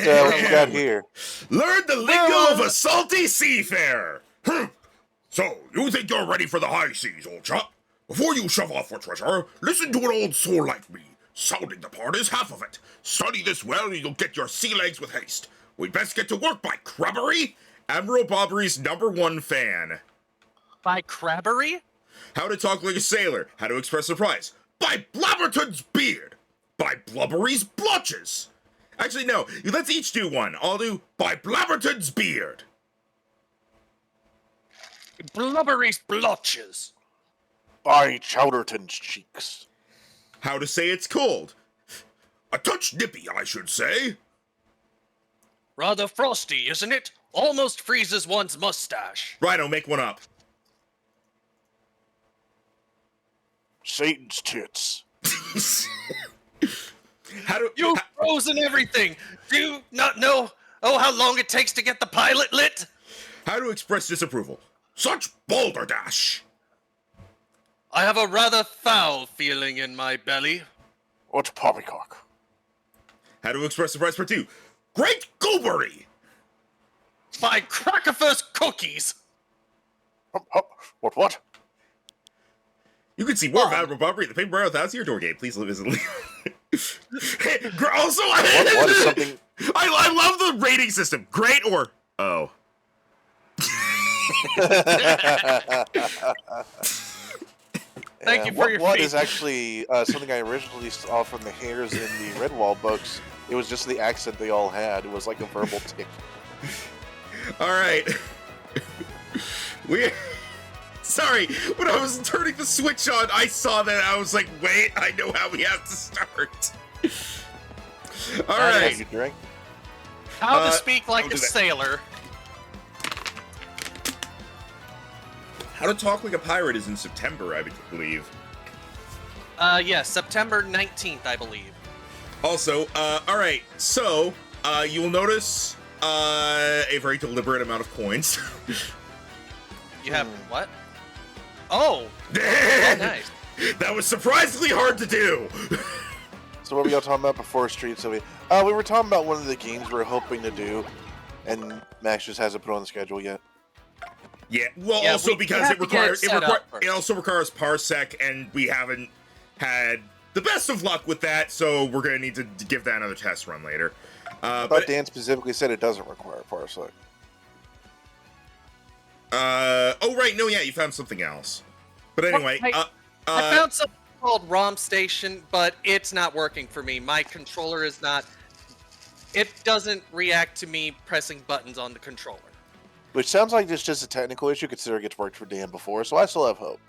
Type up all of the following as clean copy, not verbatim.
what you got here? Learn the lingo of a salty seafarer. So, you think you're ready for the high seas, old chap? Before you shove off for treasure, listen to an old soul like me. Sounding the part is half of it. Study this well and you'll get your sea legs with haste. We'd best get to work by Crabbery, Admiral Bobbery's #1 fan. By Crabbery? How to talk like a sailor. How to express surprise. By Blabberton's beard. By Blubbery's blotches. Actually, no. Let's each do one. I'll do by Blabberton's beard. Blubbery's blotches. By Chowderton's cheeks. How to say it's cold. A touch nippy, I should say. Rather frosty, isn't it? Almost freezes one's mustache. Rhino, make one up. Satan's tits. You've frozen everything. Do you not know how long it takes to get the pilot lit? How to express disapproval. Such balderdash. I have a rather foul feeling in my belly. What's poppycock? How to express surprise part 2. Great goobery. By Crackerfirst cookies. What? You can see more of Admiral Bobbery at the Paper Barrel Thousand Year Door Game. Please visit. Also, what is something? I love the rating system. Great or oh. Thank you for your What feedback. is actually something I originally saw from the hairs in the Redwall books. It was just the accent they all had. It was like a verbal tick. All right. Sorry, when I was turning the switch on, I saw that. I was like, wait, I know how we have to start. All right. You drink? How to speak like I'll a do that. sailor. How to talk like a pirate is in September, I believe. Yes, September 19th, I believe. Also, all right, so you will notice a very deliberate amount of coins. You have what? Oh, nice. That was surprisingly hard to do. So what were y'all talking about before Street Sylvia? We were talking about one of the games we were hoping to do, and Max just hasn't put on the schedule yet. Yeah, well, Yeah, also we because have it to get requires it set up first. it also requires parsec, and we haven't had the best of luck with that, so we're gonna need to give that another test run later. But Dan specifically said it doesn't require parsec. Oh right, no, yeah, you found something else. But anyway, I found something called ROM Station, but it's not working for me. My controller is not. It doesn't react to me pressing buttons on the controller. Which sounds like it's just a technical issue, considering it's worked for Dan before, so I still have hope.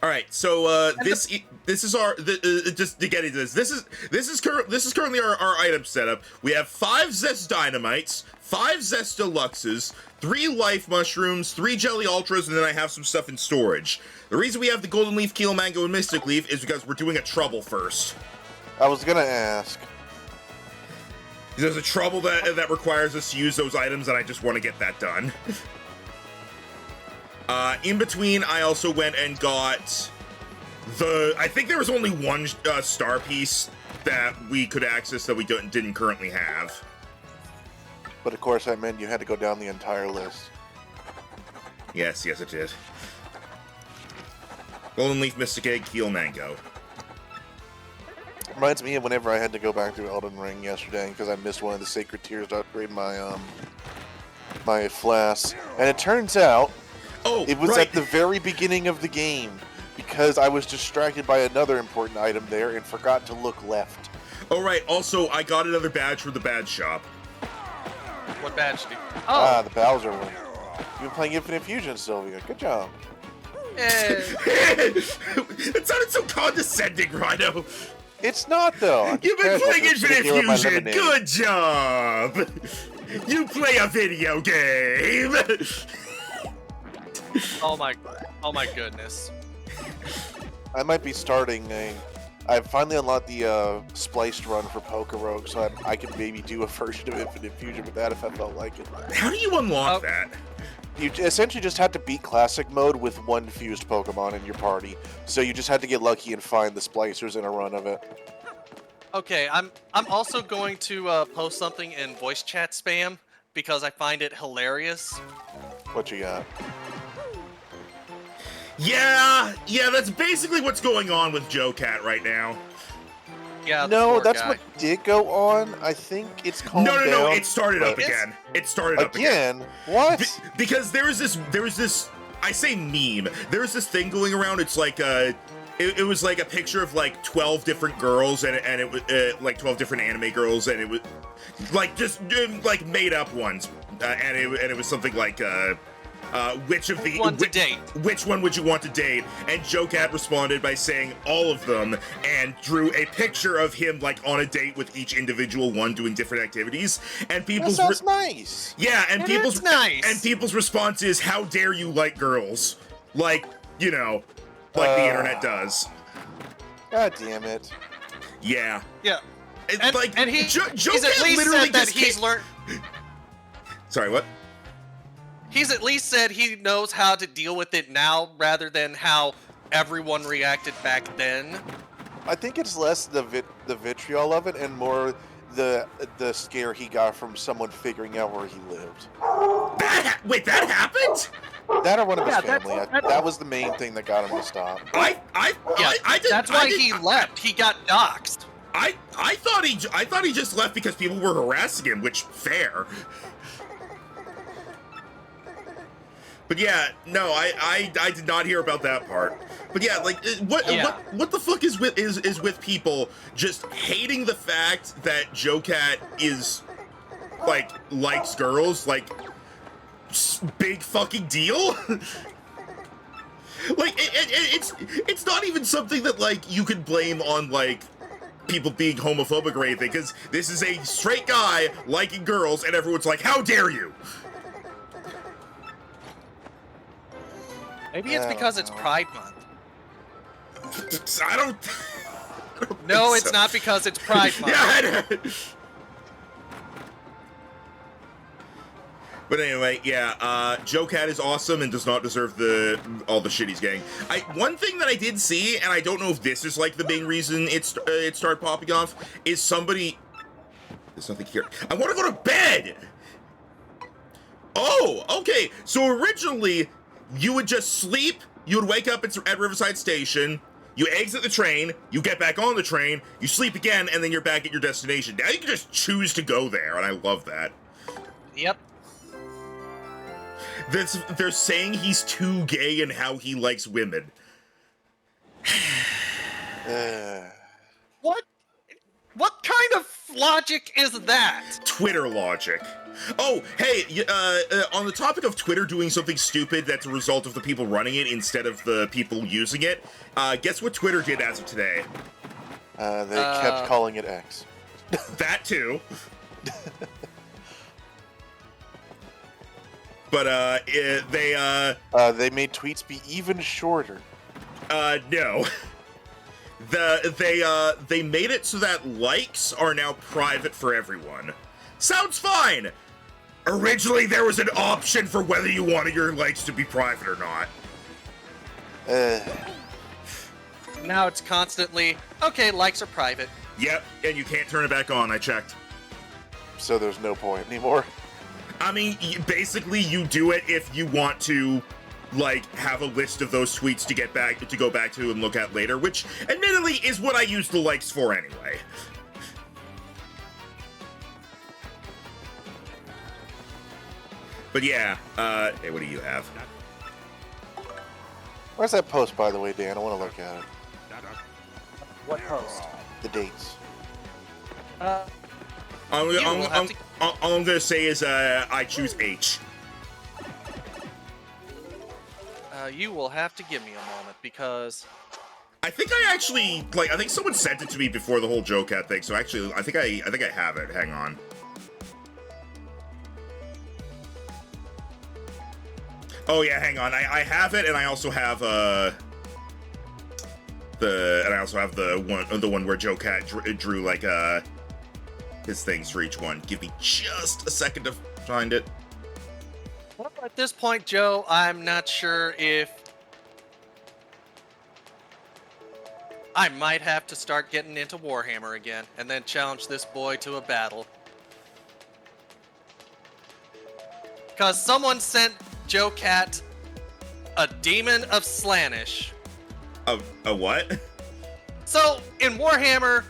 all right, so this is our just to get into this. This is currently our item setup. We have 5 Zest Dynamites, 5 Zest Deluxes, 3 Life Mushrooms, 3 Jelly Ultras, and then I have some stuff in storage. The reason we have the Golden Leaf, Keel Mango, and Mystic Leaf is because we're doing a trouble first. I was gonna ask. There's a trouble that requires us to use those items, and I just want to get that done. In between, I also went and got I think there was only one star piece that we could access that we didn't currently have. But of course, that meant you had to go down the entire list. Yes, it did. Golden Leaf, Mystic Egg, Keel Mango. Reminds me of whenever I had to go back through Elden Ring yesterday because I missed one of the sacred tears to upgrade my my flasks, and it turns out it was at the very beginning of the game because I was distracted by another important item there and forgot to look left. Oh right. Also, I got another badge for the badge shop. What badge do you... Oh, The Bowser one. You've been playing Infinite Fusion, Sylvia. Good job. It sounded so condescending, Rhino. It's not though. You've been playing Just Infinite gonna give her my Fusion. lemonade. Good job. You play a video game. oh my goodness. I might be starting I finally unlocked the spliced run for Pokerogue, so I can maybe do a version of Infinite Fusion with that if I felt like it. How do you unlock that? You essentially just have to beat Classic Mode with one fused Pokemon in your party. So you just had to get lucky and find the splicers in a run of it. Okay, I'm also going to post something in voice chat spam because I find it hilarious. What you got? Yeah, that's basically what's going on with Joe Cat right now. Yeah, the No, poor that's guy. what did go on. I think it's calmed No, down. it started up but- again. It started up again. What? Because there was this. I say meme. There was this thing going around. It's like it was like a picture of like 12 different girls, and it was like 12 different anime girls, and it was like just like made up ones, and it was something like which of the One to date. which one would you want to date? And Joe Cat responded by saying all of them, and drew a picture of him like on a date with each individual one doing different activities. And That people's sounds nice. yeah, and It people's is nice. and people's response is, "How dare you like girls?" Like, you know, like the internet does. God damn it. Yeah. Yeah. It's And, like and Joe he's at Cat least literally said that just he's came- learned. Sorry, what? He's at least said he knows how to deal with it now, rather than how everyone reacted back then. I think it's less the vitriol of it and more the scare he got from someone figuring out where he lived. Wait, that happened? That or one of his Yeah, that's- family. That was the main thing that got him to stop. I did. That's why he left. He got doxxed. I thought he just left because people were harassing him, which fair. But yeah, no, I did not hear about that part. But yeah, like what the fuck is with people just hating the fact that Joe Cat is like likes girls, like big fucking deal? Like it's not even something that like you could blame on like people being homophobic or anything, because this is a straight guy liking girls and everyone's like, how dare you? Maybe it's I don't because it's know. Pride Month. I don't No, think it's so. not because it's Pride Month. Yeah. But anyway, yeah, Joe Cat is awesome and does not deserve all the shit he's getting. One thing that I did see, and I don't know if this is like the main reason it started popping off, is somebody. There's nothing here. I want to go to bed. Oh, okay. So originally, you would just sleep. You would wake up at Riverside Station. You exit the train. You get back on the train. You sleep again, and then you're back at your destination. Now you can just choose to go there, and I love that. Yep. They're saying he's too gay in how he likes women. What? What kind of logic is that? Twitter logic. Oh, hey, on the topic of Twitter doing something stupid that's a result of the people running it instead of the people using it, guess what Twitter did as of today? They kept calling it X. That too. But They made tweets be even shorter. no. They made it so that likes are now private for everyone. Sounds fine. Originally, there was an option for whether you wanted your likes to be private or not. Now it's constantly, okay, likes are private. Yep, and you can't turn it back on. I checked. So there's no point anymore. I mean, basically, you do it if you want to, like, have a list of those tweets to go back to and look at later, which, admittedly, is what I use the likes for anyway. But yeah, hey, what do you have? Where's that post, by the way, Dan? I want to look at it. What post? The dates. All will have I'm gonna say is I choose H. You will have to give me a moment because I think I actually I think someone sent it to me before the whole Joe Cat thing. So actually, I think I have it. Hang on. Oh yeah, hang on. I have it, and I also have the one where Joe Cat drew like his things for each one. Give me just a second to find it. well, at this point, Joe, I'm not sure if I might have to start getting into Warhammer again, and then challenge this boy to a battle. Because someone sent Joe Cat a Demon of Slaanesh. A what? So, in Warhammer,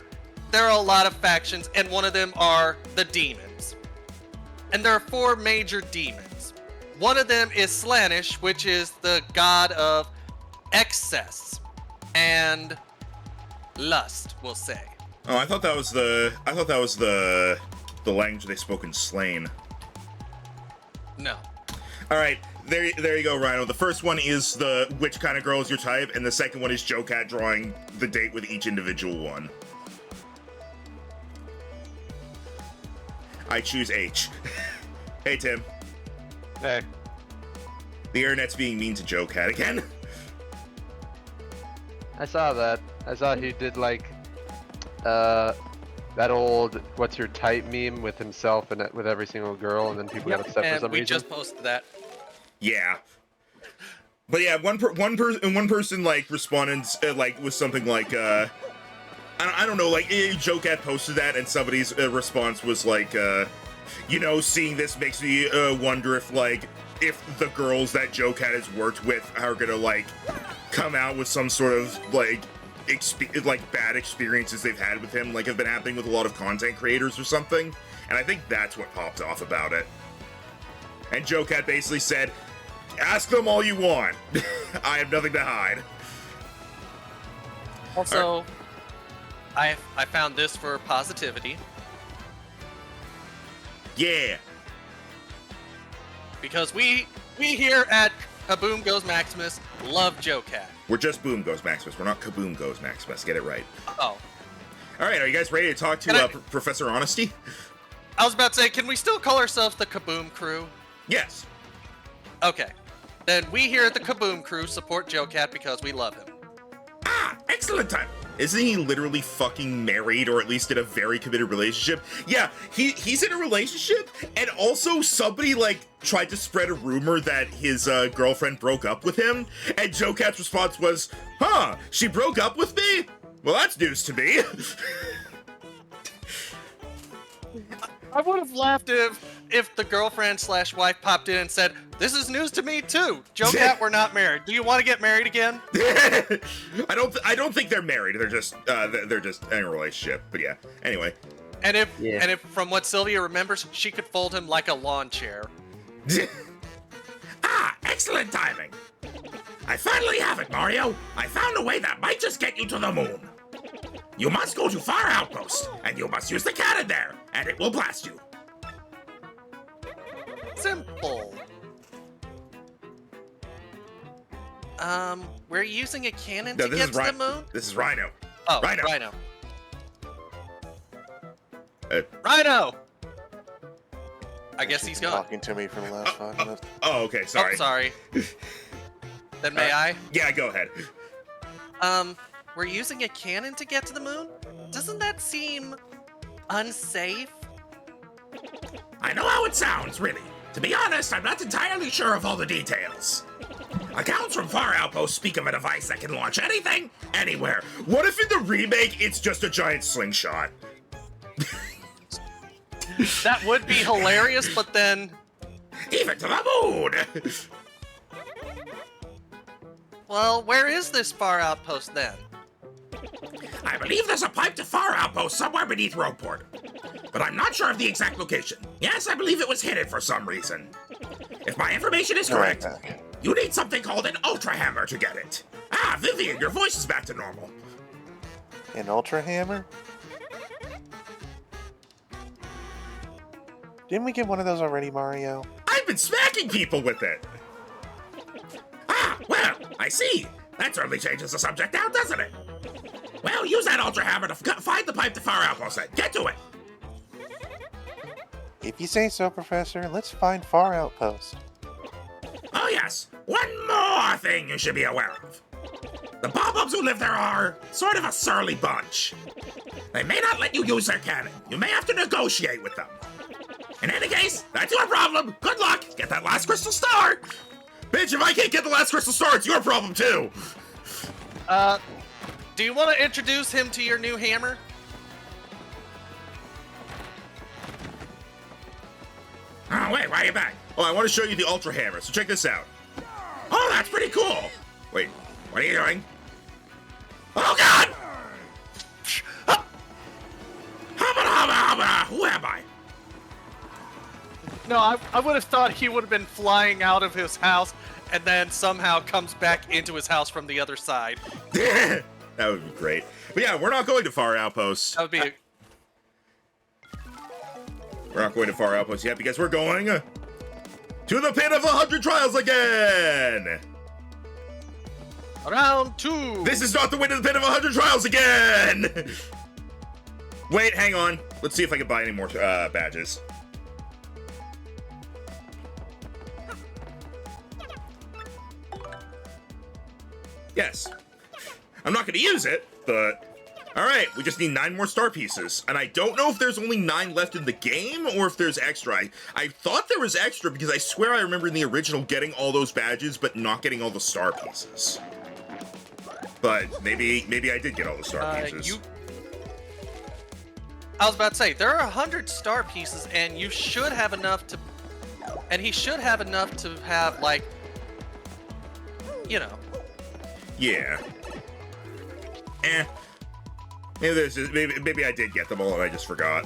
there are a lot of factions, and one of them are the demons. And there are 4 major demons. One of them is Slaanesh, which is the god of excess and lust, we'll say. Oh, I thought that was the language they spoke in Slain. No. All right, there you go, Rhino. The first one is the which kind of girl is your type, and the second one is Joe Cat drawing the date with each individual one. I choose H. Hey, Tim. Hey. The internet's being mean to Joe Cat again. I saw that. I saw he did like that old "what's your type" meme with himself and with every single girl, and then people got upset for some we reason. just posted that. Yeah. But yeah, one person like responded like with something like I don't know, like Joe Cat posted that, and somebody's response was like seeing this makes me wonder if the girls that Joe Cat has worked with are gonna like come out with some sort of like bad experiences they've had with him, like have been happening with a lot of content creators or something. And I think that's what popped off about it. And Joe Cat basically said, ask them all you want. I have nothing to hide. Also, I found this for positivity. Yeah. Because we here at Kaboom Goes Maximus love Joe Cat. We're just Boom Goes Maximus. We're not Kaboom Goes Maximus. Get it right. Oh. All right, are you guys ready to talk to Professor Honesty? I was about to say, can we still call ourselves the Kaboom Crew? Yes. Okay. Then we here at the Kaboom Crew support Joe Cat because we love him. Ah, excellent time. Isn't he literally fucking married, or at least in a very committed relationship? Yeah, he's in a relationship, and also somebody like tried to spread a rumor that his girlfriend broke up with him, and Joe Cat's response was, "Huh, she broke up with me? Well, that's news to me." I would have laughed if the girlfriend/wife popped in and said, "This is news to me too. Joe Cat, we're not married. Do you want to get married again?" I don't think they're married. They're just in a relationship. But yeah. Anyway. And if from what Sylvia remembers, she could fold him like a lawn chair. Ah, excellent timing. I finally have it, Mario. I found a way that might just get you to the moon. You must go to Far Outpost, and you must use the cannon there, and it will blast you. Simple. We're using a cannon to get to the moon? This is Rhino. Oh, Rhino. Rhino! I guess he's gone. Talking to me for the last 5 minutes. Oh, okay, sorry. Oh, sorry. Then may I? Yeah, go ahead. We're using a cannon to get to the moon? Doesn't that seem unsafe? I know how it sounds, really. To be honest, I'm not entirely sure of all the details. Accounts from Far Outpost speak of a device that can launch anything, anywhere. What if in the remake, it's just a giant slingshot? That would be hilarious, but then... Even to the moon! Well, where is this Far Outpost then? I believe there's a pipe to Far Outpost somewhere beneath Rogueport. But I'm not sure of the exact location. Yes, I believe it was hidden for some reason. If my information is correct, you need something called an Ultra Hammer to get it. Ah, Vivian, your voice is back to normal. An Ultra Hammer? Didn't we get one of those already, Mario? I've been smacking people with it. Ah, well, I see. That certainly changes the subject now, doesn't it? Well, use that Ultra Hammer to find the pipe to Far Outpost then. Get to it. If you say so, Professor, let's find Far Outpost. Oh yes, one more thing you should be aware of. The Bob-Ups who live there are sort of a surly bunch. They may not let you use their cannon. You may have to negotiate with them. In any case, that's your problem. Good luck. Get that last crystal star. Bitch, if I can't get the last crystal star, it's your problem too. Do you want to introduce him to your new hammer? Oh, wait, why are you back? Oh, I want to show you the Ultra Hammer, so check this out. Oh, that's pretty cool. Wait, what are you doing? Oh, God! Who am I? No, I would have thought he would have been flying out of his house and then somehow comes back into his house from the other side. That would be great. But yeah, we're not going to Far Outpost. That would be... We're not going to Far Outpost yet because we're going to the Pit of 100 Trials again! Round 2! This is not the way to the Pit of 100 Trials again! Wait, hang on. Let's see if I can buy any more badges. Yes. I'm not going to use it, but... Alright, we just need 9 more star pieces. And I don't know if there's only 9 left in the game, or if there's extra. I thought there was extra, because I swear I remember in the original getting all those badges, but not getting all the star pieces. But maybe I did get all the star pieces. I was about to say, there are 100 star pieces, and you should have enough to... And he should have enough to have, like... You know. Yeah. Maybe I did get them all and I just forgot.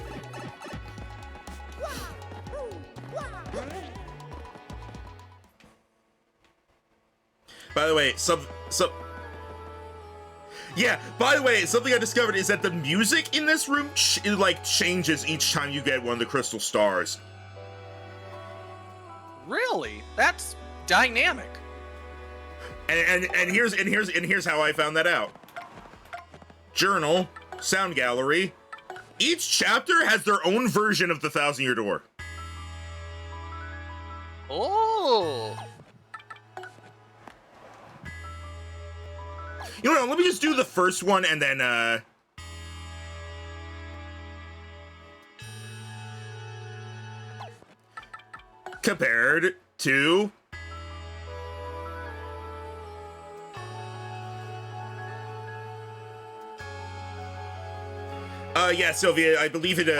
By the way, by the way, something I discovered is that the music in this room changes each time you get one of the crystal stars. Really? That's dynamic. And here's how I found that out. Journal, sound gallery. Each chapter has their own version of the 1,000-Year Door. Oh. You know, let me just do the first one and then compared to yeah, Sylvia, I believe it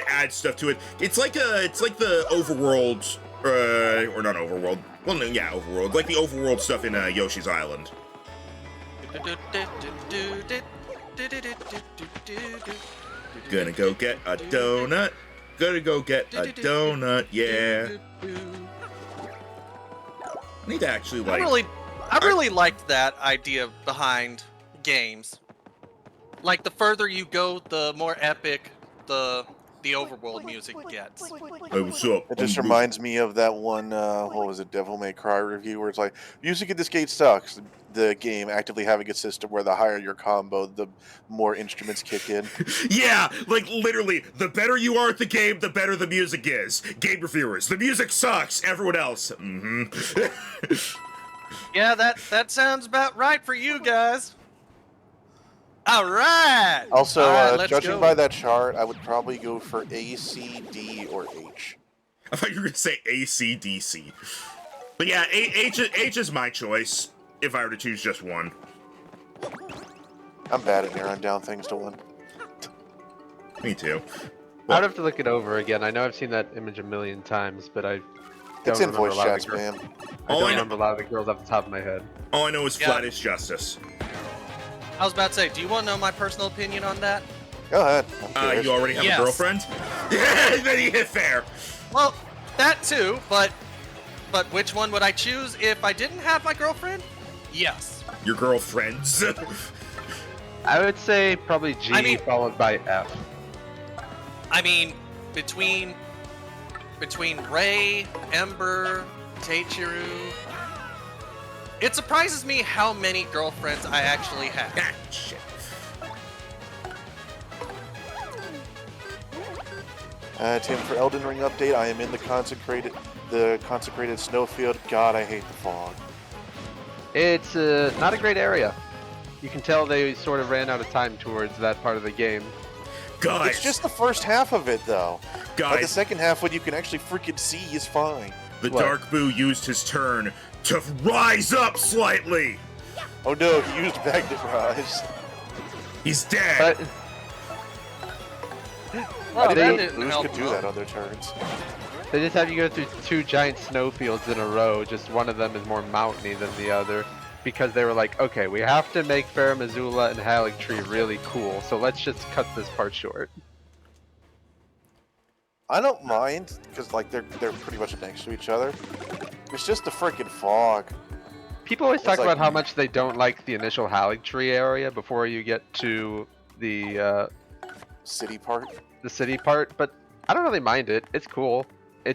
adds stuff to it. It's like the overworld, or not overworld. Well, no, yeah, overworld. Like the overworld stuff in Yoshi's Island. Gonna go get a donut. Gonna go get a donut, yeah. I need to actually like... I really liked that idea behind games. Like, the further you go, the more epic the overworld music gets. Hey, what's up? It just reminds me of that one, what was it, Devil May Cry review, where it's like, music in this game sucks. The game actively having a system where the higher your combo, the more instruments kick in. Yeah, like literally, the better you are at the game, the better the music is. Game reviewers, the music sucks. Everyone else, Yeah, that sounds about right for you guys. All right. Also, All right, judging by that chart, I would probably go for A, C, D, or H. I thought you were going to say AC/DC. But yeah, H is my choice, if I were to choose just one. I'm bad at narrowing down things to one. Me too. I'd have to look it over again. I know I've seen that image a million times, but I don't It's in remember voice a lot of chats, the girls. man. I don't remember a lot of the girls off the top of my head. All I know is Yeah. flat is justice. I was about to say, do you want to know my personal opinion on that? Go ahead. I'm curious. You already have Yes. a girlfriend? Yeah, then you hit fair. Well, that too, but which one would I choose if I didn't have my girlfriend? Yes. Your girlfriends. I would say probably G followed by F. I mean, between Ray, Ember, Teichiru, it surprises me how many girlfriends I actually have. Ah, shit. Tim, for Elden Ring update, I am in the consecrated snowfield. God, I hate the fog. It's not a great area. You can tell they sort of ran out of time towards that part of the game. Guys. It's just the first half of it, though. Guys. Like the second half, when you can actually freaking see, is fine. The What? Dark Boo used his turn to rise up slightly. Oh no, he used Magnet Rise. He's dead. But Well, I that didn't didn't know Boost help could do him that out. on their turns. they just have you go through 2 giant snowfields in a row. Just one of them is more mountainy than the other. Because they were like, okay, we have to make Fair Missoula and Haligtree really cool, so let's just cut this part short. I don't mind, because like they're pretty much next to each other. It's just the freaking fog. People always It's talk like- about how much they don't like the initial Haligtree area before you get to the City part. city part, but I don't really mind it. It's cool.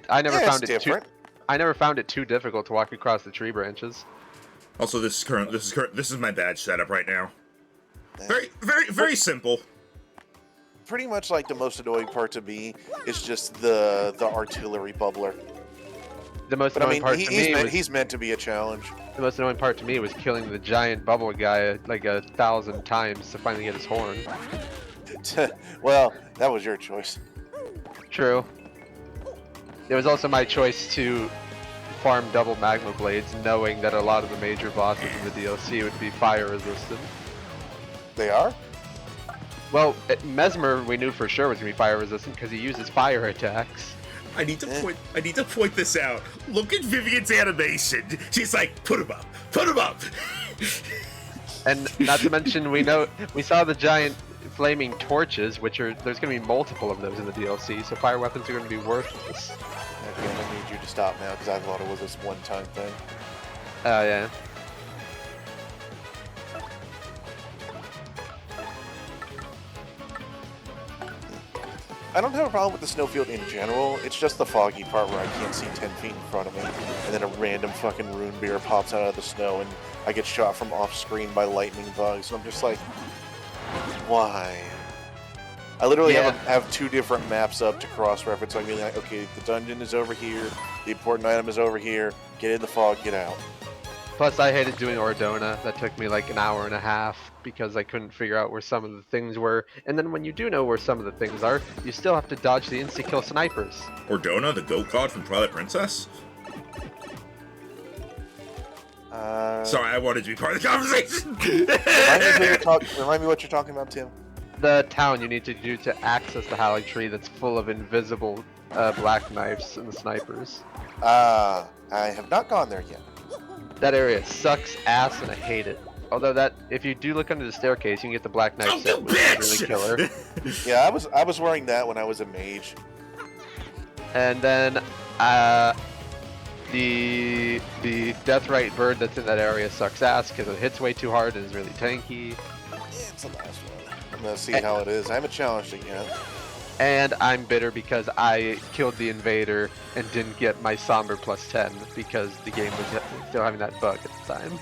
I never Yeah, found it's it different. I never found it too difficult to walk across the tree branches. Also, this is my badge setup right now. Very simple. Pretty much like the most annoying part to me is just the artillery bubbler. The most But I annoying mean, part to me was he's meant to be a challenge. the most annoying part to me was killing the giant bubble guy like 1,000 times to finally get his horn. Well, that was your choice. True. It was also my choice to farm double magma blades, knowing that a lot of the major bosses in the DLC would be fire resistant. They are? Well, Mesmer we knew for sure was gonna be fire resistant because he uses fire attacks. I need to point this out. Look at Vivian's animation. She's like, put him up, put him up. And not to mention, we saw the giant flaming torches, there's gonna be multiple of those in the DLC, so fire weapons are gonna be worthless. Okay, I need you to stop now because I thought it was this one-time thing. Oh yeah. I don't have a problem with the snowfield in general. It's just the foggy part where I can't see 10 feet in front of me, and then a random fucking rune beer pops out of the snow, and I get shot from off-screen by lightning bugs. And I'm just like, why? I literally have 2 different maps up to cross-reference. I mean, like, okay, the dungeon is over here, the important item is over here. Get in the fog, get out. Plus, I hated doing Ordona. That took me like an hour and a half because I couldn't figure out where some of the things were. And then when you do know where some of the things are, you still have to dodge the insta-kill snipers. Ordona, the goat god from Twilight Princess? Sorry, I wanted to be part of the conversation. Remind me what you're talking about, Tim. The town you need to do to access the Haligtree that's full of invisible black knives and the snipers. I have not gone there yet. That area sucks ass and I hate it. Although if you do look under the staircase, you can get the black knife set, which is really killer. Yeah, I was wearing that when I was a mage. And then the Deathrite bird that's in that area sucks ass because it hits way too hard and is really tanky. Yeah, it's the last one. I'm gonna see how it is. I haven't challenged it yet. And I'm bitter because I killed the invader and didn't get my Somber plus 10 because the game was still having that bug at the time.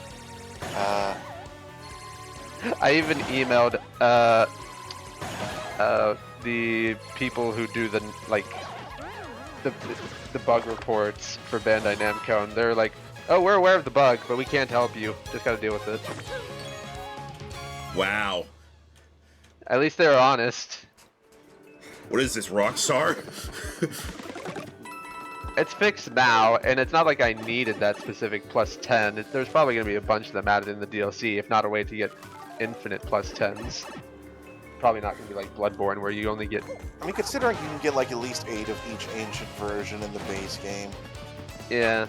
I even emailed the people who do the bug reports for Bandai Namco, and they're like, "Oh, we're aware of the bug, but we can't help you. Just gotta deal with it." Wow. At least they're honest. What is this, Rockstar? It's fixed now, and it's not like I needed that specific plus 10. There's probably going to be a bunch of them added in the DLC, if not a way to get infinite plus 10s. Probably not going to be like Bloodborne, where you only get... I mean, considering you can get like at least 8 of each ancient version in the base game. Yeah.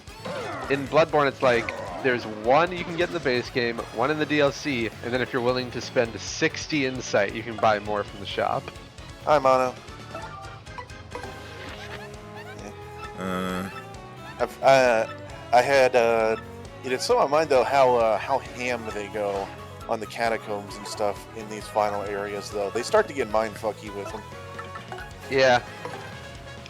In Bloodborne, it's like, there's 1 you can get in the base game, 1 in the DLC, and then if you're willing to spend 60 insight, you can buy more from the shop. Hi, Mono. I had it's on my mind though how ham they go on the catacombs and stuff in these final areas though. They start to get mindfucky with them. Yeah.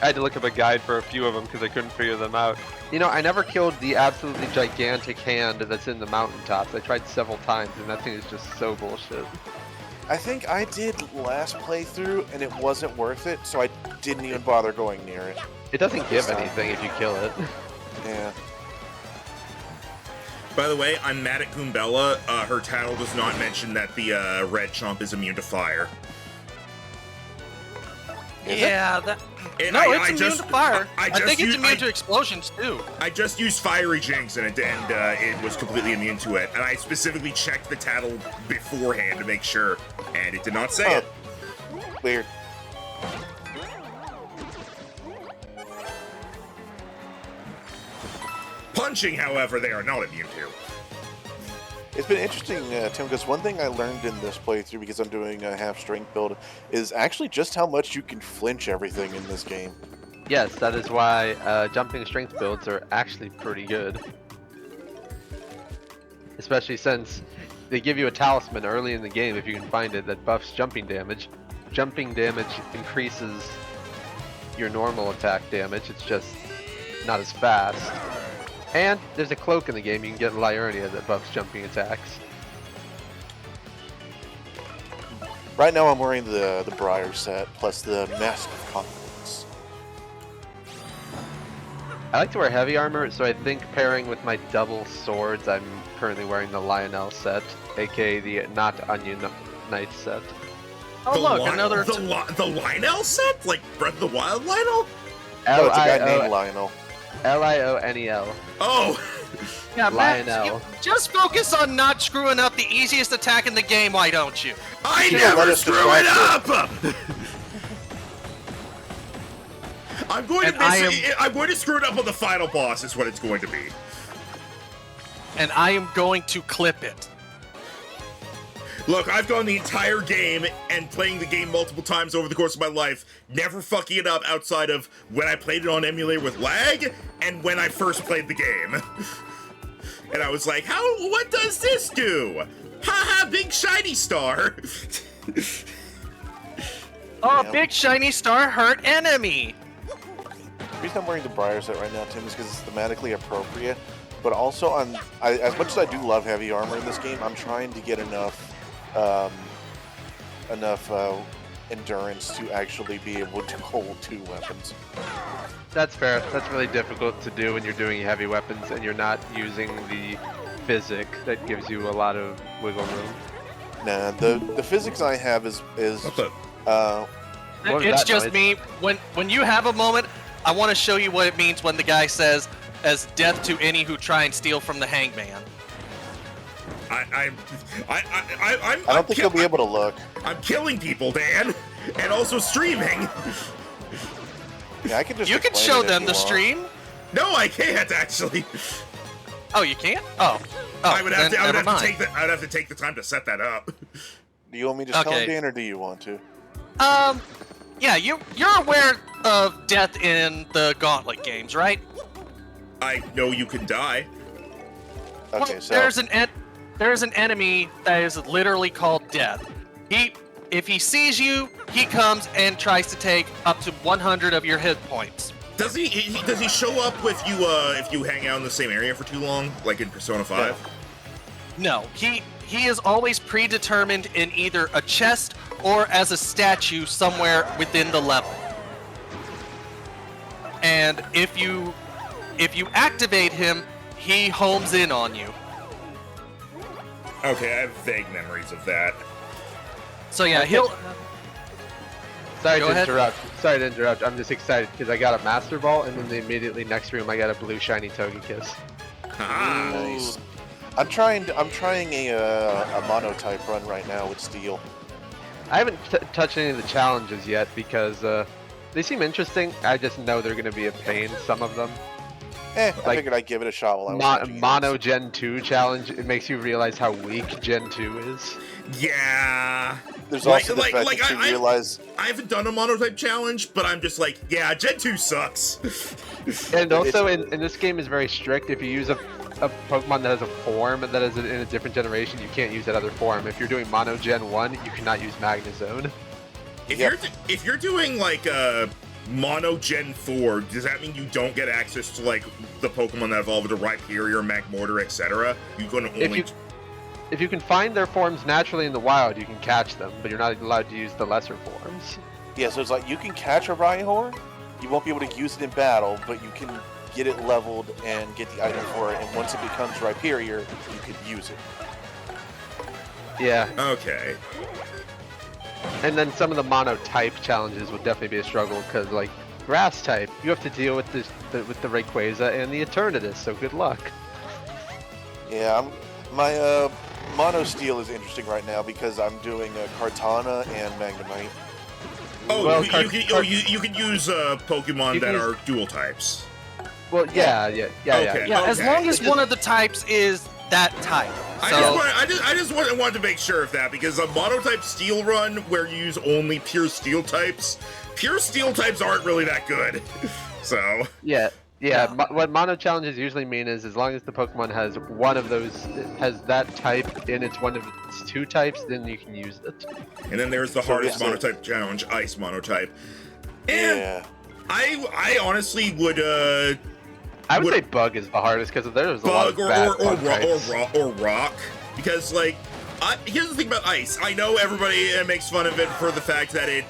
I had to look up a guide for a few of them because I couldn't figure them out. You know, I never killed the absolutely gigantic hand that's in the mountaintops. I tried several times and that thing is just so bullshit. I think I did last playthrough and it wasn't worth it, so I didn't even bother going near it. It doesn't give anything if you kill it. Yeah. By the way, I'm mad at Goombella. Her title does not mention that the red chomp is immune to fire. Yeah, that. And No, it's I immune just- to fire. I I just think it's used- immune to explosions too. I just used Fiery Jinx and it was completely immune to it. And I specifically checked the title beforehand to make sure, and it did not say Oh. it. Weird. Punching, however, they are not immune to. It's been interesting, Tim, because one thing I learned in this playthrough, because I'm doing a half-strength build, is actually just how much you can flinch everything in this game. Yes, that is why jumping strength builds are actually pretty good. Especially since they give you a talisman early in the game, if you can find it, that buffs jumping damage. Jumping damage increases your normal attack damage, it's just not as fast. And there's a cloak in the game you can get in Liurnia that buffs jumping attacks. Right now I'm wearing the Briar set, plus the Mask of Confidence. I like to wear heavy armor, so I think pairing with my double swords, I'm currently wearing the Lionel set, aka the Not Onion Knight set. Oh look, another. The Lionel set? Like Breath of the Wild Lionel? No, it's a guy named Lionel. Lionel. Oh! Yeah, Matt, Lionel. you just focus on not screwing up the easiest attack in the game, why don't you? I Yeah, let never us screw it distract up! I'm going to screw it up on the final boss, is what it's going to be. And I am going to clip it. Look, I've gone the entire game and playing the game multiple times over the course of my life, never fucking it up outside of when I played it on emulator with lag and when I first played the game. And I was like, what does this do? Haha, big shiny star. Oh, Yeah. big shiny star hurt enemy. The reason I'm wearing the Briar set right now, Tim, is because it's thematically appropriate. But also, as much as I do love heavy armor in this game, I'm trying to get enough endurance to actually be able to hold 2 weapons. That's fair. That's really difficult to do when you're doing heavy weapons and you're not using the physic that gives you a lot of wiggle room. Nah, the physics I have is What the? What was It's that just noise? me. When you have a moment, I want to show you what it means when the guy says, "As death to any who try and steal from the hangman." I don't think you'll be able to look. I'm killing people, Dan, and also streaming. Yeah, I can just. You can explain show it if them you the want. stream. No, I can't actually. Oh, you can't? Oh, I would have then to. I would never have to mind. take the time to set that up. Do you want me to tell Okay. him, Dan, or do you want to? Yeah, you're aware of death in the Gauntlet games, right? I know you can die. Okay, Well, so there's an enemy that is literally called Death. If he sees you, he comes and tries to take up to 100 of your hit points. Does he show up with you if you hang out in the same area for too long, like in Persona 5? No, he is always predetermined in either a chest or as a statue somewhere within the level. And if you activate him, he homes in on you. Okay, I have vague memories of that. So yeah, he'll. Sorry Go to ahead. interrupt. Sorry to interrupt. I'm just excited because I got a Master Ball and then the immediately next room I got a blue shiny Togekiss. Ah, nice. I'm trying a monotype run right now with Steel. I haven't touched any of the challenges yet because they seem interesting. I just know they're going to be a pain, some of them. I Like, figured I'd give it a shot while I was watching Mono it. Gen 2 challenge, it makes you realize how weak Gen 2 is. yeah. There's Like- also the like- fact like, that you I- realize I haven't done a monotype challenge, but I'm just like, yeah, Gen 2 sucks. And also in this game is very strict. If you use a Pokemon that has a form that is in a different generation, you can't use that other form. If you're doing Mono Gen 1, you cannot use Magnezone. If you're doing like Mono Gen 4, does that mean you don't get access to like the Pokemon that evolve into Rhyperior, Magmortar, etc.? You can only If you can find their forms naturally in the wild, you can catch them, but you're not allowed to use the lesser forms. yeah, so it's like you can catch a Rhyhorn, you won't be able to use it in battle, but you can get it leveled and get the item for it, and once it becomes Rhyperior, you can use it. Yeah, Okay. And then some of the mono-type challenges would definitely be a struggle, because, like, grass-type, you have to deal with with the Rayquaza and the Eternatus, so good luck. Yeah, my Mono Steel is interesting right now because I'm doing Kartana and Magnemite. Oh, Well, you can use Pokemon that are dual types. Well, yeah. Okay. Yeah, as long as one of the types is that type. I just wanted to make sure of that, because a monotype steel run where you use only pure steel types aren't really that good. So Yeah. What mono challenges usually mean is, as long as the Pokemon has one of those, has that type in its one of its two types, then you can use it. And then there's the hardest monotype challenge, Ice Monotype. And Yeah. I honestly would I would say Bug is the hardest, because there's a lot of Bug bad bug types. or Rock, because like here's the thing about Ice. I know everybody makes fun of it for the fact that it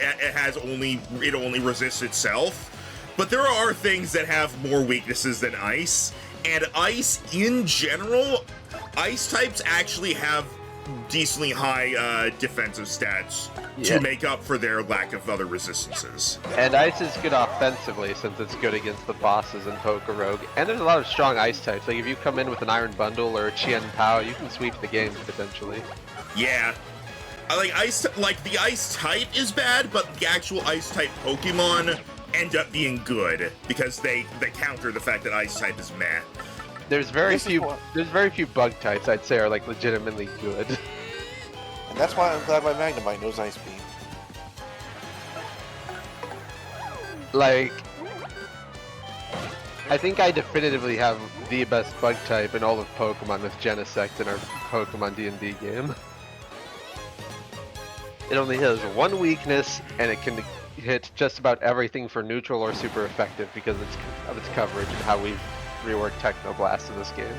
only resists itself, but there are things that have more weaknesses than Ice, and Ice in general, Ice types actually have decently high defensive stats to make up for their lack of other resistances. And Ice is good offensively, since it's good against the bosses in Pokerogue. And there's a lot of strong Ice types. Like, if you come in with an Iron Bundle or a Chien Pao, you can sweep the game, potentially. Yeah. The Ice type is bad, but the actual Ice type Pokemon end up being good, because they counter the fact that Ice type is meh. There's very few Bug types I'd say are, like, legitimately good. And that's why I'm glad my Magnemite knows Ice Beam. Like, I think I definitively have the best Bug type in all of Pokemon with Genesect in our Pokemon D&D game. It only has one weakness, and it can hit just about everything for neutral or super effective because of its coverage and how we've reworked Technoblast in this game.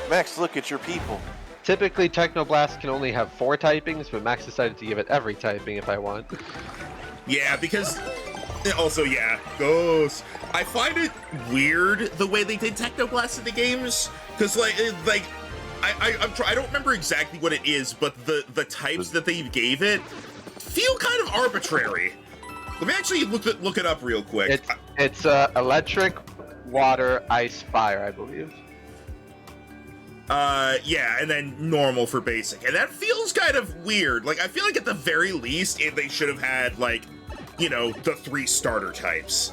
Max, look at your people. Typically, Technoblast can only have 4 typings, but Max decided to give it every typing if I want. Yeah, because also, yeah, Ghost. I find it weird the way they did Technoblast in the games, because I don't remember exactly what it is, but the types that they gave it feel kind of arbitrary. Let me actually look it up real quick. It's electric, water, ice, fire, I believe. Yeah, and then normal for basic. And that feels kind of weird. Like, I feel like at the very least, they should have had, like, you know, the 3 starter types.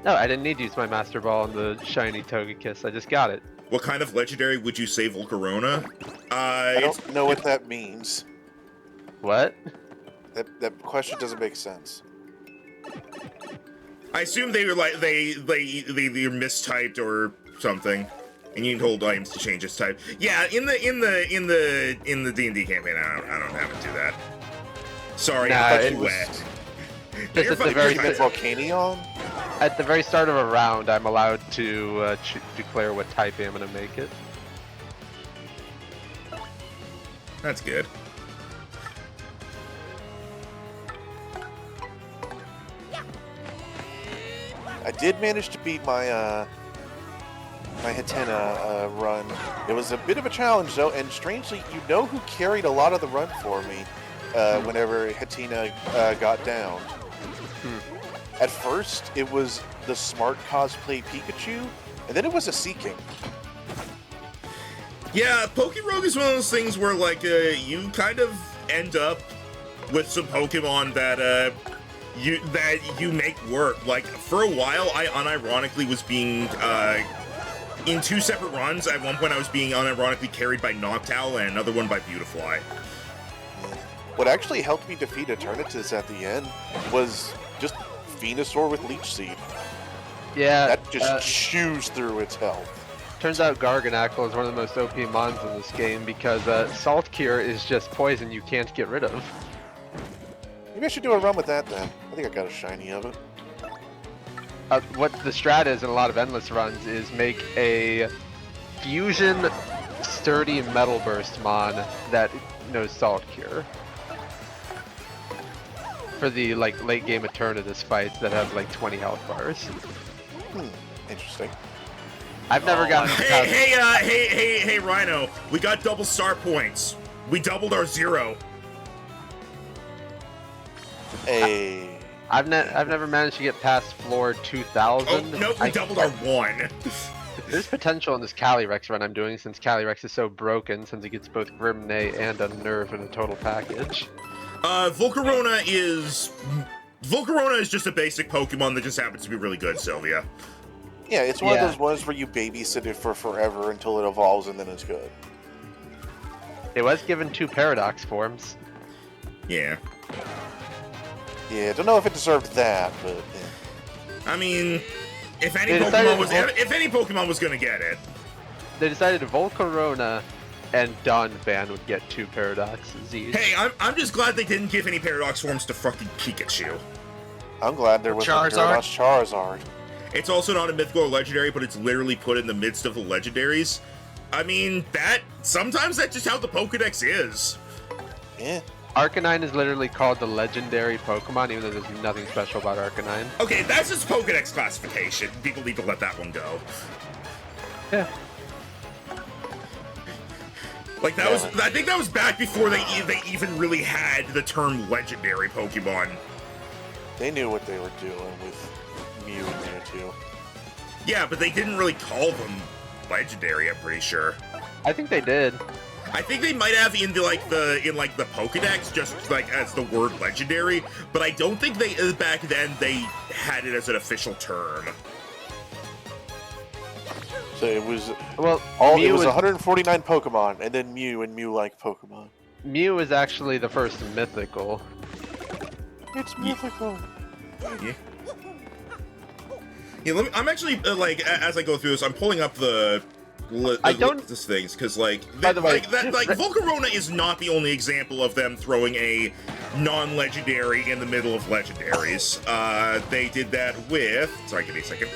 No, I didn't need to use my Master Ball on the shiny Togekiss. I just got it. What kind of legendary would you say Volcarona? I don't know what that means. What? That question doesn't make sense. I assume they were like they mistyped or something, and you can hold items to change its type. Yeah, in the D&D campaign, I don't have it do that. Sorry, Nah, I thought it you was- went. Just at the very Volcanion? At the very start of a round, I'm allowed to declare what type I'm going to make it. That's good. I did manage to beat my my Hatena run. It was a bit of a challenge though, and strangely, you know who carried a lot of the run for me whenever Hatena got down? At first, it was the smart cosplay Pikachu, and then it was a Seaking. Yeah, Pokerogue is one of those things where, like, you kind of end up with some Pokemon that you make work. Like, for a while, I unironically was being in 2 separate runs. At one point, I was being unironically carried by Noctowl, and another one by Beautifly. What actually helped me defeat Eternatus at the end was just Venusaur with Leech Seed. Yeah. That just chews through its health. Turns out Garganacl is one of the most OP mons in this game because Salt Cure is just poison you can't get rid of. Maybe I should do a run with that then. I think I got a shiny of it. What the strat is in a lot of endless runs is make a fusion sturdy metal burst mon that knows Salt Cure. For the like late game Eternatus fights that have like 20 health bars. Interesting. I've never gotten. Hey, Rhino! We got double star points. We doubled our 0. Hey. I've never managed to get past floor 2000. Oh, nope, we doubled our 1. There's potential in this Calyrex run I'm doing since Calyrex is so broken since it gets both Grimnay and Unnerve in a total package. Volcarona is just a basic Pokemon that just happens to be really good, Sylvia. Yeah, it's one of those ones where you babysit it for forever until it evolves and then it's good. It was given 2 Paradox forms. Yeah. Yeah, don't know if it deserved that, but... Yeah. I mean, if any Pokemon was gonna get it. They decided Volcarona and Donphan would get 2 Paradox Z's. Hey, I'm just glad they didn't give any Paradox forms to fucking Pikachu. I'm glad there was a Charizard? Paradox Charizard. It's also not a mythical or legendary, but it's literally put in the midst of the legendaries. I mean, sometimes that's just how the Pokedex is. Yeah. Arcanine is literally called the legendary Pokemon, even though there's nothing special about Arcanine. Okay, that's just Pokedex classification. People need to let that one go. Yeah. Like that was, I think that was back before they even really had the term legendary Pokemon. They knew what they were doing with Mew and Mewtwo. Yeah, but they didn't really call them legendary, I'm pretty sure. I think they did. I think they might have in the Pokedex just like as the word legendary, but I don't think back then they had it as an official term. So it was Well, it was 149 Pokemon, and then Mew and Mew-like Pokemon. Mew is actually the first mythical. It's mythical. Yeah. Yeah, I'm actually as I go through this, I'm pulling up the these things because By the way, Volcarona is not the only example of them throwing a non-legendary in the middle of legendaries. They did that with. Sorry, give me a second.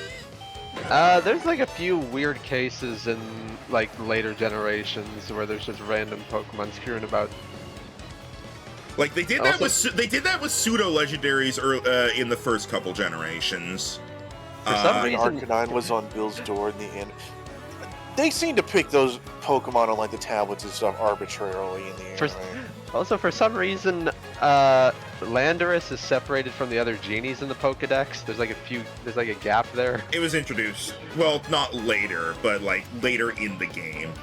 There's like a few weird cases in like later generations where there's just random Pokemon screwing about. Like they did that with pseudo legendaries in the first couple generations. For some reason, Arcanine was on Bill's door in the end. They seem to pick those Pokemon on like the tablets and stuff arbitrarily in the end. Also, for some reason, Landorus is separated from the other genies in the Pokedex. There's like a gap there. It was introduced. Well, not later, but like later in the game.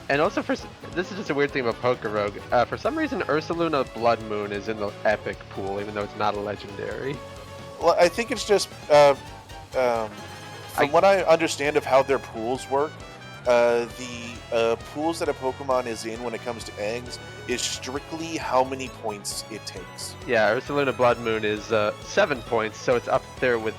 And also, this is just a weird thing about Pokerogue. For some reason, Ursaluna Blood Moon is in the Epic pool, even though it's not a legendary. Well, I think it's just from what I understand of how their pools work, the pools that a Pokemon is in when it comes to eggs is strictly how many points it takes. Yeah, Ursaluna Blood Moon is 7 points, so it's up there with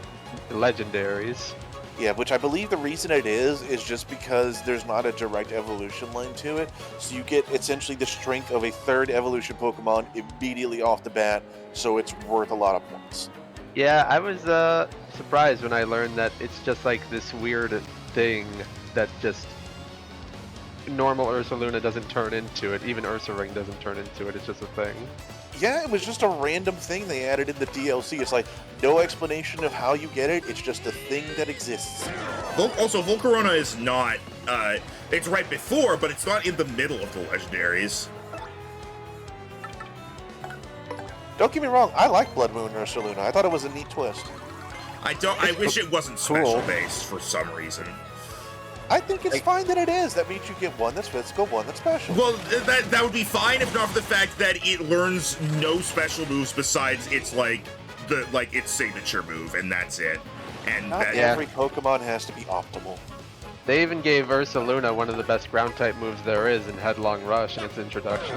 legendaries. Yeah, which I believe the reason it is just because there's not a direct evolution line to it, so you get essentially the strength of a third evolution Pokemon immediately off the bat, so it's worth a lot of points. Yeah, I was surprised when I learned that it's just like this weird thing that just normal Ursaluna doesn't turn into it. Even Ursaring doesn't turn into it. It's just a thing. Yeah, it was just a random thing they added in the DLC. It's like no explanation of how you get it. It's just a thing that exists. Also, Volcarona is not. It's right before, but it's not in the middle of the legendaries. Don't get me wrong, I like Blood Moon Ursaluna. I thought it was a neat twist. I wish it wasn't special based for some reason. I think it's fine that it is. That means you get one that's physical, one that's special. Well, that would be fine if not for the fact that it learns no special moves besides its its signature move, and that's it. And not every Pokemon has to be optimal. They even gave Ursaluna one of the best ground type moves there is in Headlong Rush in its introduction.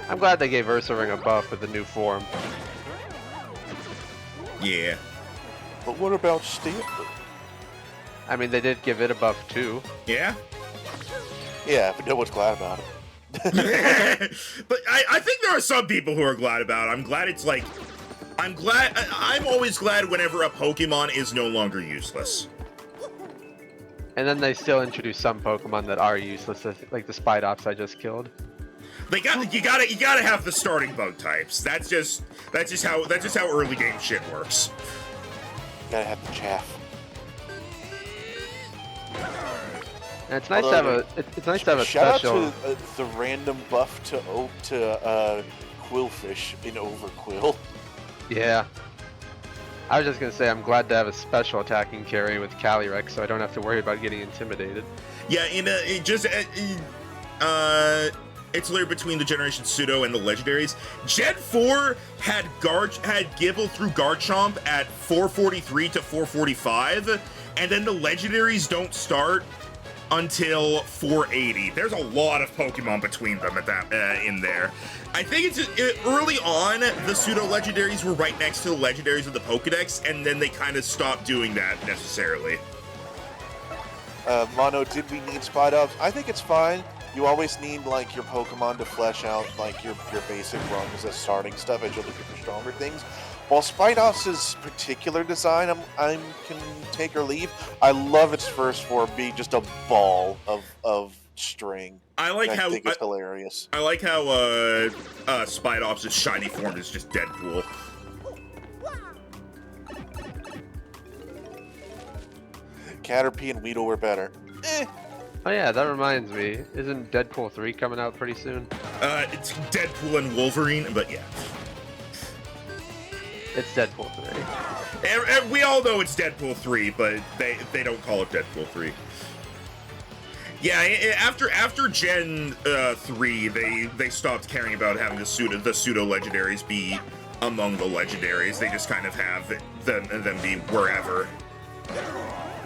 I'm glad they gave Ursaring a buff with the new form. Yeah. But what about Steel? I mean, they did give it a buff too. Yeah? Yeah, but no one's glad about it. But I think there are some people who are glad about it. I'm glad it's like... I'm always glad whenever a Pokemon is no longer useless. And then they still introduce some Pokemon that are useless, like the Spidops I just killed. You gotta have the starting bug types. That's just how early game shit works. Gotta have the chaff. And it's nice to have it's nice to have a shout special. out to the random buff to Quillfish in Overquill. Yeah. I was just gonna say I'm glad to have a special attacking carry with Calyrex, so I don't have to worry about getting intimidated. Yeah, it's layered between the Generation Pseudo and the Legendaries. Gen 4 had Gible through Garchomp at 443 to 445, and then the Legendaries don't start until 480. There's a lot of Pokemon between them at that in there. I think early on, the Pseudo-Legendaries were right next to the Legendaries of the Pokedex, and then they kind of stopped doing that necessarily. Mono, did we need Spidops? I think it's fine. You always need like your Pokemon to flesh out like your basic rungs as starting stuff as you're looking for stronger things. While Spidops' particular design, I can take or leave. I love its first form being just a ball of string. I think it's hilarious. I like how Spidops' shiny form is just Deadpool. Caterpie and Weedle were better. Oh yeah, that reminds me. Isn't Deadpool 3 coming out pretty soon? It's Deadpool and Wolverine, but yeah. It's Deadpool 3. And we all know it's Deadpool 3, but they don't call it Deadpool 3. Yeah, after Gen 3, they stopped caring about having the pseudo legendaries be among the legendaries. They just kind of have them be wherever.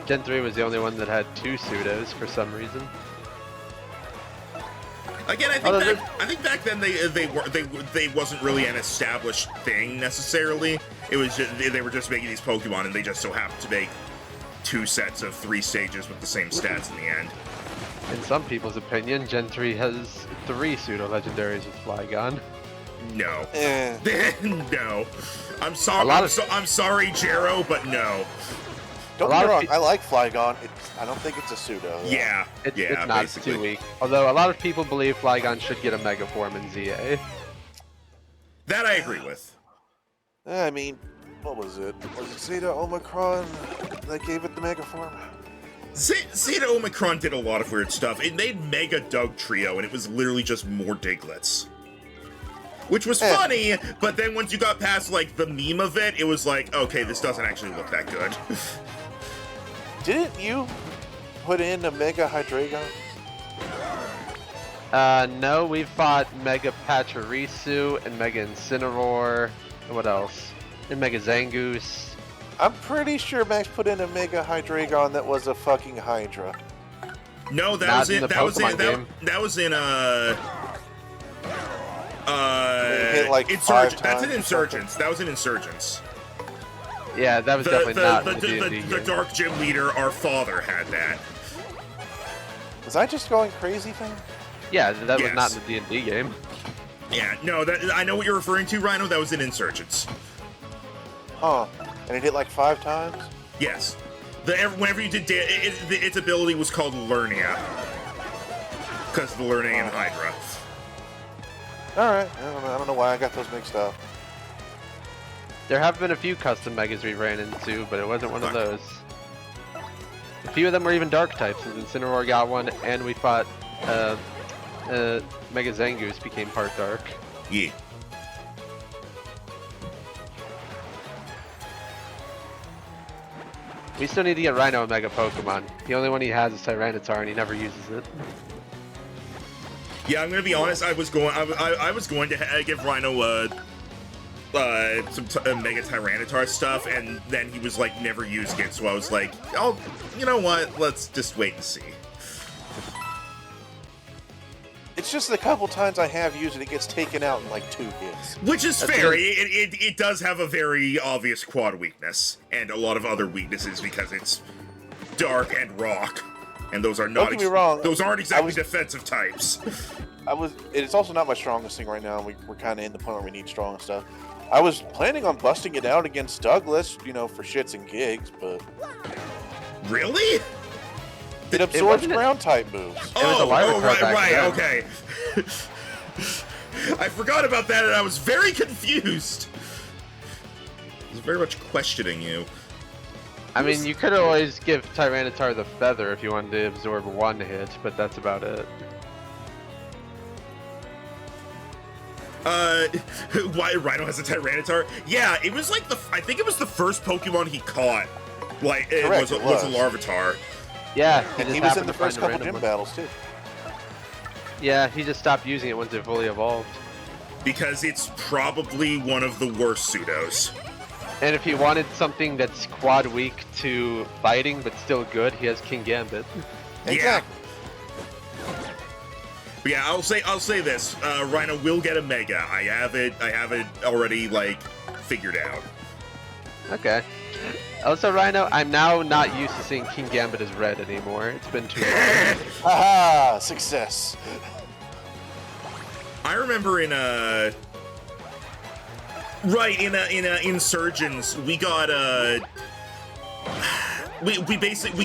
Gen 3 was the only one that had 2 pseudos for some reason. Again, I think back then they wasn't really an established thing necessarily. It was just, they were just making these Pokemon, and they just so happened to make 2 sets of 3 stages with the same stats in the end. In some people's opinion, Gen 3 has 3 pseudo-legendaries with Flygon. No. No. I'm sorry, Jero, but no. Don't get me wrong, I like Flygon. I don't think it's a pseudo. Yeah. It's not basically. too weak. Although a lot of people believe Flygon should get a Mega Form in ZA. That I agree with. I mean, what was it? Was it Zeta Omicron that gave it the Mega Form? Zeta Omicron did a lot of weird stuff. It made Mega Dugtrio, and it was literally just more Diglets. Which was funny, but then once you got past, like, the meme of it, it was like, okay, this doesn't actually look that good. Didn't you put in a Mega Hydreigon? No, we fought Mega Pachirisu and Mega Incineroar. And what else? And Mega Zangoose. I'm pretty sure Max put in a Mega Hydreigon that was a fucking Hydra. No, that was in like That's an Insurgents. That was an Insurgents. Yeah, that was definitely not in the D&D the game. Dark Gym leader, our father, had that. Was I just going crazy thing? Yeah, that was not in the D&D game. Yeah, no, I know what you're referring to, Rhino. That was in Insurgents. Huh. And it hit like 5 times? Yes. Whenever you did its ability was called Lernia. Because the Lernian Hydra. Alright, I don't know why I got those mixed up. There have been a few custom Megas we ran into, but it wasn't one of those. A few of them were even Dark types, since Incineroar got one, and we fought Mega Zangoose became part Dark. Yeah. We still need to get Rhino a Mega Pokemon. The only one he has is Tyranitar, and he never uses it. Yeah, I'm gonna be honest. I was going to give Rhino some Mega Tyranitar stuff, and then he was like never using it. So I was like, oh, you know what? Let's just wait and see. It's just a couple times I have used it, it gets taken out in like 2 hits. Which is fair. It does have a very obvious quad weakness, and a lot of other weaknesses because it's dark and rock, and those are not. Don't get me wrong. Those aren't exactly defensive types. It's also not my strongest thing right now. We're kind of in the point where we need strong stuff. I was planning on busting it out against Douglas, for shits and gigs, but really. It absorbs ground type moves. Right, okay. I forgot about that, and I was very confused. I was very much questioning you. I mean, you could always give Tyranitar the feather if you wanted to absorb one hit, but that's about it. Why Rhino has a Tyranitar? Yeah, it was like I think it was the first Pokemon he caught. Like, Correct, it was a Larvitar. Yeah, And just he was in happened the to first find a couple random gym one. battles too. Yeah, he just stopped using it once it fully evolved. Because it's probably one of the worst pseudos. And if he wanted something that's quad weak to fighting but still good, he has King Gambit. Exactly. But yeah, I'll say this: Rhino will get a Mega. I have it already like figured out. Okay. Also, Rhino, I'm now not used to seeing King Gambit as red anymore. It's been too long. Haha! Success. I remember in Insurgents we got we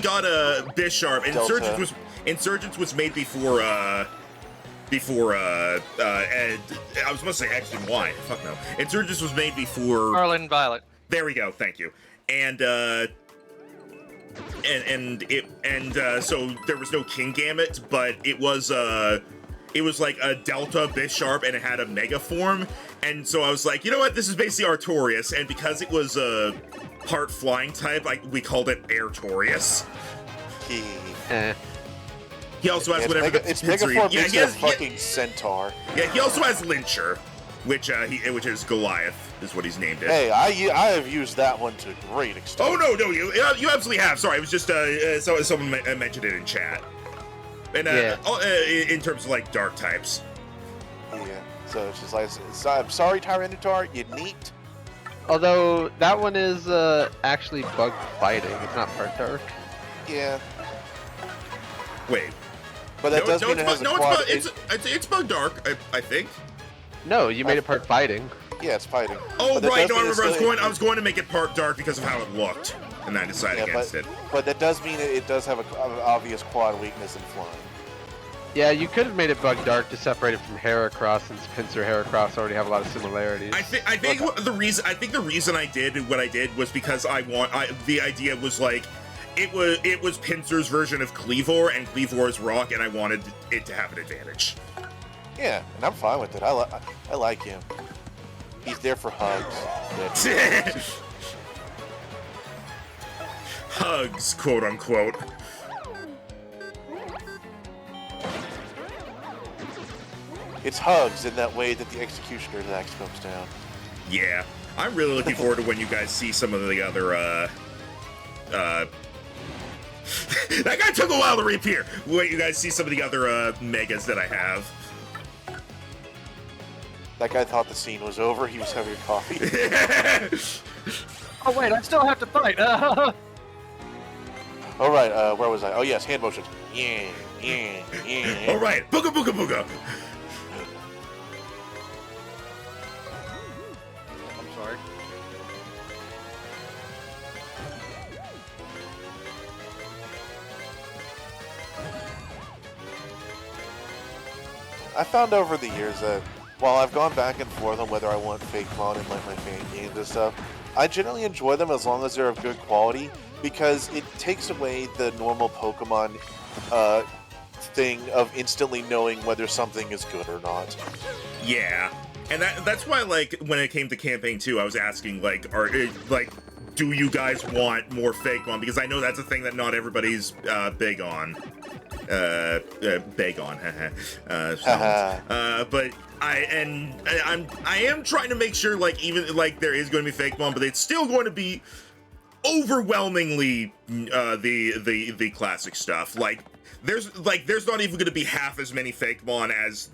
got a Bisharp. Insurgents was made before and I was supposed to say X and Y. Fuck no. Insurgents was made before Scarlet and Violet. There we go. Thank you. And so there was no King Gambit, but it was like a Delta Bisharp and it had a Mega form. And so I was like, you know what? This is basically Artorias, and because it was a part flying type, we called it Airtorius. He also has whatever It's Mega Form makes he it a has, fucking centaur. Yeah, he also has Lyncher, which is Goliath, is what he's named it. Hey, I have used that one to great extent. Oh no, you absolutely have. Sorry, it was just someone mentioned it in chat. And in terms of like dark types. Yeah. So it's just like, I'm sorry, Tyranitar, you neat. Although that one is actually bug fighting. It's not part dark. Yeah. Wait. But that does mean it has a quad. It's bug dark, I think. No, you made it part fighting. Yeah, it's fighting. Oh But right, that no, I does remember. mean I was going to make it part dark because of how it looked, and I decided against it. But that does mean it does have an obvious quad weakness in flying. Yeah, you could have made it bug dark to separate it from Heracross, since Pinsir and Heracross already have a lot of similarities. I think the reason I did what I did was because the idea was like it was Pinsir's version of Cleavor, and Cleavor is rock, and I wanted it to have an advantage. Yeah, and I'm fine with it. I like him. He's there for hugs. Hugs, quote unquote. It's hugs in that way that the Executioner's axe comes down. Yeah, I'm really looking forward to when you guys see some of the other that guy took a while to reappear. When you guys see some of the other megas that I have. That guy thought the scene was over. He was having a coffee. Oh wait, I still have to fight. All right, where was I? Oh yes, hand motions. Yeah. All right, booga booga booga. I'm sorry. I found over the years that while I've gone back and forth on whether I want fake Mon in like my fan games and stuff, I generally enjoy them as long as they're of good quality, because it takes away the normal Pokemon thing of instantly knowing whether something is good or not. Yeah, and that's why, like, when it came to Campaign 2, I was asking, like, do you guys want more fake Mon? Because I know that's a thing that not everybody's big on. Big on, but I am trying to make sure, like, even like there is going to be fake Mon, but it's still going to be overwhelmingly the classic stuff. Like there's not even going to be half as many fake Mon as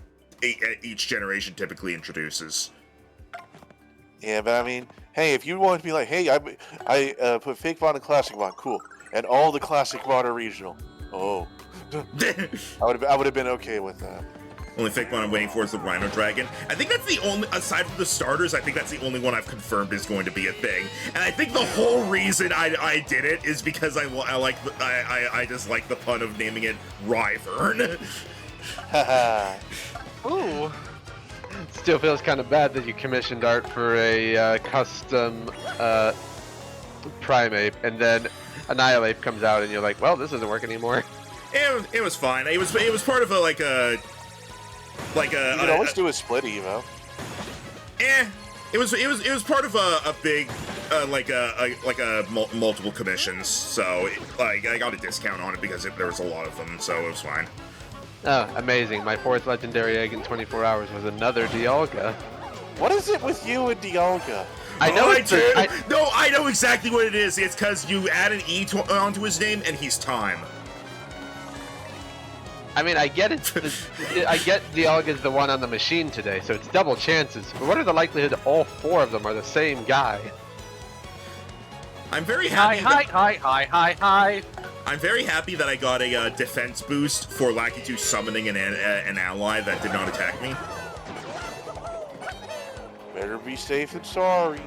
each generation typically introduces. Yeah, but I mean, hey, if you want to be like, hey, I put fake Mon and classic Mon, cool, and all the classic Mon are regional. Oh. I would have been okay with that. Only fake one I'm waiting for is the Rhino Dragon. I think that's the only, aside from the starters, I think that's the only one I've confirmed is going to be a thing. And I think the whole reason I did it is because I just like the pun of naming it Ryvern. Haha. Ooh. Still feels kind of bad that you commissioned art for a custom Primate, and then Annihilate comes out and you're like, well, this doesn't work anymore. It was fine. It was part of a like a You can always do a split evo. It was part of a big multiple commissions. So I got a discount on it because there was a lot of them. So it was fine. Oh, amazing. My 4th legendary egg in 24 hours was another Dialga. What is it with you and Dialga? I know I know exactly what it is. It's because you add an E onto his name and he's time. I mean, I get it. I get Dialga's the one on the machine today, so it's double chances. But what are the likelihood all 4 of them are the same guy? I'm very happy. Hi. I'm very happy that I got a defense boost for Lakitu summoning an ally that did not attack me. Better be safe than sorry.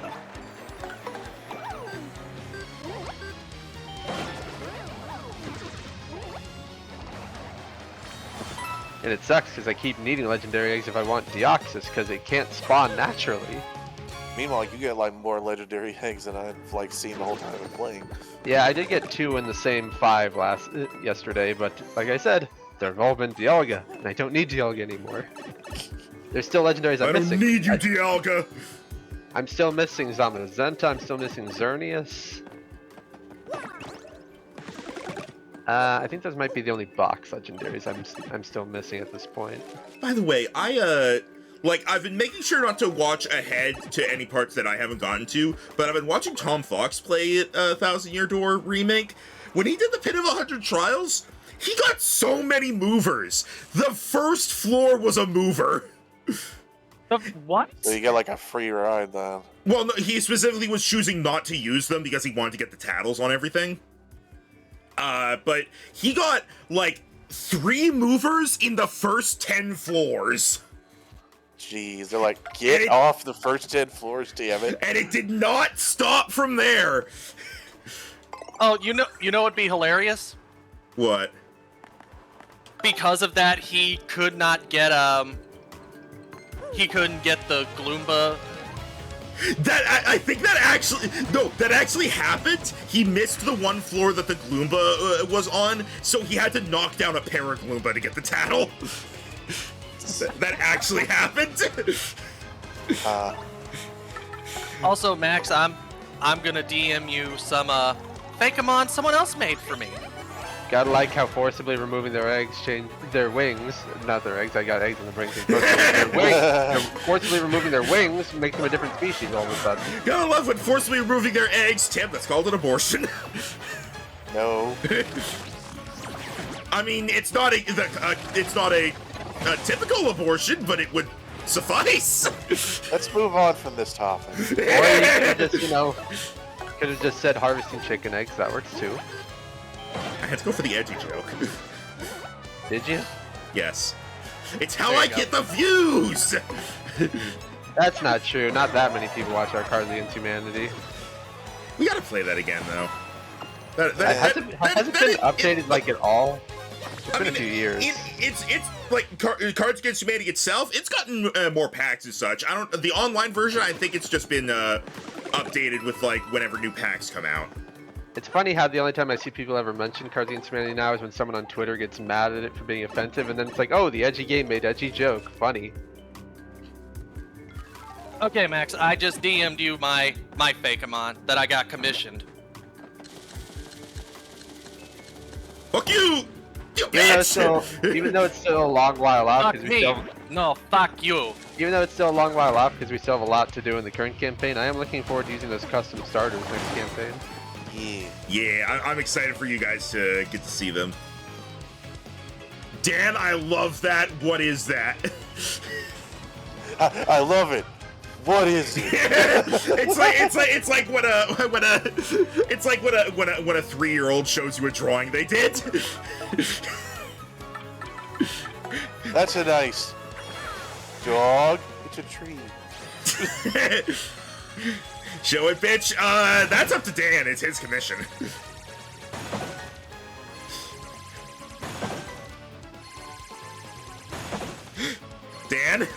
And it sucks because I keep needing legendary eggs if I want Deoxys because it can't spawn naturally. Meanwhile, you get like more legendary eggs than I've like seen the whole time I'm playing. Yeah, I did get 2 in the same 5 yesterday, but like I said, they've all been Dialga, and I don't need Dialga anymore. There's still legendaries I'm missing. I don't need you, Dialga! I'm still missing Zamazenta, I'm still missing Xerneas. I think those might be the only box legendaries I'm still missing at this point. By the way, I've been making sure not to watch ahead to any parts that I haven't gotten to, but I've been watching Tom Fox play Thousand Year Door Remake. When he did the Pit of 100 Trials, he got so many movers. The first floor was a mover. What? So you get like a free ride then. Well, no, he specifically was choosing not to use them because he wanted to get the tattles on everything. But he got, like, 3 movers in the first 10 floors. Jeez, they're like, get off the first 10 floors, damn it. And it did not stop from there. Oh, you know what'd be hilarious? What? Because of that, he couldn't get the Gloomba. I think that actually happened. He missed the one floor that the Gloomba was on, so he had to knock down a Paragloomba to get the tattle. That actually happened. Also, Max, I'm gonna DM you some Fakemon someone else made for me. Gotta like how forcibly removing their eggs change their wings. Not their eggs, I got eggs in the brain. They're forcibly removing their wings makes them a different species all of a sudden. Gotta love when forcibly removing their eggs. Tim, that's called an abortion. No. I mean, it's not a typical abortion, but it would suffice. Let's move on from this topic. Or you could have just, could have just said harvesting chicken eggs. That works too. I had to go for the edgy joke. Did you? Yes. It's how I get the views! That's not true. Not that many people watch our Cards Against Humanity. We gotta play that again, though. Has it been updated like at all? It's been a few years. It's like Cards Against Humanity itself. It's gotten more packs and such. The online version. I think it's just been updated with like whenever new packs come out. It's funny how the only time I see people ever mention Cards Against Humanity now is when someone on Twitter gets mad at it for being offensive, and then it's like, oh, the edgy game made edgy joke. Funny. Okay, Max, I just DM'd you my Fakemon that I got commissioned. Fuck you! You Even though it's still a long while out, Fuck me! No, fuck you! Even though it's still a long while off because we still have a lot to do in the current campaign, I am looking forward to using those custom starters next campaign. Yeah, I'm excited for you guys to get to see them. Dan, I love that. What is that? I love it. What is it? it's like when a 3-year-old shows you a drawing they did. That's a nice dog. It's a tree. Show it, bitch. That's up to Dan. It's his commission. Dan?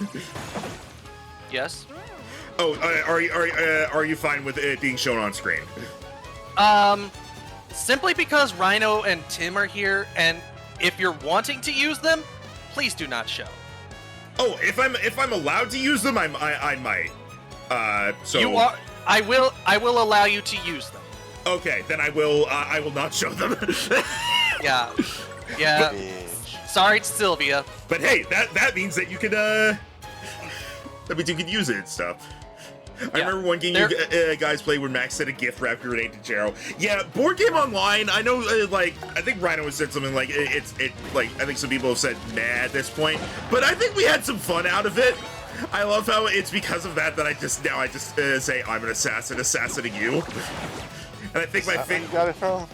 Yes? Oh, are you fine with it being shown on screen? Simply because Rhino and Tim are here, and if you're wanting to use them, please do not show. Oh, if I'm allowed to use them, I might. So You are. I will allow you to use them. Okay, then I will not show them. Yeah. Sorry, Sylvia. But hey, that means that you can that means you can use it and stuff. I remember one game you guys played where Max sent a gift wrap grenade to Jero. Yeah, Board Game Online. I know, I think Rhino has said something like I think some people have said nah at this point, but I think we had some fun out of it. I love how it's because of that I just say I'm an assassin assassinating you, and I think my favorite. You got it from?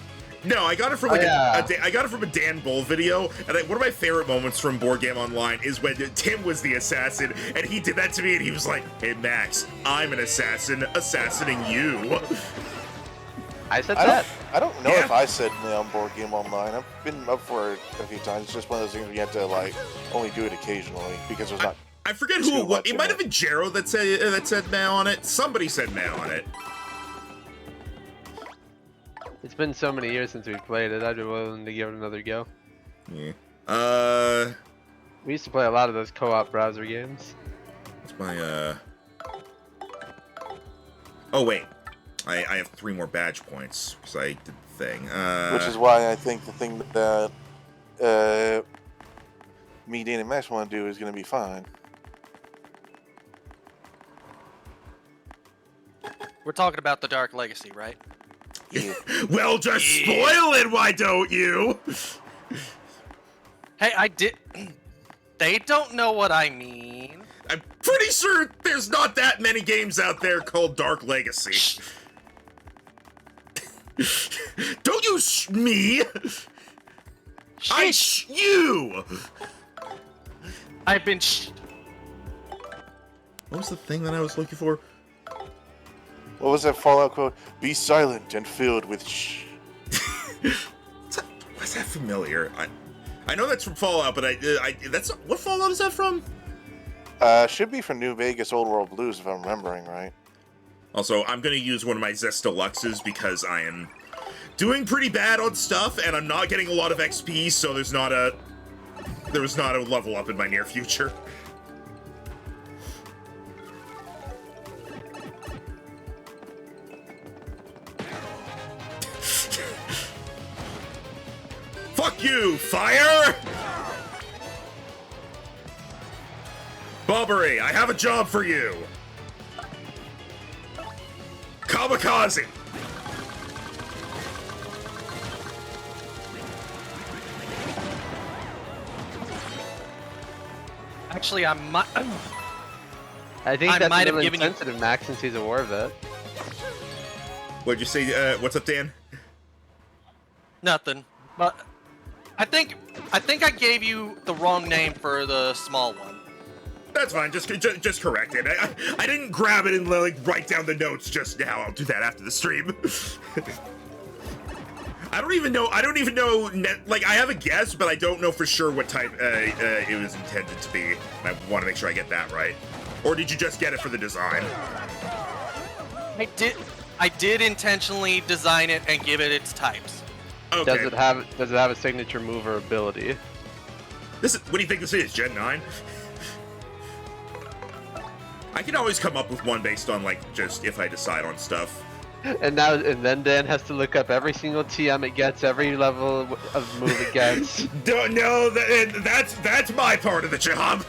No, I got it from I got it from a Dan Bull video, and one of my favorite moments from Board Game Online is when Tim was the assassin, and he did that to me, and he was like, "Hey Max, I'm an assassin assassinating you." I said that. I don't know if I said no on Board Game Online. I've been up for it a few times. It's just one of those things where you have to only do it occasionally because there's not. I forget who it was. It might have been Jero that said now on it. Somebody said now on it. It's been so many years since we played it. I'd be willing to give it another go. Yeah. We used to play a lot of those co-op browser games. What's my Oh wait, I have 3 more badge points because I did the thing. Which is why I think the thing that me, Dan, and Max want to do is going to be fine. We're talking about the Dark Legacy, right? Yeah. Well, just spoil it, why don't you? Hey, I did. They don't know what I mean. I'm pretty sure there's not that many games out there called Dark Legacy. Don't you me! I you! I've been What was the thing that I was looking for? What was that Fallout quote? Be silent and filled with What's that familiar? I know that's from Fallout, but that's what Fallout is that from? Should be from New Vegas Old World Blues if I'm remembering right. Also, I'm gonna use one of my Zest Deluxes because I am doing pretty bad on stuff, and I'm not getting a lot of XP, so there was not a level up in my near future. Fuck you, fire! Bobbery, I have a job for you. Kamikaze. Actually, I might. I think that's might a have little given you- insensitive, Max, since he's a war vet. What'd you say? What's up, Dan? Nothing. But I think I gave you the wrong name for the small one. That's fine. Just correct it. I didn't grab it and write down the notes just now. I'll do that after the stream. I don't even know. I have a guess, but I don't know for sure what type it was intended to be. I want to make sure I get that right. Or did you just get it for the design? I did intentionally design it and give it its types. Okay. Does it have a signature move or ability? What do you think this is, Gen 9? I can always come up with one based on just if I decide on stuff. And then Dan has to look up every single TM it gets, every level of move it gets. No, that's my part of the job.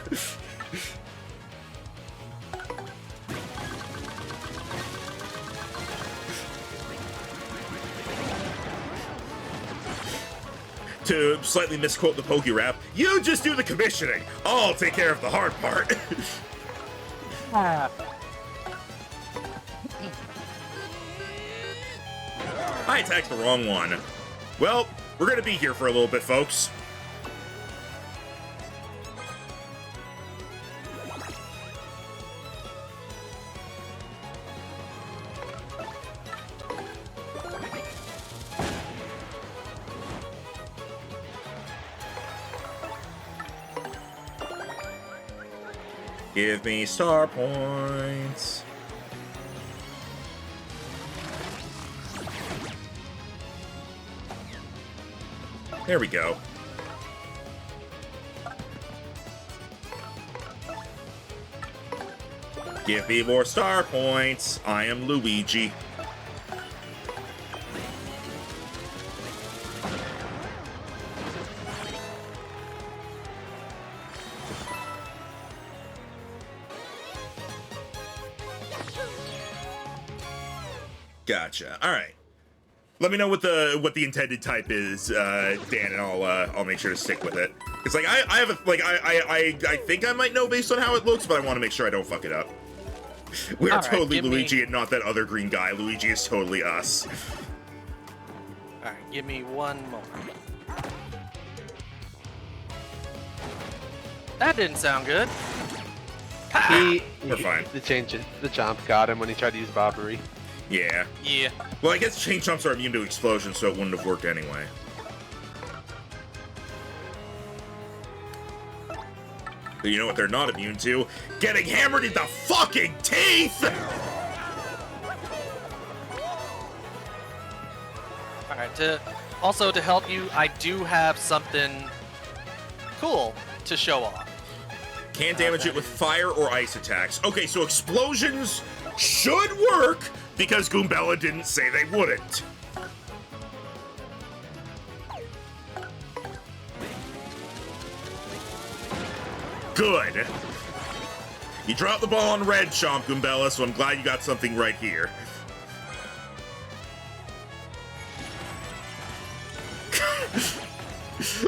To slightly misquote the Pokey Rap, you just do the commissioning. I'll take care of the hard part. I attacked the wrong one. Well, we're gonna be here for a little bit, folks. Give me star points. There we go. Give me more star points. I am Luigi. Gotcha. All right. Let me know what the intended type is, Dan, and I'll make sure to stick with it. It's like I have a I think I might know based on how it looks, but I want to make sure I don't fuck it up. We are totally Luigi and not that other green guy. Luigi is totally us. All right, give me one moment. That didn't sound good. We're fine. The jump got him when he tried to use Bobbery. Yeah. Yeah. Well, I guess chain chomps are immune to explosions, so it wouldn't have worked anyway. But you know what they're not immune to? Getting hammered in the fucking teeth! Alright, to help you, I do have something cool to show off. Can't damage it with fire or ice attacks. Okay, so explosions should work, because Goombella didn't say they wouldn't. Good. You dropped the ball on red, Chomp Goombella, so I'm glad you got something right here.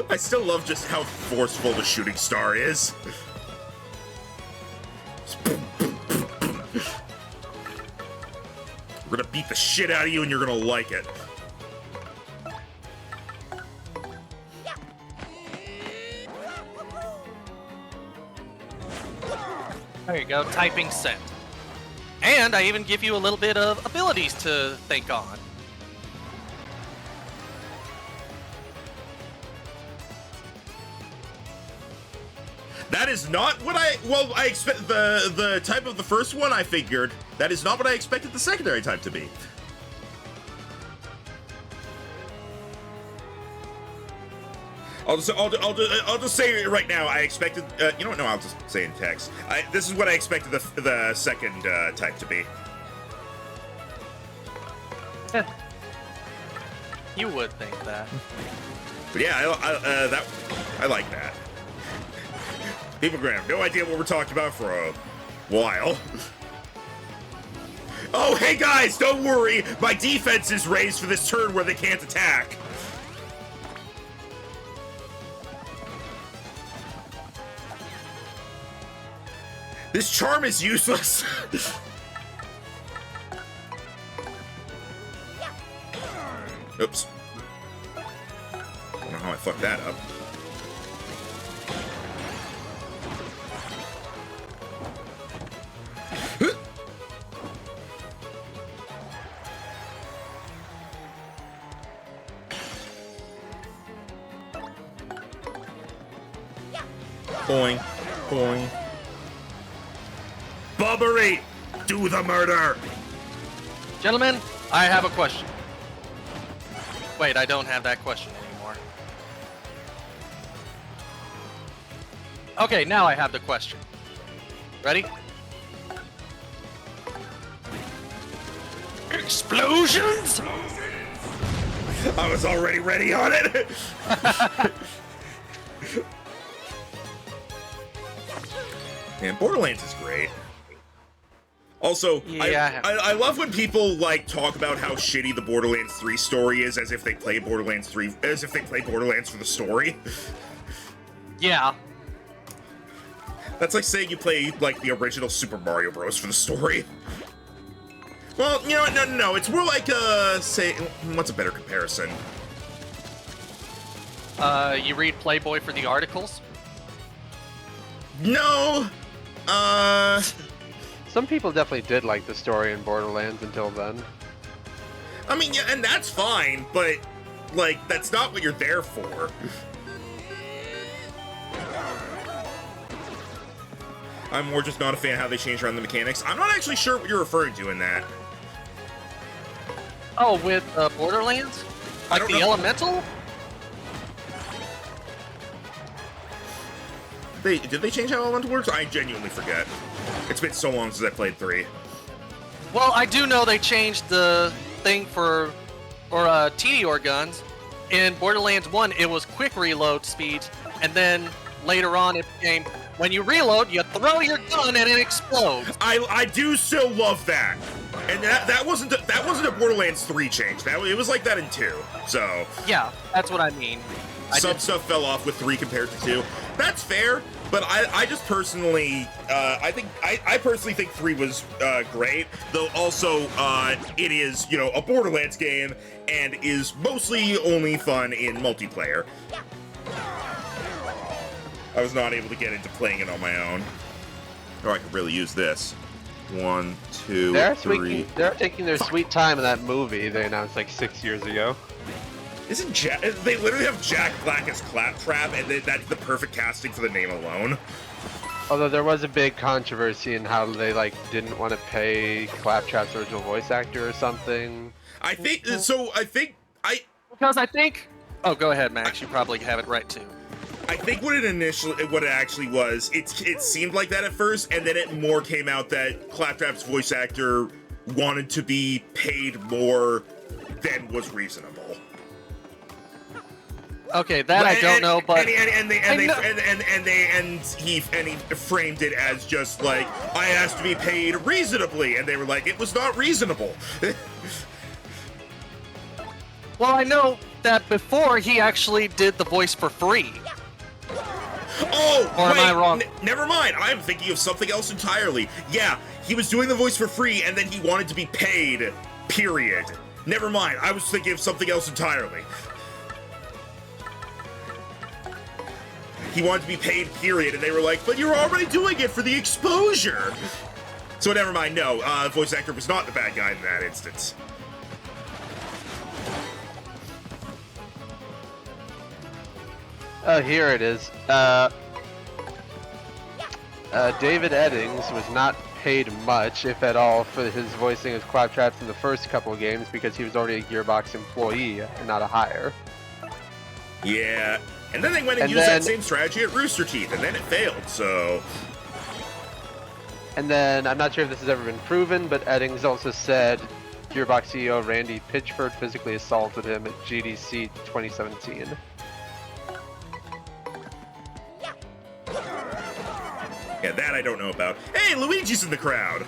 I still love just how forceful the shooting star is. We're gonna beat the shit out of you and you're gonna like it. There you go, typing sent. And I even give you a little bit of abilities to think on. That is not what I expect. The type of the first one I figured. That is not what I expected the secondary type to be. I'll just say it right now. I expected. You know what? No, I'll just say in text. This is what I expected the second type to be. You would think that. But yeah, I like that. People are gonna have no idea what we're talking about for a while. Oh, hey guys, don't worry. My defense is raised for this turn where they can't attack. This charm is useless. Oops. I don't know how I fucked that up. Boing, boing. Bobbery, do the murder. Gentlemen, I have a question. Wait, I don't have that question anymore. Okay, now I have the question. Ready? Explosions? I was already ready on it. Man, Borderlands is great. Also, yeah, I love when people like talk about how shitty the Borderlands 3 story is, as if they play Borderlands 3, as if they play Borderlands for the story. Yeah. That's like saying you play like the original Super Mario Bros. For the story. Well, you know what? No. It's more like say, what's a better comparison? You read Playboy for the articles? No. Some people definitely did like the story in Borderlands until then. I mean, yeah, and that's fine, but like that's not what you're there for. I'm more just not a fan of how they changed around the mechanics. I'm not actually sure what you're referring to in that. Oh, with Borderlands? Like the know. Elemental? Did they change how Elemental works? I genuinely forget. It's been so long since I played 3. Well, I do know they changed the thing for Tediore guns. In Borderlands 1, it was quick reload speed, and then later on it became when you reload, you throw your gun and it explodes. I do still love that. And that wasn't a Borderlands 3 change. It was like that in 2. So Yeah, that's what I mean. some stuff fell off with 3 compared to 2. That's fair, but I just personally I personally think 3 was great, though also it is, you know, a Borderlands game and is mostly only fun in multiplayer. I was not able to get into playing it on my own. Or I could really use this. 1, 2, 3. They're taking their sweet time in that movie they announced like 6 years ago. Isn't they literally have Jack Black as Claptrap, and that's the perfect casting for the name alone. Although there was a big controversy in how they like didn't want to pay Claptrap's original voice actor or something. I think. Oh, go ahead, Max. You probably have it right too. I think what it actually was, it seemed like that at first, and then it more came out that Claptrap's voice actor wanted to be paid more than was reasonable. Okay, that I don't know, but he framed it as just like, I asked to be paid reasonably, and they were like, it was not reasonable. Well, I know that before he actually did the voice for free. Oh, or am wait, I wrong? Never mind. I'm thinking of something else entirely. Yeah, he was doing the voice for free, and then he wanted to be paid. Period. Never mind. I was thinking of something else entirely. He wanted to be paid, period, and they were like, but you're already doing it for the exposure. So never mind. No, voice actor was not the bad guy in that instance. Oh, here it is. David Eddings was not paid much, if at all, for his voicing as Claptrap in the first couple of games because he was already a Gearbox employee and not a hire. Yeah, and then they went and used that same strategy at Rooster Teeth, and then it failed, so... And then, I'm not sure if this has ever been proven, but Eddings also said Gearbox CEO Randy Pitchford physically assaulted him at GDC 2017. Yeah, that I don't know about. Hey, Luigi's in the crowd!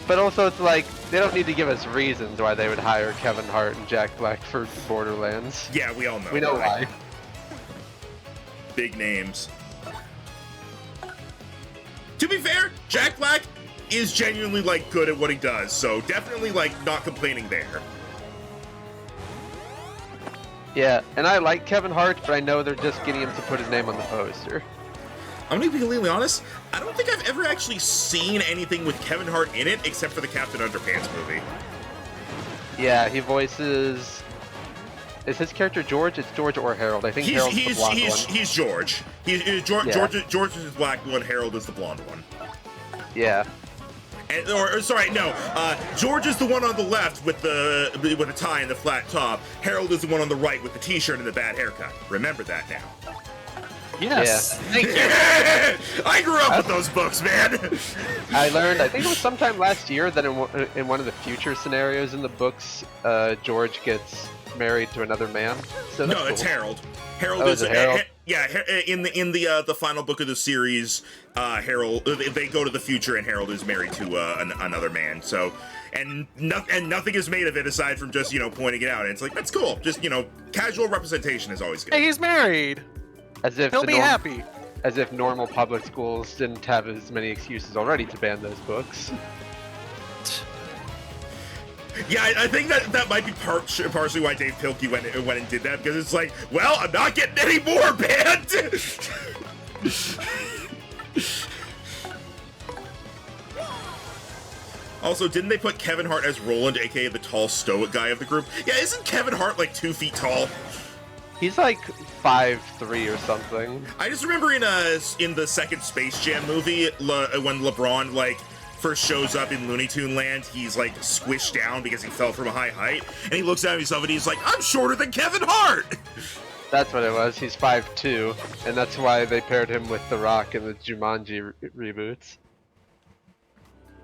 But also, it's like, they don't need to give us reasons why they would hire Kevin Hart and Jack Black for Borderlands. Yeah, we all know. We know why. Big names. To be fair, Jack Black is genuinely, like, good at what he does, so definitely, like, not complaining there. Yeah, and I like Kevin Hart, but I know they're just getting him to put his name on the poster. I'm gonna be completely honest, I don't think I've ever actually seen anything with Kevin Hart in it except for the Captain Underpants movie. Yeah, he voices... Is his character George? It's George or Harold. I think Harold's the blonde one. He's George. George is the black one, Harold is the blonde one. Yeah. And, George is the one on the left with the tie and the flat top. Harold is the one on the right with the t-shirt and the bad haircut. Remember that now. Yes. Yeah. Thank you. I grew up with those books, man. I learned, I think it was sometime last year, that in one of the future scenarios in the books, George gets married to another man. So no, cool. it's Harold. Harold is Harold? In the final book of the series, Harold, they go to the future and Harold is married to another man. So, and nothing is made of it aside from just pointing it out. And it's like, that's cool. Just casual representation is always good. Hey, he's married. As if he'll be happy. As if normal public schools didn't have as many excuses already to ban those books. Yeah, I think that might be partially why Dave Pilkey went and did that, because it's like, well, I'm not getting any more banned! Also, didn't they put Kevin Hart as Roland, aka the tall stoic guy of the group? Yeah, isn't Kevin Hart like 2 feet tall? He's like 5'3" or something. I just remember in the second Space Jam movie, when LeBron first shows up in Looney Tune Land, he's like squished down because he fell from a high height, and he looks at himself and he's like, I'm shorter than Kevin Hart! That's what it was. He's 5'2", and that's why they paired him with The Rock in the Jumanji reboots.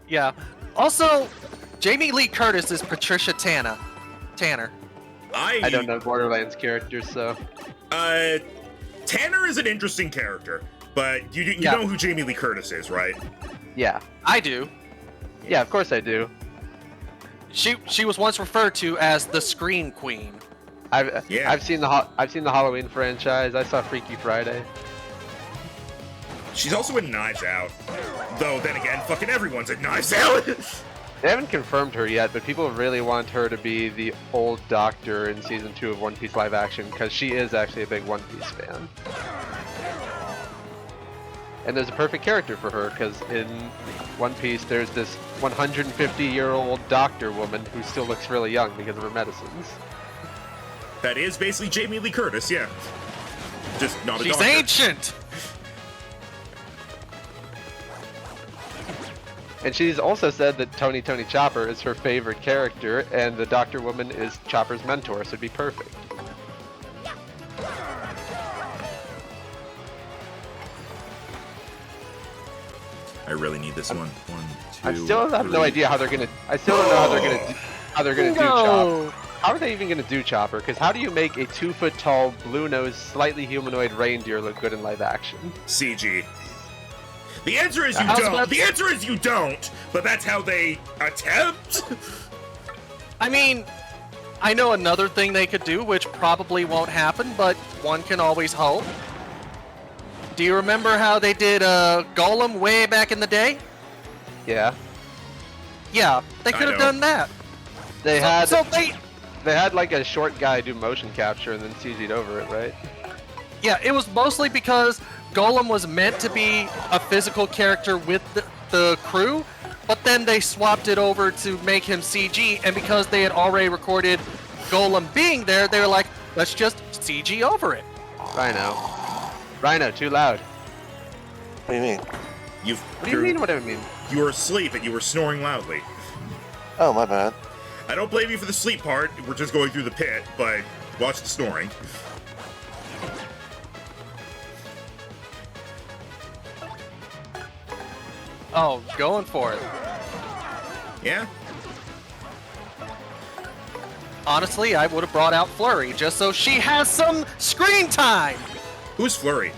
Yeah. Also, Jamie Lee Curtis is Patricia Tanner. I don't know Borderlands characters, so. Tanner is an interesting character, but you Yeah. know who Jamie Lee Curtis is, right? Yeah. I do. Yeah, of course I do. She was once referred to as the Scream Queen. I've seen the Halloween franchise. I saw Freaky Friday. She's also in Knives Out. Though, then again, fucking everyone's in Knives Out. They haven't confirmed her yet, but people really want her to be the old doctor in season 2 of One Piece live action because she is actually a big One Piece fan. And there's a perfect character for her because in One Piece there's this 150-year-old doctor woman who still looks really young because of her medicines. That is basically Jamie Lee Curtis, yeah. Just not a She's doctor. ancient. And she's also said that Tony Chopper is her favorite character, and the Doctor Woman is Chopper's mentor, so it'd be perfect. I really need this one. 1, 2. I still have no idea how they're gonna. I still don't know how they're gonna do Chopper. How are they even gonna do Chopper? Because how do you make a 2-foot-tall, blue-nosed, slightly humanoid reindeer look good in live action? CG. The answer is you I was don't. about to- The answer is you don't. But that's how they attempt. I mean, I know another thing they could do, which probably won't happen, but one can always hope. Do you remember how they did Golem way back in the day? Yeah, Yeah, they I could have know. done that. they had had like a short guy do motion capture and then CG'd over it, right? Yeah, it was mostly because Golem was meant to be a physical character with the crew, but then they swapped it over to make him CG, and because they had already recorded Golem being there, they were like, let's just CG over it. Rhino, too loud. What do you mean? What do you mean? What do I mean? You were asleep and you were snoring loudly. Oh, my bad. I don't blame you for the sleep part. We're just going through the pit, but watch the snoring. Oh, going for it. Yeah? Honestly, I would have brought out Flurry just so she has some screen time. Who's Flurry?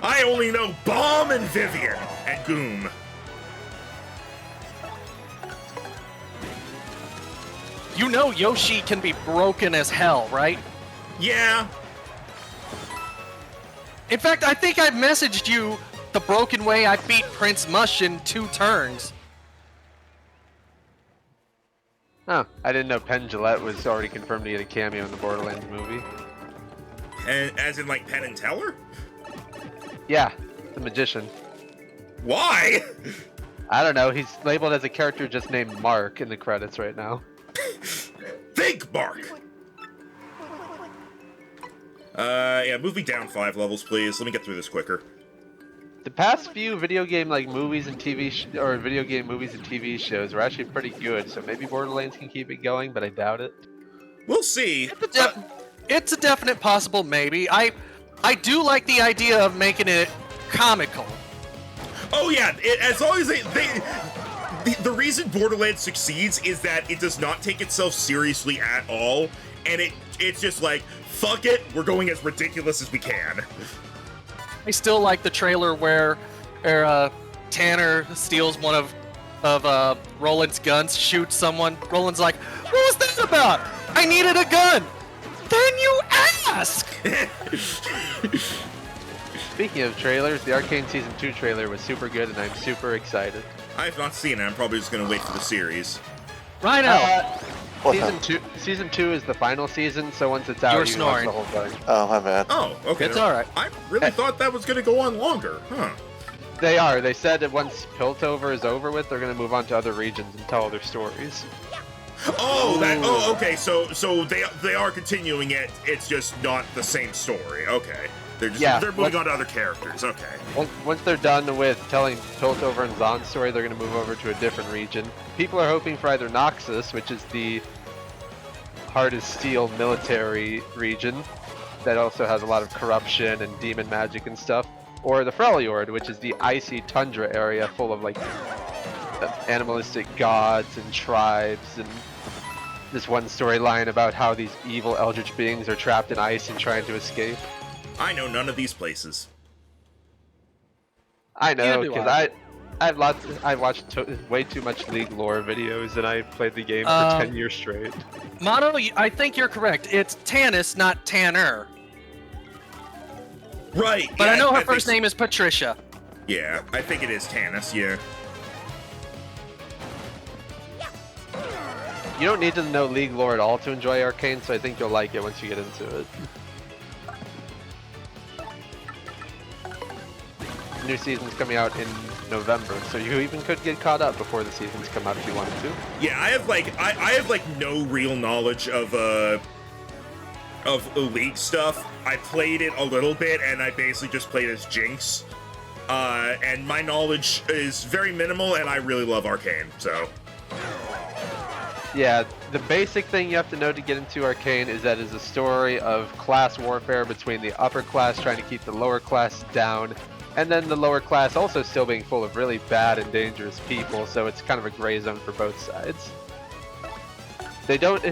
I only know Bomb and Vivian and Goom. You know Yoshi can be broken as hell, right? Yeah. In fact, I think I messaged you the broken way I beat Prince Mush in 2 turns. Oh, I didn't know Penn Jillette was already confirmed to get a cameo in the Borderlands movie. And as in like Penn and Teller? Yeah, the magician. Why? I don't know, he's labeled as a character just named Mark in the credits right now. Think, Mark. Yeah, move me down 5 levels, please. Let me get through this quicker. The past few video game movies and video game movies and TV shows were actually pretty good, so maybe Borderlands can keep it going, but I doubt it. We'll see. It's a definite possible maybe. I do like the idea of making it comical. Oh yeah, as long as the reason Borderlands succeeds is that it does not take itself seriously at all, and it's just like, fuck it, we're going as ridiculous as we can. I still like the trailer where Tanner steals one of Roland's guns, shoots someone. Roland's like, "What was that about? I needed a gun." Then you ask. Speaking of trailers, the Arcane Season 2 trailer was super good, and I'm super excited. I have not seen it. I'm probably just gonna wait for the series. Rhino. Season 2 is the final season, so once it's out, You're you can watch snoring. the whole thing. Oh, my bad. Oh, okay. It's all right. I really thought that was gonna go on longer. Huh. They are. They said that once Piltover is over with, they're going to move on to other regions and tell other stories. Oh, okay. So they are continuing it. It's just not the same story. Okay. They're moving on to other characters. Okay. Once they're done with telling Piltover and Zahn's story, they're going to move over to a different region. People are hoping for either Noxus, which is the hard as steel military region that also has a lot of corruption and demon magic and stuff, or the Freljord, which is the icy tundra area full of like animalistic gods and tribes, and this one storyline about how these evil eldritch beings are trapped in ice and trying to escape. I know none of these places. I know, because I've watched way too much League lore videos, and I played the game for 10 years straight. Mono, I think you're correct. It's Tannis, not Tanner. Right. But I know her first name is Patricia. Yeah, I think it is Tannis, yeah. You don't need to know League lore at all to enjoy Arcane, so I think you'll like it once you get into it. New season's coming out in November, so you even could get caught up before the seasons come out if you wanted to. Yeah, I have like no real knowledge of League stuff. I played it a little bit, and I basically just played as Jinx. And my knowledge is very minimal, and I really love Arcane, so. Yeah, the basic thing you have to know to get into Arcane is that it's a story of class warfare between the upper class trying to keep the lower class down, and then the lower class also still being full of really bad and dangerous people, so it's kind of a gray zone for both sides. They don't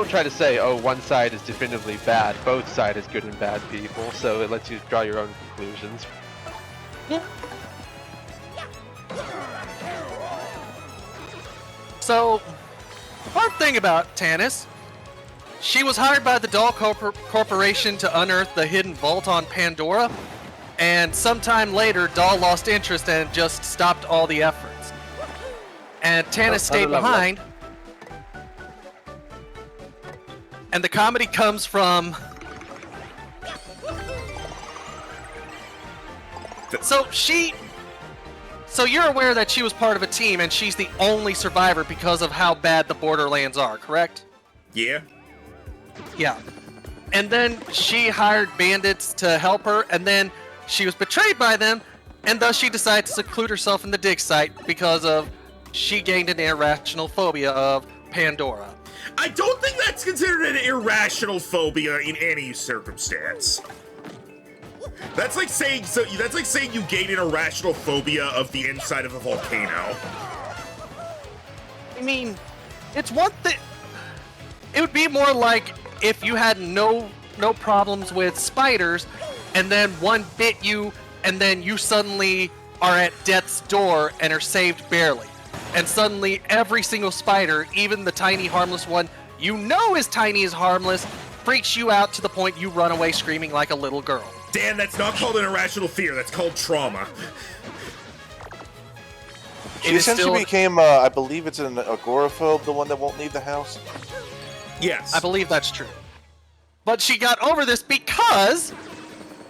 try to say, oh, one side is definitively bad, both sides is good and bad people, so it lets you draw your own conclusions. So, one thing about Tannis, she was hired by the Doll Corporation to unearth the hidden vault on Pandora, and sometime later, Doll lost interest and just stopped all the efforts. And Tannis stayed behind. And the comedy comes from... So you're aware that she was part of a team and she's the only survivor because of how bad the Borderlands are, correct? Yeah. Yeah. And then she hired bandits to help her, and then she was betrayed by them, and thus she decided to seclude herself in the dig site because of she gained an irrational phobia of Pandora. I don't think that's considered an irrational phobia in any circumstance. That's like saying you gain an irrational phobia of the inside of a volcano. I mean, it's one thing. It would be more like if you had no problems with spiders, and then one bit you, and then you suddenly are at death's door and are saved barely. And suddenly every single spider, even the tiny harmless one you know is tiny is harmless, freaks you out to the point you run away screaming like a little girl. Dan, that's not called an irrational fear, that's called trauma. She essentially became, I believe it's an agoraphobe, the one that won't leave the house? Yes. I believe that's true. But she got over this because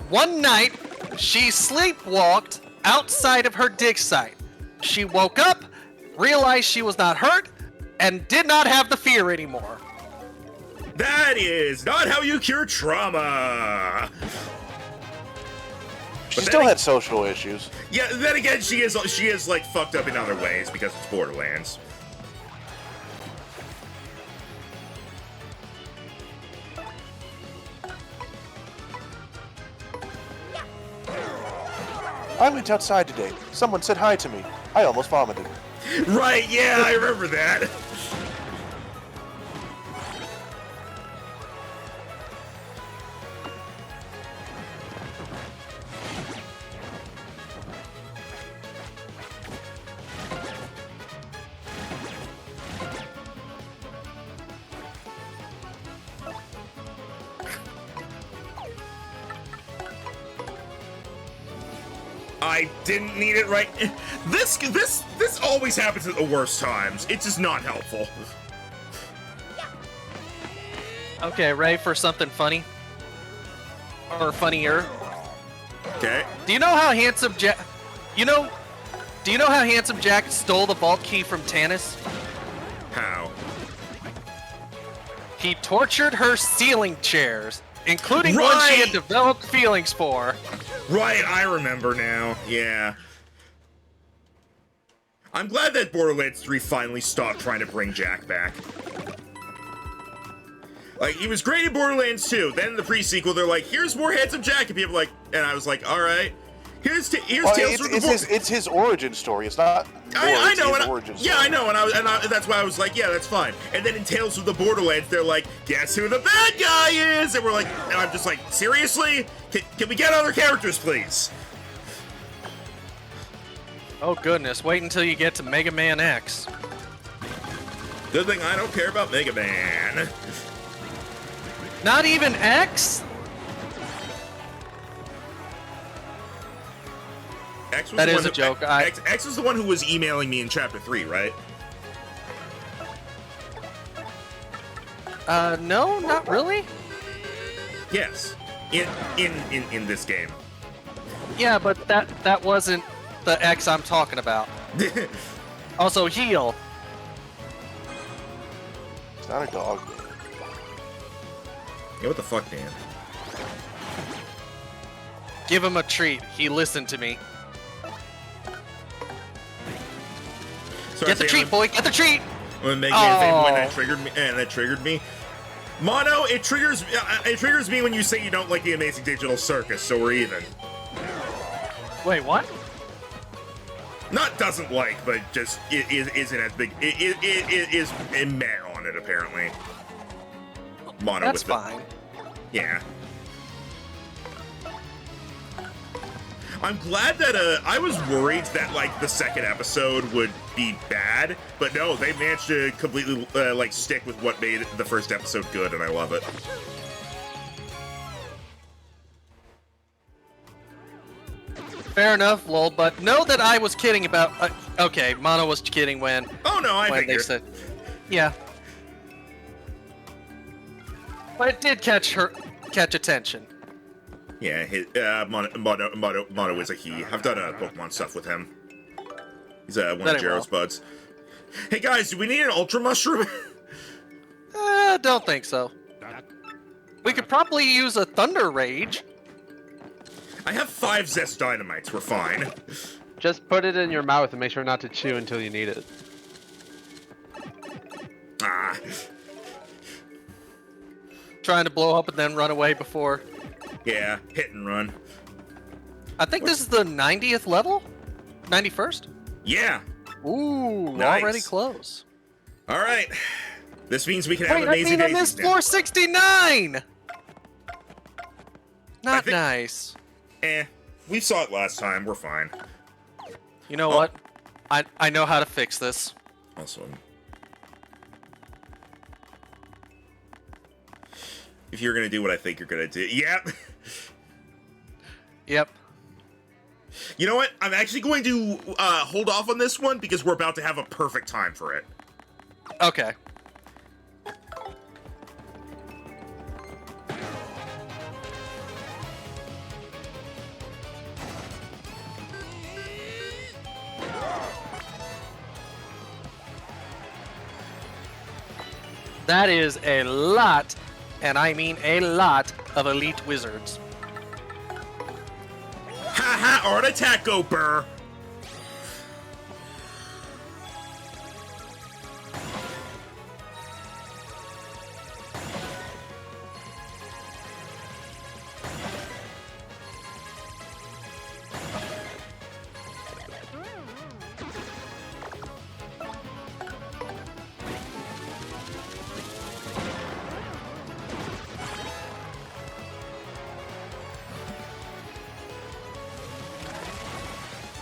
one night she sleepwalked outside of her dig site. She woke up, realized she was not hurt, and did not have the fear anymore. That is not how you cure trauma. She still had social issues. Yeah, then again, she is like fucked up in other ways because it's Borderlands. I went outside today. Someone said hi to me. I almost vomited. Right, yeah, I remember that. I didn't need it right. This always happens at the worst times. It's just not helpful. Okay, ready for something funny? Or funnier? Okay. Do you know how Handsome Jack... Do you know how Handsome Jack stole the vault key from Tannis? How? He tortured her ceiling chairs including one she had Right! developed feelings for. Right, I remember now. Yeah. I'm glad that Borderlands 3 finally stopped trying to bring Jack back. Like, he was great in Borderlands 2. Then in the pre-sequel, they're like, here's more handsome Jack. And people like, and I was like, all right. Here's Tales from the it's his origin story. It's not. I know, his and origin yeah, story. I know, and that's why I was like, yeah, that's fine. And then in Tales of the Borderlands, they're like, guess who the bad guy is? And we're like, and I'm just like, seriously? Can we get other characters, please? Oh goodness, wait until you get to Mega Man X. Good thing I don't care about Mega Man. Not even X? X was That the is one a joke. X was the one who was emailing me in Chapter 3, right? No, not really. Yes. In this game. Yeah, but that wasn't the X I'm talking about. Also, heal. It's not a dog. Yeah, what the fuck, Dan? Give him a treat. He listened to me. Sorry, Get the Sam, treat, boy. Get the treat. When Mega Man Fable, when Oh. that triggered me. Mono, it triggers me when you say you don't like the Amazing Digital Circus, so we're even. Wait, what? Not doesn't like, but just it isn't as big. It is a meh on it apparently. Mono That's with it. fine. Yeah. I'm glad that I was worried that like the second episode would be bad, but no, they managed to completely like stick with what made the first episode good, and I love it. Fair enough, lol. But know that I was kidding about. Okay, Mono was kidding when Oh no, I when they figured. said, yeah. But it did catch attention. Yeah, Mono is a he. I've done Pokemon stuff with him. He's one of Very Jero's well. buds. Hey guys, do we need an Ultra Mushroom? Don't think so. We could probably use a Thunder Rage. I have 5 Zest Dynamites, we're fine. Just put it in your mouth and make sure not to chew until you need it. Ah. Trying to blow up and then run away before. Yeah, hit and run. I think this is the 90th level? 91st? Yeah. Ooh, Nice. already close. Alright. This means we can have Wait, amazing I daisies missed now. floor 69! Not think- nice. We saw it last time, we're fine. You know Oh. what? I know how to fix this. Also, if you're gonna do what I think you're gonna do, yep. Yep. You know what? I'm actually going to hold off on this one because we're about to have a perfect time for it. Okay. That is a lot, and I mean a lot, of elite wizards. Ha ha! Art attack, go burr!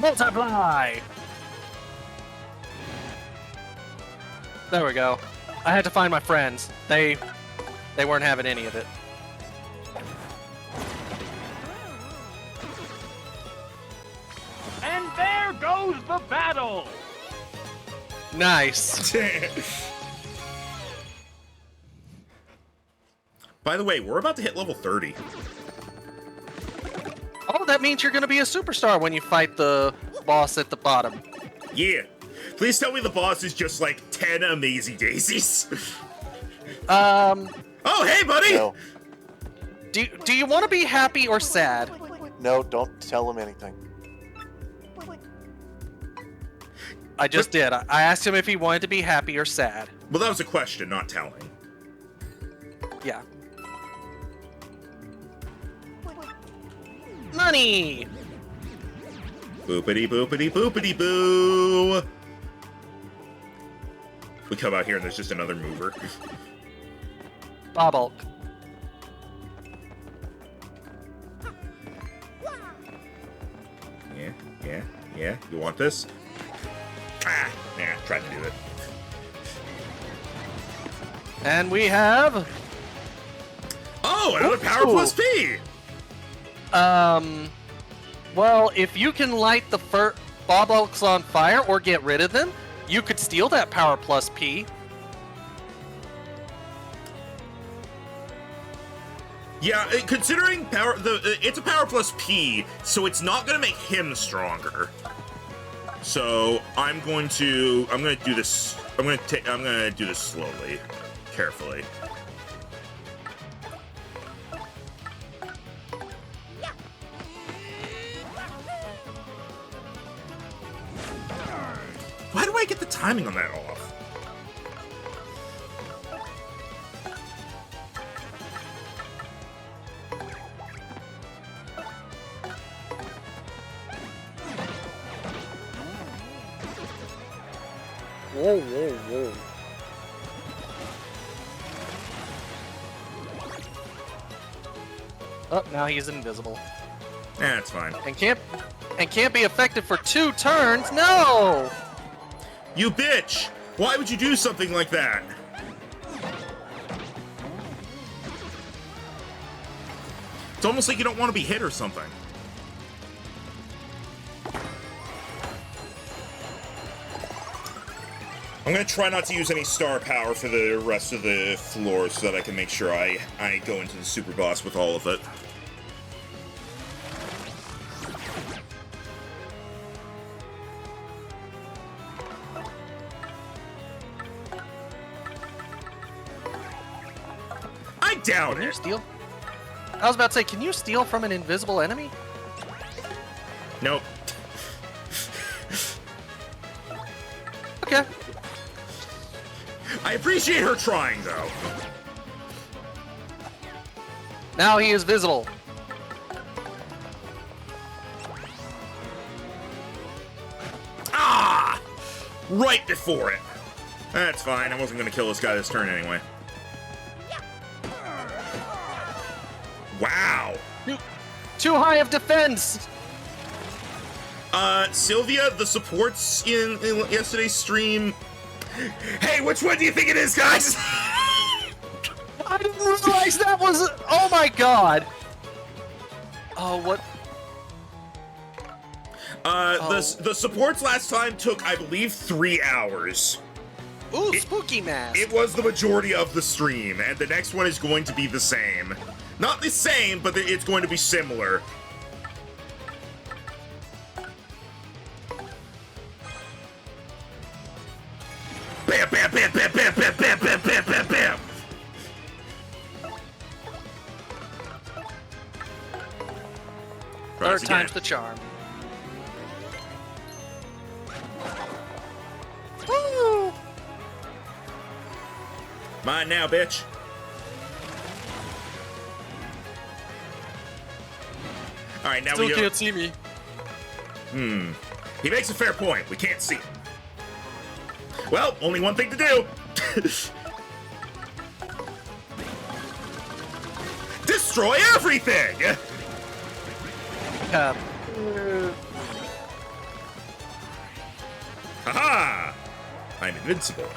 Multiply! There we go. I had to find my friends. They weren't having any of it. And there goes the battle! Nice. By the way, we're about to hit level 30. Oh, that means you're gonna be a superstar when you fight the boss at the bottom. Yeah. Please tell me the boss is just like 10 amazing daisies. Um, Oh, hey, buddy! No. Do you want to be happy or sad? No, don't tell him anything. I just did. I asked him if he wanted to be happy or sad. Well, that was a question, not telling. Yeah. Money! Boopity boopity boopity boo! We come out here and there's just another mover. Bobolk. Yeah. You want this? Ah, yeah, tried to do it. And we have... Oh, another power plus P! Well, if you can light the Bobolks on fire or get rid of them, you could steal that power plus P. Yeah, considering power, it's a power plus P, so it's not gonna make him stronger. So I'm gonna do this. I'm gonna do this slowly, carefully. Why do I get the timing on that off? Whoa. Oh, now he's invisible. That's fine. And can't be effective for 2 turns. No! You bitch! Why would you do something like that? It's almost like you don't want to be hit or something. I'm gonna try not to use any star power for the rest of the floor so that I can make sure I go into the super boss with all of it. I doubt Can you it. steal? I was about to say, can you steal from an invisible enemy? Nope. Okay. I appreciate her trying, though. Now he is visible. Ah! Right before it. That's fine. I wasn't going to kill this guy this turn anyway. Wow. Too high of defense. Sylvia, the supports in yesterday's stream. Hey, which one do you think it is, guys? I didn't realize that was. Oh my god. Oh, what? The supports last time took, I believe, 3 hours. Ooh, spooky mask. It was the majority of the stream, and the next one is going to be the same. Not the same, but it's going to be similar. Bam, bam, bam, bam, bam, bam, bam, bam, bam, bam, bam. Third time's the charm. Woo! Mine now, bitch. All right, now Still we go. can't see me. He makes a fair point. We can't see him. Well, only one thing to do. Destroy everything! Haha! I'm invincible.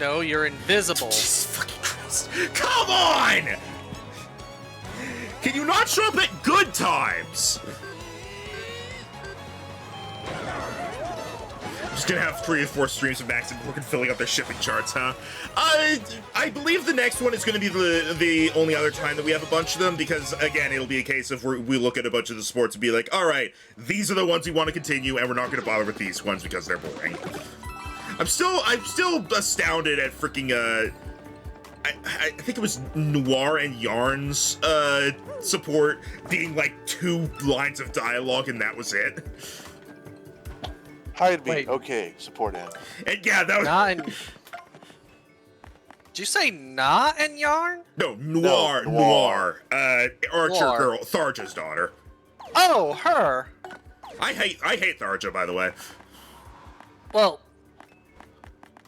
No, you're invisible. Jesus fucking Christ. Come on! Can you not show up at good times? Just gonna have 3 or 4 streams of Max and Morgan filling up their shipping charts, huh? I believe the next one is gonna be the only other time that we have a bunch of them, because again, it'll be a case of we look at a bunch of the sports and be like, all right, these are the ones we want to continue, and we're not gonna bother with these ones because they're boring. I'm still astounded at freaking I think it was Noir and Yarn's support being like 2 lines of dialogue, and that was it. Hide me. Wait. Okay, support him. And yeah, that was Not in, Did you say Nah and Yarn? no Noir. Noir. Archer Noir. girl, Tharja's daughter. Oh, her. I hate Tharja, by the way. Well,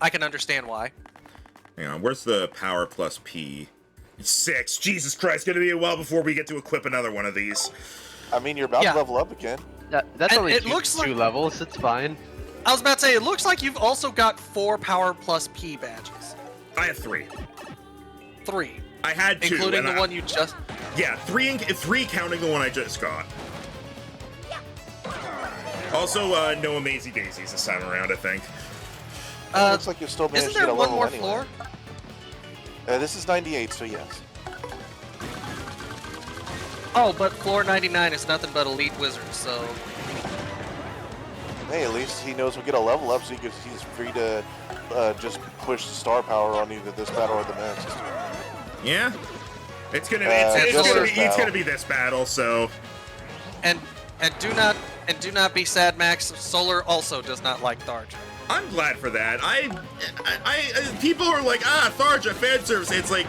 I can understand why. Hang on, where's the power plus P? 6. Jesus Christ, gonna be a while before we get to equip another one of these. I mean, you're about Yeah. to level up again. that's And only it two, looks two like- levels. It's fine. I was about to say, it looks like you've also got 4 Power Plus P badges. I have 3. 3. I had 2. Including and the I- one you just... Yeah, 3 counting the one I just got. Also, no Amazing Daisies this time around, I think. Looks like you still managed Isn't to get there a one level more anyway. floor? This is 98, so yes. Oh, but floor 99 is nothing but elite wizards, so... Hey, at least he knows we'll get a level up, so he's free to just push star power on either this battle or the next. Yeah? It's gonna, just this it's battle. gonna be this battle, so... And do not be sad, Max. Solar also does not like Tharja. I'm glad for that. People are like, Tharja, fan service. It's like,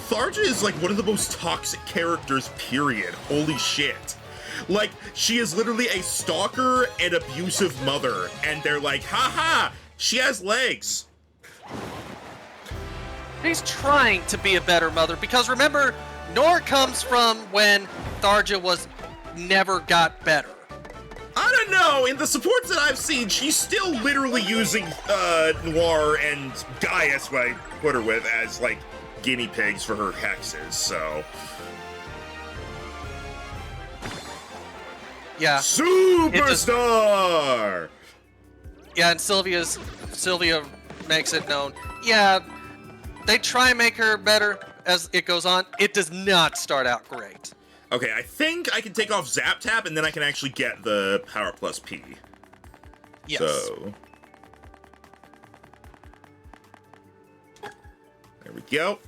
Tharja is like one of the most toxic characters, period. Holy shit. Like, she is literally a stalker and abusive mother, and they're like, haha, she has legs. He's trying to be a better mother because remember, Nor comes from when Tharja never got better. I don't know, in the supports that I've seen, she's still literally using Noir and Gaius, what I put her with, as like guinea pigs for her hexes, so. Yeah. Superstar! Yeah, and Sylvia makes it known. Yeah, they try and make her better as it goes on. It does not start out great. Okay, I think I can take off Zap Tap, and then I can actually get the Power Plus P. Yes. So. There we go.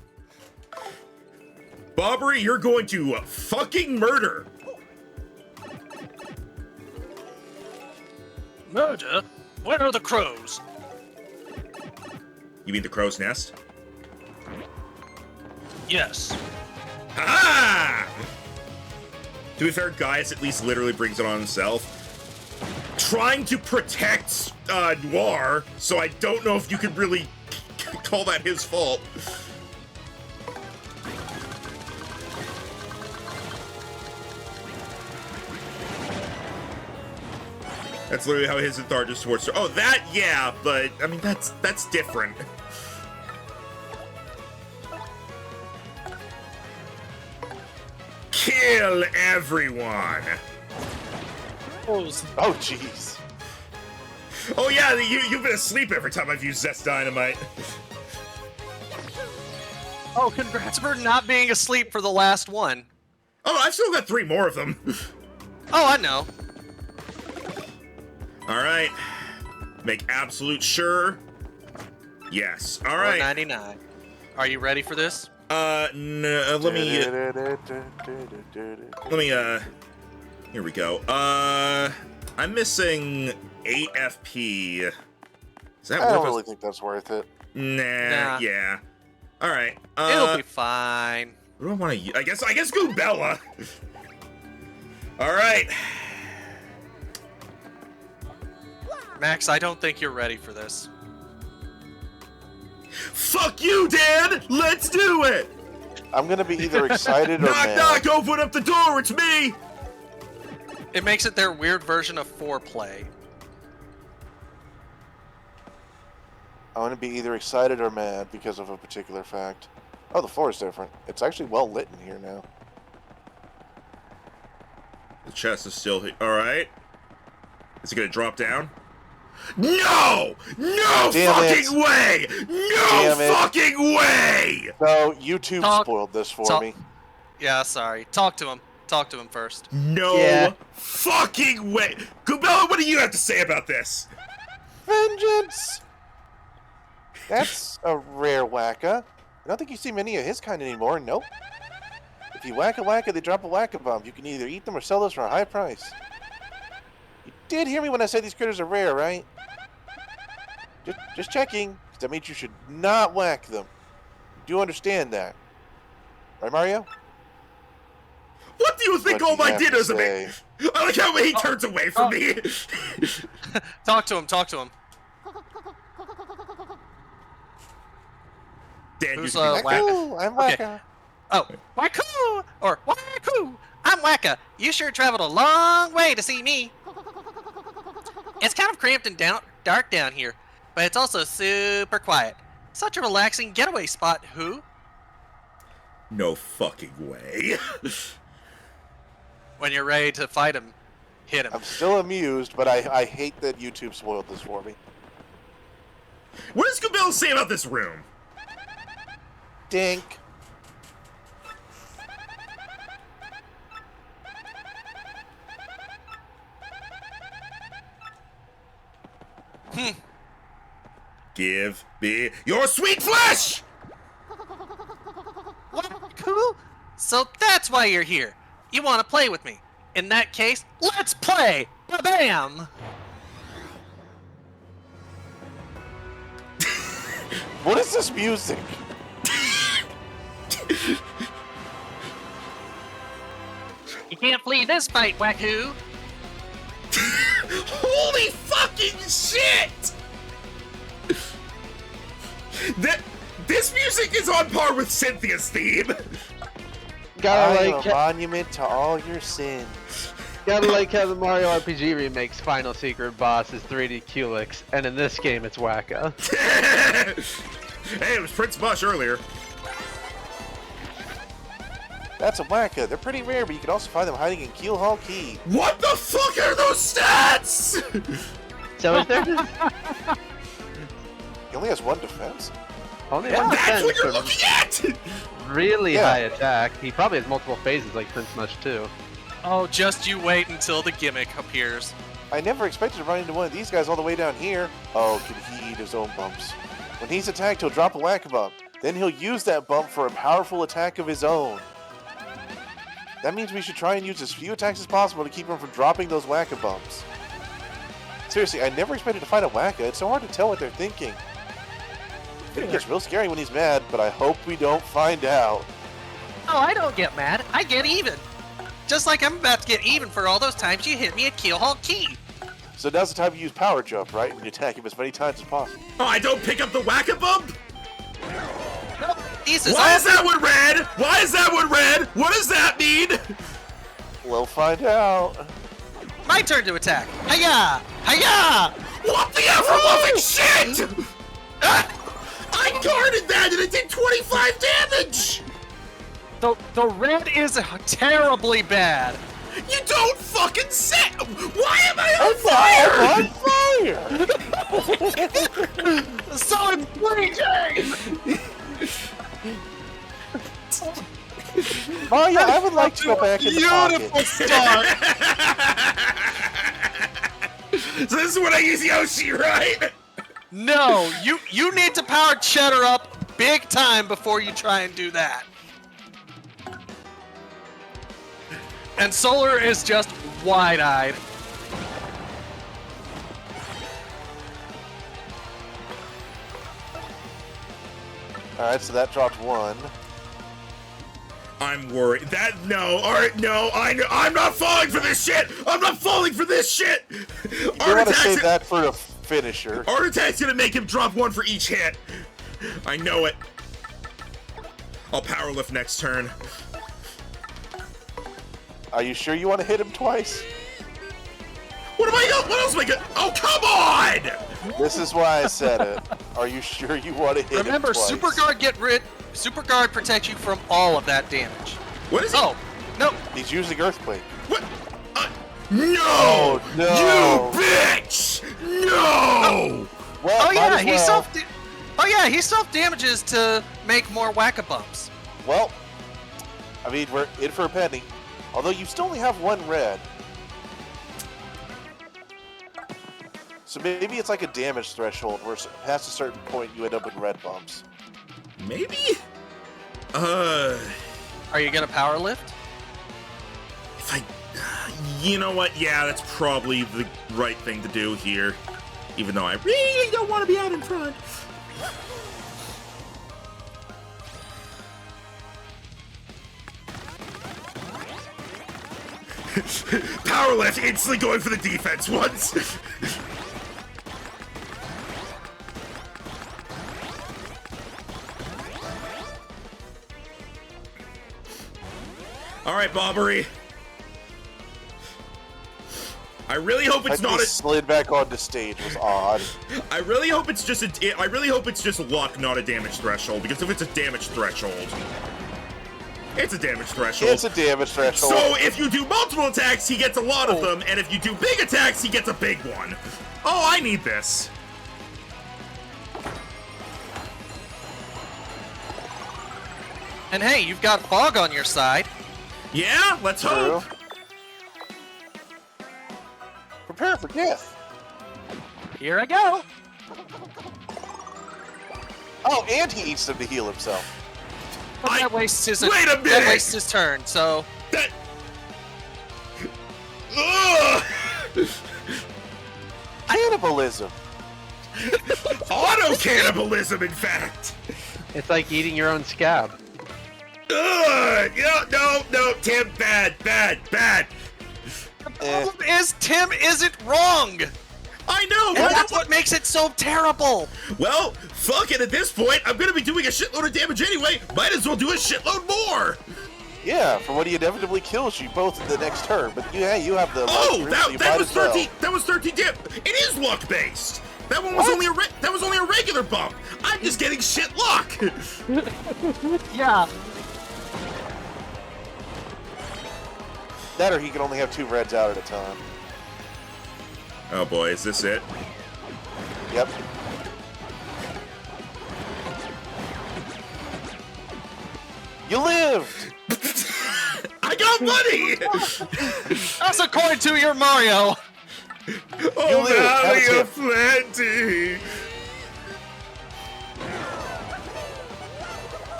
Bobbery, you're going to fucking murder. Murder? Where are the crows? You mean the crow's nest? Yes. Ha! To be fair, Gaius at least literally brings it on himself. Trying to protect Noir, so I don't know if you could really call that his fault. That's literally how his and Tharja's swords are. Oh, that, yeah, but, I mean, that's different. Kill everyone! Oh, jeez. Oh yeah, you've been asleep every time I've used Zest Dynamite. Oh, congrats for not being asleep for the last one. Oh, I've still got 3 more of them. Oh, I know. Alright. Make absolute sure. Yes. Alright. 99. Are you ready for this? No, let me, here we go. I'm missing 8 FP. Is that I don't worth really think that's worth it. Nah, yeah. Alright, It'll be fine. what do I want to use? I guess go Bella. Alright. Max, I don't think you're ready for this. Fuck you, Dan! Let's do it! I'm gonna be either excited or Knock, mad. knock, open up the door, it's me! It makes it their weird version of foreplay. I'm gonna be either excited or mad because of a particular fact. Oh, the floor is different. It's actually well lit in here now. The chest is still here. Alright. Is it gonna drop down? No! No Damn fucking way! No Damn it. fucking way! No, YouTube Talk- spoiled this for talk- me. Yeah, sorry. Talk to him. Talk to him first. No Yeah. fucking way! Gubella, what do you have to say about this? Vengeance! That's a rare wacka. I don't think you see many of his kind anymore, nope. If you whack a wacka, they drop a wacka bomb. You can either eat them or sell those for a high price. You did hear me when I said these critters are rare, right? Just checking, 'cause that means you should not whack them. You do understand that. Right, Mario? What do you think all my dinners are made? I like how he turns away from me. Talk to him. Talk to him. Dan, Who's, you can be Wacka, I'm wacka. Okay. Oh, Wacko! Or Wacko! I'm Wacka. You sure traveled a long way to see me. It's kind of cramped and dark down here, but it's also super quiet. Such a relaxing getaway spot, who? No fucking way. When you're ready to fight him, hit him. I'm still amused, but I hate that YouTube spoiled this for me. What does Gabil say about this room? Dink. Give me your sweet flesh! Wacko? So that's why you're here. You want to play with me. In that case, let's play! Ba-bam! What is this music? You can't flee this fight, Wacko! Holy fucking shit! This music is on par with Cynthia's theme. Gotta I am like, a monument to all your sins. gotta like how the Mario RPG remake's final secret boss is 3D Culex, and in this game it's Wacka. Hey, it was Prince Mush earlier. That's a wacka. They're pretty rare, but you can also find them hiding in Keel Hall Key. What the fuck are those stats? So is there just He only has one defense. only Yeah, one That's defense what you're for looking at! really Yeah. high attack? He probably has multiple phases like Prince Mush too. Oh, just you wait until the gimmick appears. I never expected to run into one of these guys all the way down here. Oh, can he eat his own bumps? When he's attacked, he'll drop a whack bump. Then he'll use that bump for a powerful attack of his own. That means we should try and use as few attacks as possible to keep him from dropping those wacka bumps. Seriously, I never expected to find a wacka. It's so hard to tell what they're thinking. It gets real scary when he's mad, but I hope we don't find out. Oh, I don't get mad. I get even. Just like I'm about to get even for all those times you hit me at Keel Hall Key. So now's the time you use power jump, right? When you attack him as many times as possible. Oh, I don't pick up the whack-a-bump? Nope. This is Why all is that one red? Why is that one red? What does that mean? We'll find out. my turn to attack. Hiya! Hiya! What the ever-loving shit? I guarded that and it did 25 damage! The red is terribly bad. You don't fucking say! Why am I on fire? So intriguing! Mario, I would like to go back in the Beautiful pocket. start. So this is when I use Yoshi, right? No, you need to power Cheddar up big time before you try and do that. And Solar is just wide-eyed. Alright, so that dropped one. I'm worried. Alright, no, I'm not falling for this shit! I'm not falling for this shit! You want to save that for a finisher. Art Attack's gonna make him drop one for each hit. I know it. I'll power lift next turn. Are you sure you want to hit him twice? What else am I gonna? Oh, come on! This is why I said it. Are you sure you want to hit Remember, him twice? Super Guard protects you from all of that damage. What is it? Oh, no. He's using Earthquake. What? No! Oh, no. You bitch! No! Well, Oh yeah, might as well. he self damages to make more whack bumps. Well, I mean, we're in for a penny. Although you still only have one red. So maybe it's like a damage threshold where past a certain point you end up with red bumps. Maybe? Are you gonna power lift? If I... You know what? Yeah, that's probably the right thing to do here. Even though I really don't want to be out in front. Power lift, instantly going for the defense once. All right, Bobbery. I really hope it's not a slid back onto stage was odd. I really hope it's just luck, not a damage threshold. Because if it's a damage threshold, it's a damage threshold. It's a damage threshold. So if you do multiple attacks, he gets a lot of them, and if you do big attacks, he gets a big one. Oh, I need this. And hey, you've got Fog on your side. Yeah, let's hope. Prepare for death. Here I go. Oh, and he eats them to heal himself. But that wastes his Wait a minute! That wastes his turn. So That. Ugh! Cannibalism. Auto cannibalism, in fact. It's like eating your own scab. Ugh! No, Tim, bad. the problem is Tim isn't wrong. I know, And but that's what makes it so terrible. well, fuck it. At this point, I'm gonna be doing a shitload of damage anyway. Might as well do a shitload more. Yeah, for when he inevitably kills you both in the next turn. But yeah, you have the. Oh, so you that might was as well. 13. That was 13 dip. It is luck based. That one was What? only a regular bump. I'm just getting shit luck. Yeah. That or he can only have 2 reds out at a time. Oh boy, is this it? Yep. You lived! I got money. That's according to your Mario. Oh, live. Have a Valley tip. of Plenty.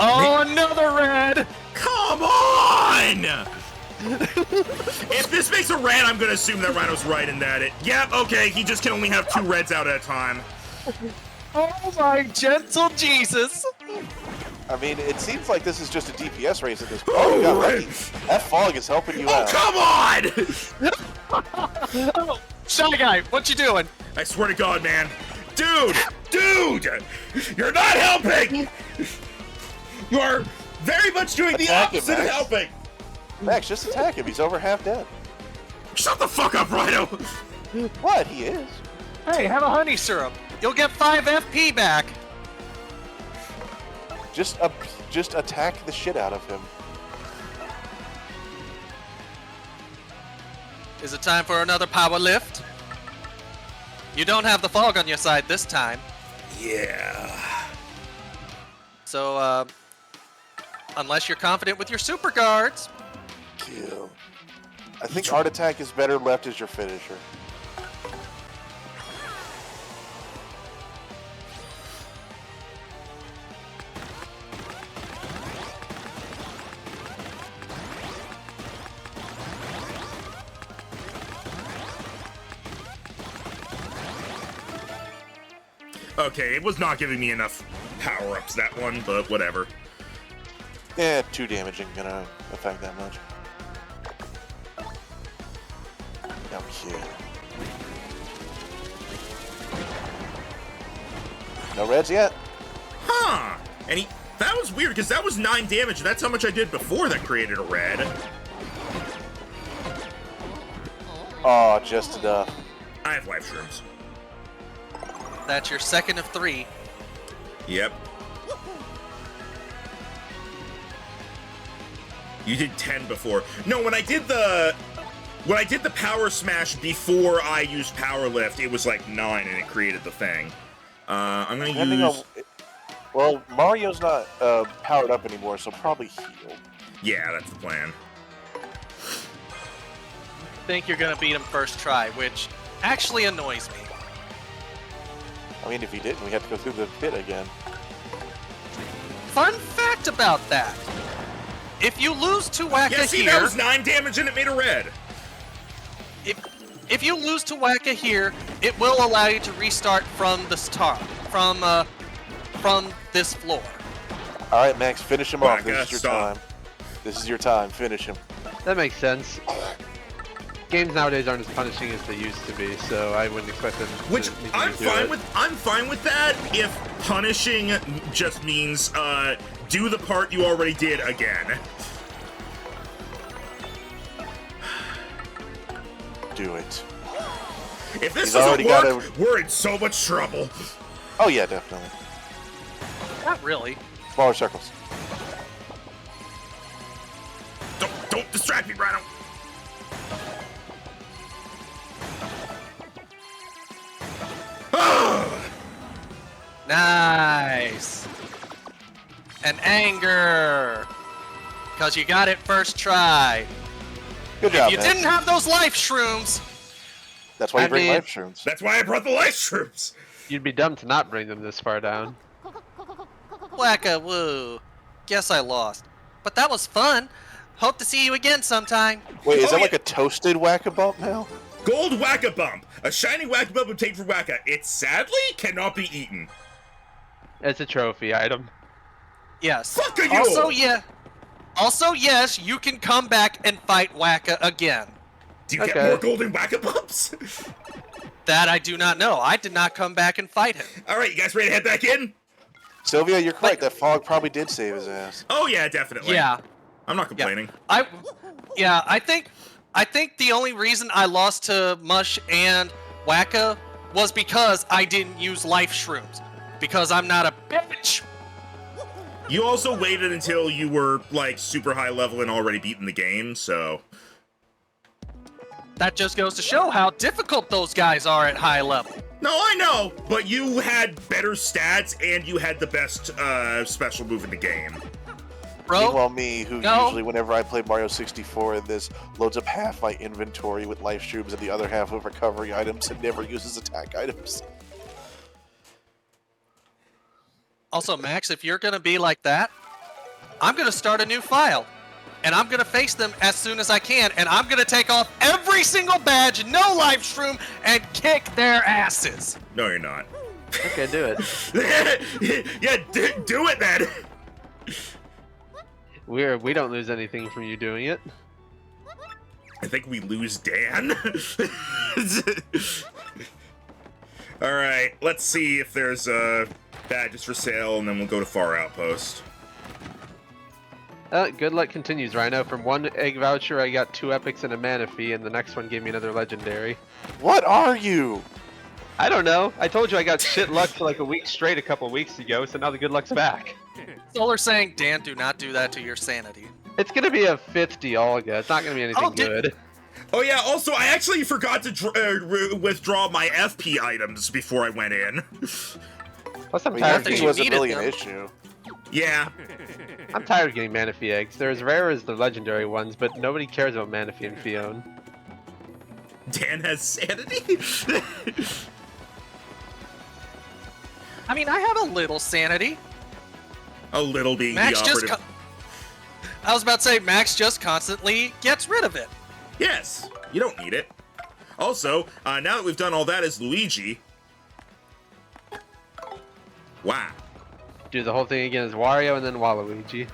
Oh, another red. Come on! If this makes a red, I'm gonna assume that Rhino's right in that. Yep, okay, he just can only have 2 reds out at a time. Oh my gentle Jesus. I mean, it seems like this is just a DPS race at this point. Oh, You got right. lucky. That fog is helping you Oh, out. come on! Oh, Shy Guy, what you doing? I swear to God, man. Dude! You're not helping! You are very much doing the Attack him, opposite of Max. helping! Max, just attack him. He's over half dead. Shut the fuck up, Rhino! What? He is. Hey, have a honey syrup. You'll get 5 FP back. Just attack the shit out of him. Is it time for another power lift? You don't have the fog on your side this time. Yeah. So, unless you're confident with your super guards. Kill. I think Art Attack is better left as your finisher. Okay, it was not giving me enough power-ups, that one, but whatever. Yeah, 2 damage ain't gonna affect that much. Now kill. No reds yet? Huh! And that was weird, because that was 9 damage. That's how much I did before that created a red. Oh, just enough. I have life shrooms. That's your second of 3. Yep. You did 10 before. No, when I did the power smash before I used power lift, it was like 9 and it created the thing. I'm gonna Depending use. on, well, Mario's not powered up anymore, so probably heal. Yeah, that's the plan. I think you're gonna beat him first try, which actually annoys me. I mean, if he didn't, we have to go through the pit again. Fun fact talked about that. If you lose to Wacka Yeah, see, here, that was 9 damage and it made a red. if you lose to Wacka here, it will allow you to restart from the start, from this floor. All right, Max, finish him off. This Wacka, is your stop. time. This is your time. Finish him. That makes sense. Games nowadays aren't as punishing as they used to be, so I wouldn't expect them Which to need I'm to do fine it. with. I'm fine with that if punishing just means do the part you already did again. Do it. If this He's doesn't already work, we're in so much trouble. Oh yeah, definitely. Not really. Smaller circles. Don't distract me, Rhino. Nice. And anger. Because you got it first try. Good job, If you Max. didn't have those life shrooms, That's why you I bring mean- life shrooms. That's why I brought the life shrooms. You'd be dumb to not bring them this far down. Wacka woo. Guess I lost. But that was fun. Hope to see you again sometime. Wait, is Oh, that yeah. like a toasted whack-a-bump now? Gold Wacka Bump. A shiny Wacka Bump obtained from Wacka. It sadly cannot be eaten. It's a trophy item. Yes. Fuck you! Also, yes, you can come back and fight Wacka again. Do you get Okay. more golden Wacka Bumps? That I do not know. I did not come back and fight him. Alright, you guys ready to head back in? Sylvia, you're correct. That fog probably did save his ass. Oh yeah, definitely. Yeah. I'm not complaining. I think the only reason I lost to Mush and Wacka was because I didn't use life shrooms. Because I'm not a bitch. You also waited until you were like super high level and already beaten the game, so That just goes to show how difficult those guys are at high level. no, I know, but you had better stats and you had the best special move in the game. Bro, Meanwhile, me, who No. usually, whenever I play Mario 64, this loads up half my inventory with life shrooms and the other half with recovery items and never uses attack items. also, Max, if you're gonna be like that, I'm gonna start a new file. And I'm gonna face them as soon as I can, and I'm gonna take off every single badge, no life shroom, and kick their asses. No, you're not. Okay, do it. Yeah, do it then. We don't lose anything from you doing it. I think we lose Dan. All right, let's see if there's badges for sale, and then we'll go to Far Outpost. Good luck continues, Rhino. From one egg voucher, I got 2 epics and a mana fee, and the next one gave me another legendary. What are you? I don't know. I told you I got shit luck for like a week straight a couple weeks ago, so now the good luck's back. Solar saying, Dan, do not do that to your sanity. It's gonna be a 50 Olga. It's not gonna be anything Oh, did- good. Oh yeah, also I actually forgot to withdraw my FP items before I went in. Plus, I'm I mean, tired. that FP you wasn't needed really an them. issue. Yeah. I'm tired of getting Manaphy eggs. They're as rare as the legendary ones, but nobody cares about Manaphy and Fion. Dan has sanity? I mean, I have a little sanity. A little being Max the just. operative. I was about to say, Max just constantly gets rid of it. Yes, you don't need it. Also, now that we've done all that as Luigi... Wow. Do the whole thing again as Wario and then Waluigi.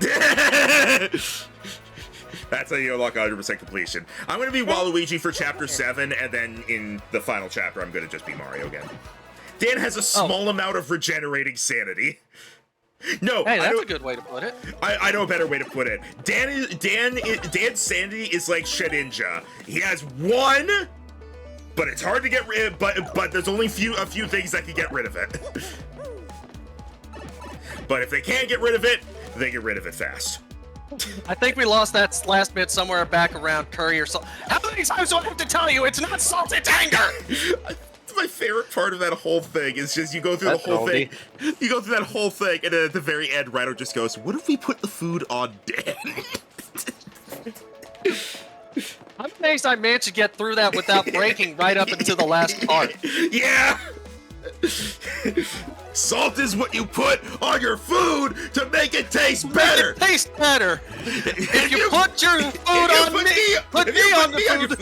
That's how you unlock 100% completion. I'm going to be Waluigi for Chapter 7, and then in the final chapter, I'm going to just be Mario again. Dan has a small amount of regenerating sanity. No, Hey, I that's don't- a good way to put it. I know a better way to put it. Dan's sanity is like Shedinja. He has 1, but it's hard to get rid. But there's only a few things that can get rid of it. But if they can't get rid of it, they get rid of it fast. I think we lost that last bit somewhere back around curry or salt. How many times do I have to tell you it's not salt, it's anger? My favorite part of that whole thing is just you go through That's the whole oldie. thing. You go through that whole thing, and then at the very end, Rhino just goes, "What if we put the food on Dan?" I'm amazed I managed to get through that without breaking right up into the last part. Yeah. Salt is what you put on your food to make it taste better. Taste better. If you put your food on me, put me on the food.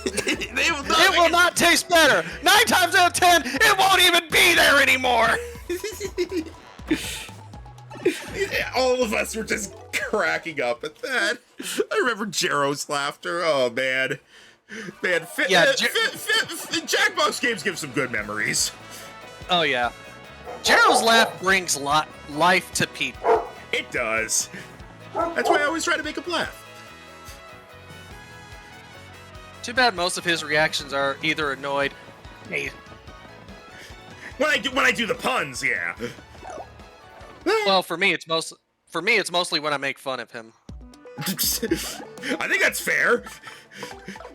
It will not taste better. 9 times out of 10, it won't even be there anymore. All of us were just cracking up at that. I remember Jero's laughter. Oh man, Jackbox games give some good memories. Oh yeah, Jero's laugh brings life to people. It does. That's why I always try to make him laugh. Too bad most of his reactions are either annoyed. Hey. When I do the puns, yeah. Well, for me, it's mostly when I make fun of him. I think that's fair.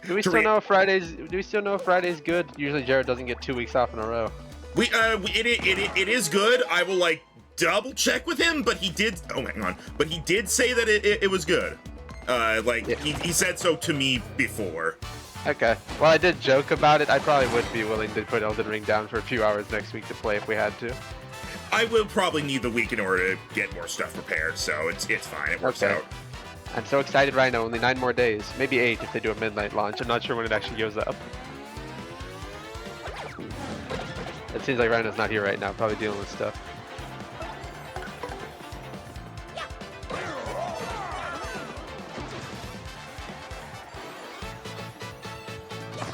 Do we still know if Friday's good? Usually Jared doesn't get 2 weeks off in a row. It is good. I will like double check with him, but he did. Oh, hang on. But he did say that it was good. He said so to me before. Okay. Well, I did joke about it. I probably would be willing to put Elden Ring down for a few hours next week to play if we had to. I will probably need the week in order to get more stuff prepared, so it's fine. It works out. I'm so excited, Rhino. Only 9 more days. Maybe 8 if they do a midnight launch. I'm not sure when it actually goes up. It seems like Rhino's not here right now, probably dealing with stuff.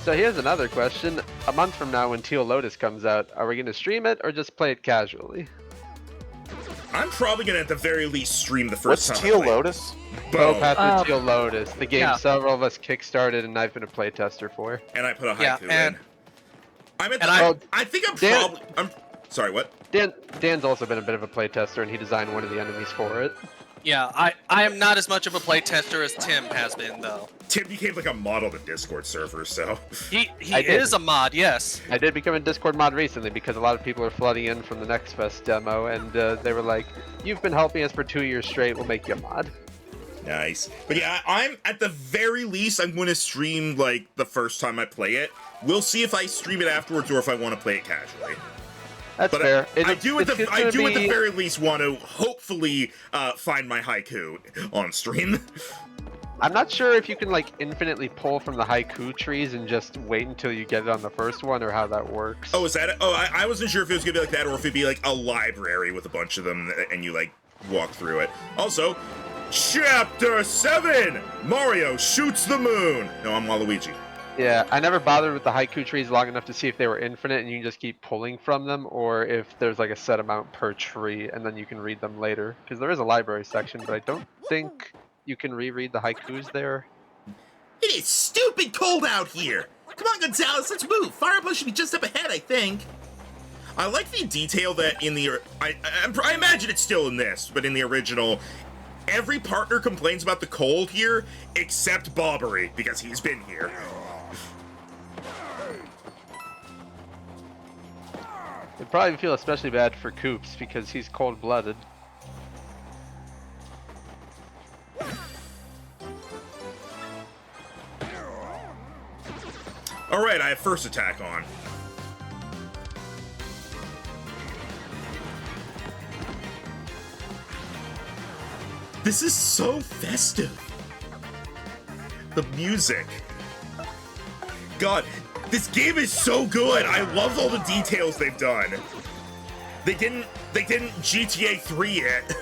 So here's another question. A month from now when Teal Lotus comes out, are we going to stream it or just play it casually? I'm probably going to at the very least stream the first time. What's Teal Lotus? Path to Teal Lotus. The game several of us kickstarted and I've been a playtester for. And I put a haiku in. I think I'm sorry, what? Dan's also been a bit of a playtester and he designed one of the enemies for it. Yeah, I am not as much of a playtester as Tim has been, though. Tim became like a mod on the Discord server, so... He is a mod, yes. I did become a Discord mod recently because a lot of people are flooding in from the Next Fest demo, and they were like, you've been helping us for 2 years straight, we'll make you a mod. Nice. But yeah, I'm, at the very least, I'm going to stream, like, the first time I play it. We'll see if I stream it afterwards or if I want to play it casually. That's fair. I do at the very least want to hopefully find my haiku on stream. I'm not sure if you can like infinitely pull from the haiku trees and just wait until you get it on the first one or how that works. Oh, is that it? Oh, I wasn't sure if it was gonna be like that or if it'd be like a library with a bunch of them and you like walk through it. Also, Chapter 7! Mario shoots the moon! No, I'm Waluigi. Yeah, I never bothered with the haiku trees long enough to see if they were infinite and you can just keep pulling from them, or if there's like a set amount per tree and then you can read them later. Because there is a library section, but I don't think you can reread the haikus there. It is stupid cold out here! Come on, Gonzalez, let's move! Fireball should be just up ahead, I think. I like the detail that in the... I imagine it's still in this, but in the original... Every partner complains about the cold here, except Bobbery, because he's been here. I'd probably feel especially bad for Coops because he's cold-blooded. Alright, I have first attack on. This is so festive. The music. God, this game is so good. I love all the details they've done. They didn't GTA 3 yet.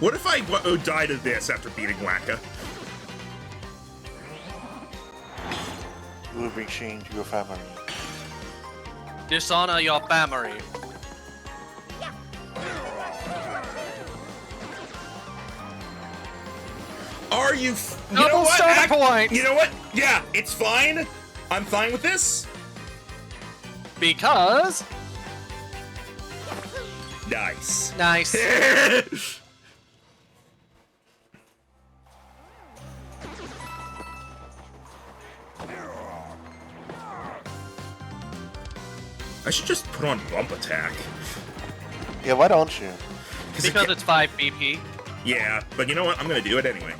What if I die to this after beating Wacka? You will bring shame to your family. Dishonor your family. Are you? You know Double what? star point. You know what? Yeah, it's fine. I'm fine with this. Because Nice. nice. I should just put on bump attack. Yeah, why don't you? Because it's 5 BP. Yeah, but you know what? I'm gonna do it anyway.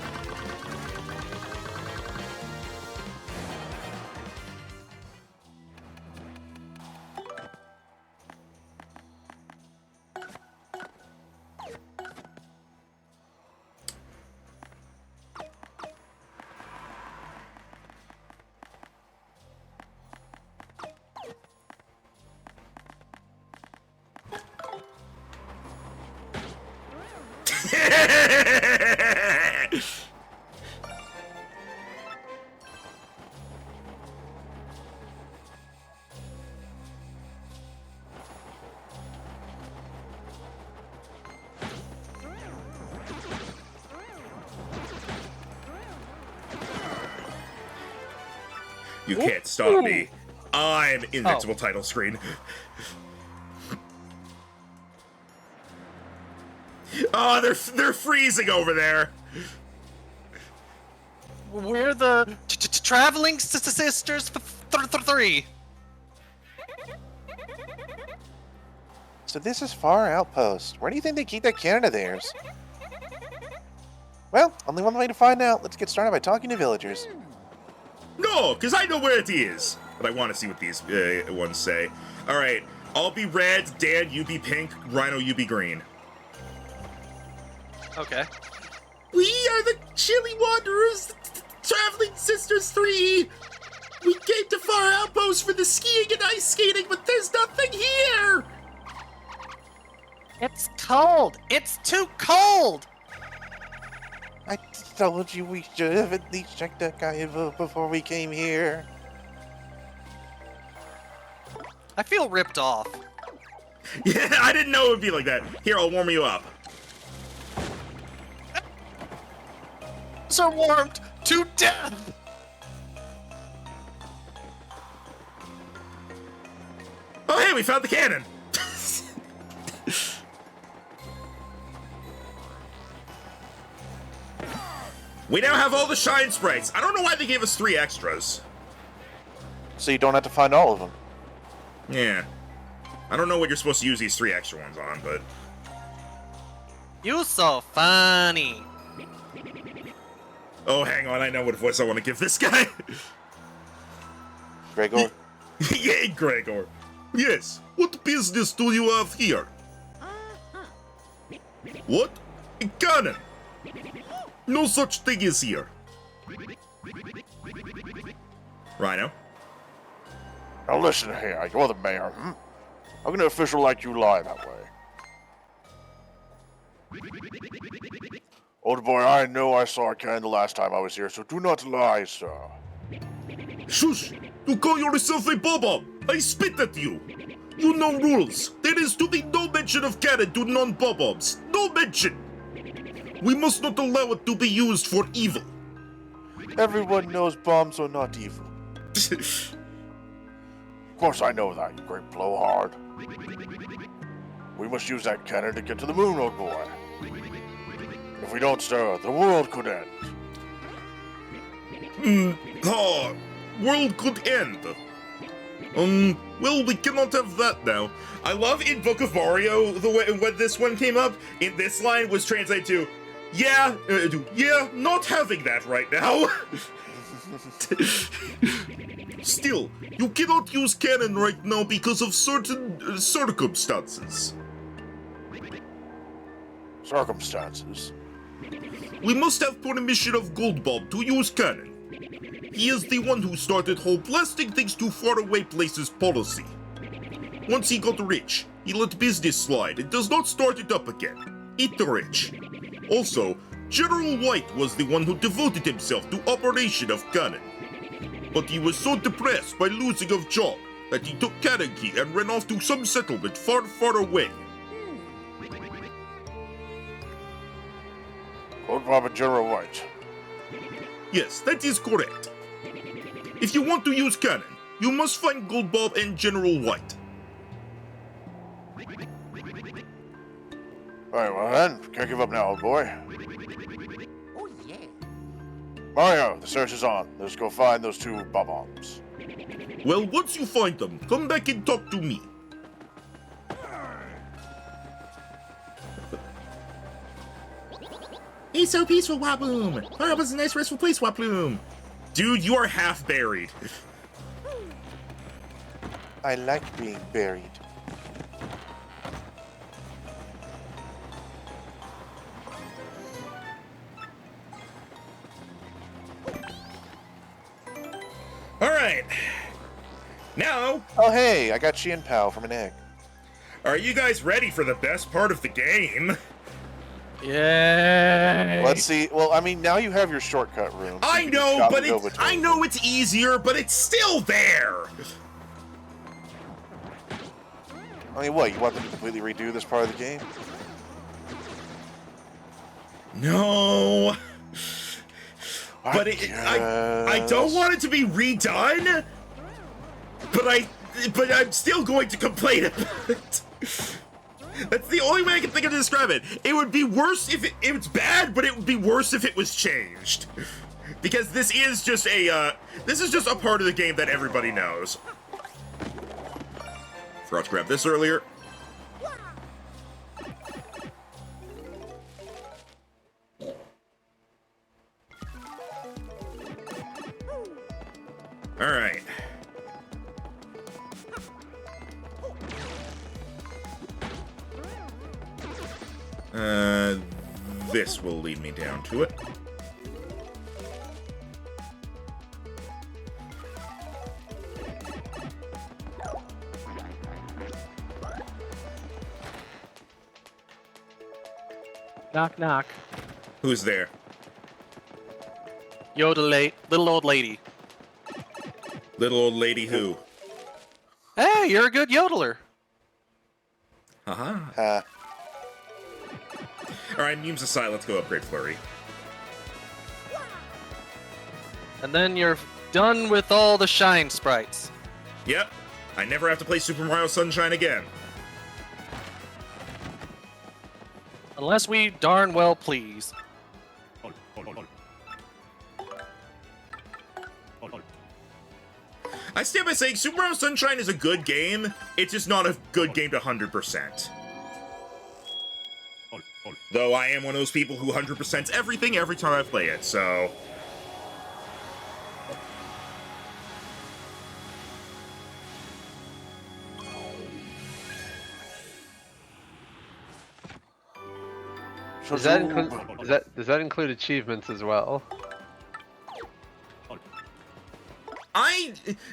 You can't stop me. I'm invincible title screen. Oh, they're freezing over there. We're the traveling sisters 3. So this is Far Outpost. Where do you think they keep that cannon of theirs? Well, only one way to find out. Let's get started by talking to villagers. No, because I know where it is. But I want to see what these ones say. All right, I'll be red, Dan, you be pink, Rhino, you be green. Okay. We are the Chilly Wanderers, Traveling Sisters 3. We came to Far Outpost for the skiing and ice skating, but there's nothing here. It's cold. It's too cold. I told you we should have at least checked that guy before we came here. I feel ripped off. Yeah, I didn't know it would be like that. Here, I'll warm you up. Are warmed to death. Oh, hey, we found the cannon. We now have all the shine sprites. I don't know why they gave us 3 extras. So you don't have to find all of them. Yeah. I don't know what you're supposed to use these 3 extra ones on, but... You so funny. Oh, hang on, I know what voice I want to give this guy. Gregor? Yay, Gregor. Yes, what business do you have here? What? A cannon? No such thing is here. Rhino? Now listen here, you're the mayor. How can an official like you lie that way? Old boy, I know I saw a cannon the last time I was here, so do not lie, sir. Shush! You call yourself a bob-omb! I spit at you! You know rules. There is to be no mention of cannon to non-bob-ombs. No mention! We must not allow it to be used for evil. Everyone knows bombs are not evil. Of course I know that, you great blowhard. We must use that cannon to get to the moon, old boy. If we don't stir, the world could end. World could end. Well, we cannot have that now. I love in Book of Mario, the way when this one came up, in this line was translated to, yeah, not having that right now. Still, you cannot use cannon right now because of certain circumstances. Circumstances? We must have permission of Goldbob to use cannon. He is the one who started whole blasting things to faraway places policy. Once he got rich, he let business slide and does not start it up again. Eat the rich. Also, General White was the one who devoted himself to operation of cannon. But he was so depressed by losing of job that he took Cannon Key and ran off to some settlement far, far away. Old Bob and General White. Yes, that is correct. If you want to use cannon, you must find Goldbob and General White. Alright, well then, can't give up now, old boy. Oh, yeah. Mario, the search is on. Let's go find those 2 bob-ombs. Well, once you find them, come back and talk to me. He's so peaceful, Waploom! Oh, it's a nice restful place, Waploom! Dude, you are half buried. I like being buried. Alright. Now, Oh, hey, I got Chien Pao from an egg. are you guys ready for the best part of the game? Yay! Let's see. Well, I mean, now you have your shortcut room. So I you can just know, chop but and go it's between I know it's easier, but it's still there. I mean, what? You want them to completely redo this part of the game? No. But I don't want it to be redone. But I'm still going to complain about it. That's the only way I can think of to describe it. It would be worse if it's bad, but it would be worse if it was changed. Because this is just a part of the game that everybody knows. Forgot to grab this earlier. All right. This will lead me down to it. Knock, knock. Who's there? Yodelate, little old lady. Little old lady who? Hey, you're a good yodeler. Haha. Alright, memes aside, let's go upgrade Flurry. And then you're done with all the shine sprites. Yep. I never have to play Super Mario Sunshine again. Unless we darn well please. I stand by saying Super Mario Sunshine is a good game, it's just not a good game to 100%. Though I am one of those people who 100%s everything every time I play it, so... Does that include achievements as well?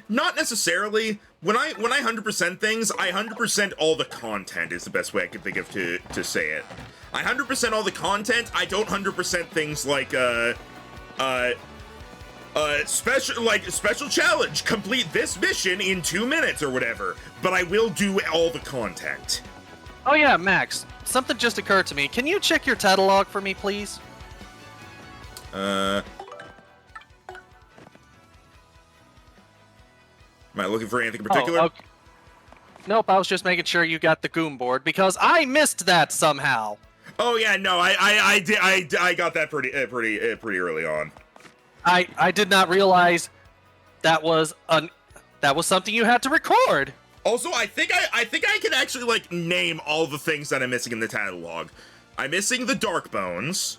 Not necessarily. When I 100% things, I 100% all the content is the best way I can think of to say it. I 100% all the content. I don't 100% things like special challenge, complete this mission in 2 minutes or whatever. But I will do all the content. Oh yeah, Max. Something just occurred to me. Can you check your title log for me, please? Am I looking for anything in particular? Oh, okay. Nope, I was just making sure you got the Goom board because I missed that somehow. Oh yeah, no, I got that pretty early on. I did not realize that was something you had to record. Also, I think I can actually like name all the things that I'm missing in the title log. I'm missing the Dark Bones.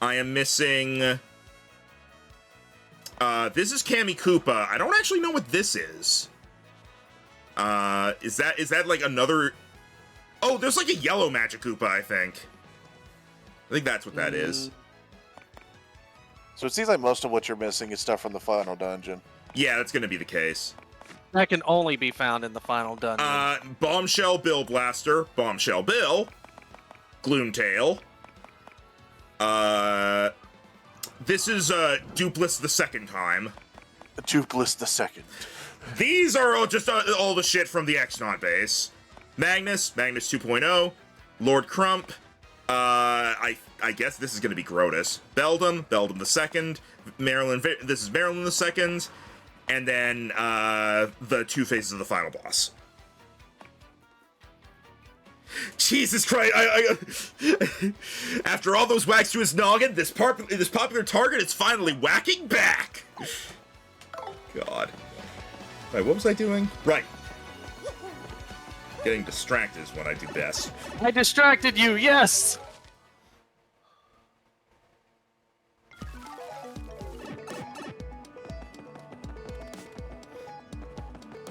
I am missing. This is Kami Koopa. I don't actually know what this is. Is that like another? Oh, there's like a yellow Magic Koopa. I think that's what that is. So it seems like most of what you're missing is stuff from the final dungeon. Yeah, that's gonna be the case. That can only be found in the final dungeon. Bombshell Bill Blaster, Bombshell Bill, Gloomtail. This is Dupless the second time. Dupless the second. These are all just all the shit from the X-Naut base. Magnus 2.0, Lord Crump. I guess this is gonna be Grotus. Beldum the second. This is Marilyn the second. And then the two faces of the final boss. Jesus Christ! After all those whacks to his noggin, this popular target is finally whacking back. God. Right, what was I doing? Right. Getting distracted is what I do best. I distracted you. Yes.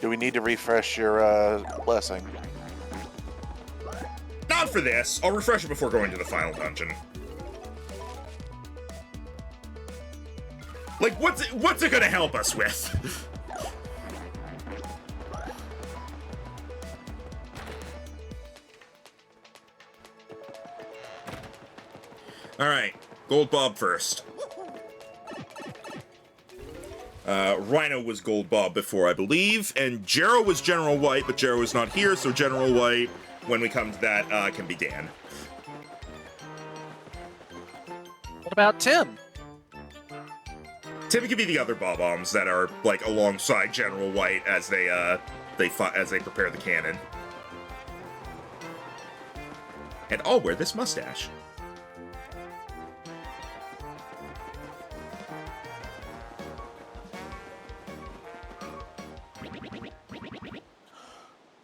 Do we need to refresh your blessing? Not for this. I'll refresh it before going to the final dungeon. Like, what's it gonna help us with? Alright, Gold Bob first. Rhino was Gold Bob before, I believe, and Jero was General White, but Jero is not here, so General White, when we come to that, can be Dan. What about Tim? Tim could be the other Bob-ombs that are, like, alongside General White as they prepare the cannon. And I'll wear this mustache.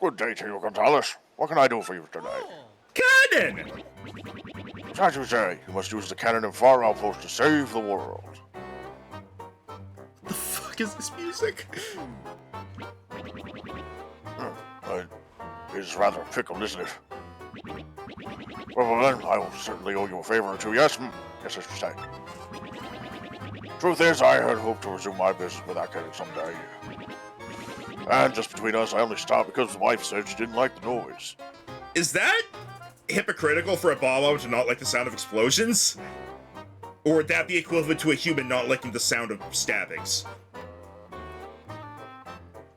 Good day to you, Gonzalez. What can I do for you today? Cannon! As you say, you must use the cannon and fire outpost to save the world. The fuck is this music? It's rather fickle, isn't it? Well, then, I will certainly owe you a favor or two, yes? Yes, as you say. Truth is, I had hoped to resume my business with that cannon someday. And just between us, I only stopped because the wife said she didn't like the noise. Is that hypocritical for a Bob-omb to not like the sound of explosions? Or would that be equivalent to a human not liking the sound of stabbings?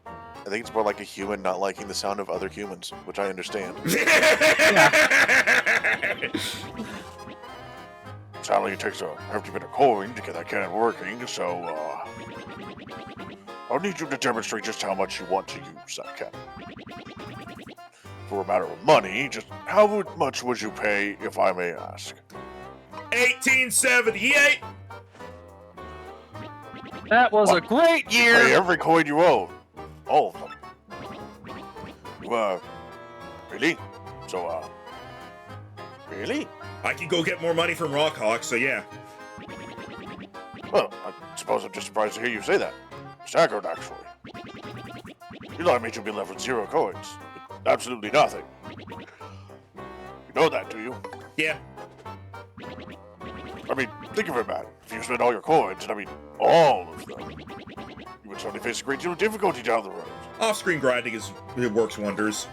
I think it's more like a human not liking the sound of other humans, which I understand. Sadly, it takes a hefty bit of coin to get that cannon working, so, I'll need you to demonstrate just how much you want to use that cannon. For a matter of money, just how much would you pay, if I may ask? 1878! That was a great year. Pay every coin you own. All of them. You, really? So, really? I can go get more money from Rockhawk, so yeah. Well, I suppose I'm just surprised to hear you say that. Staggered, actually. You thought I made you be left with 0 coins. With absolutely nothing. You know that, do you? Yeah. I mean, think of it, man. If you spend all your coins, and I mean all of them, you would certainly face a great deal of difficulty down the road. Off-screen grinding it works wonders.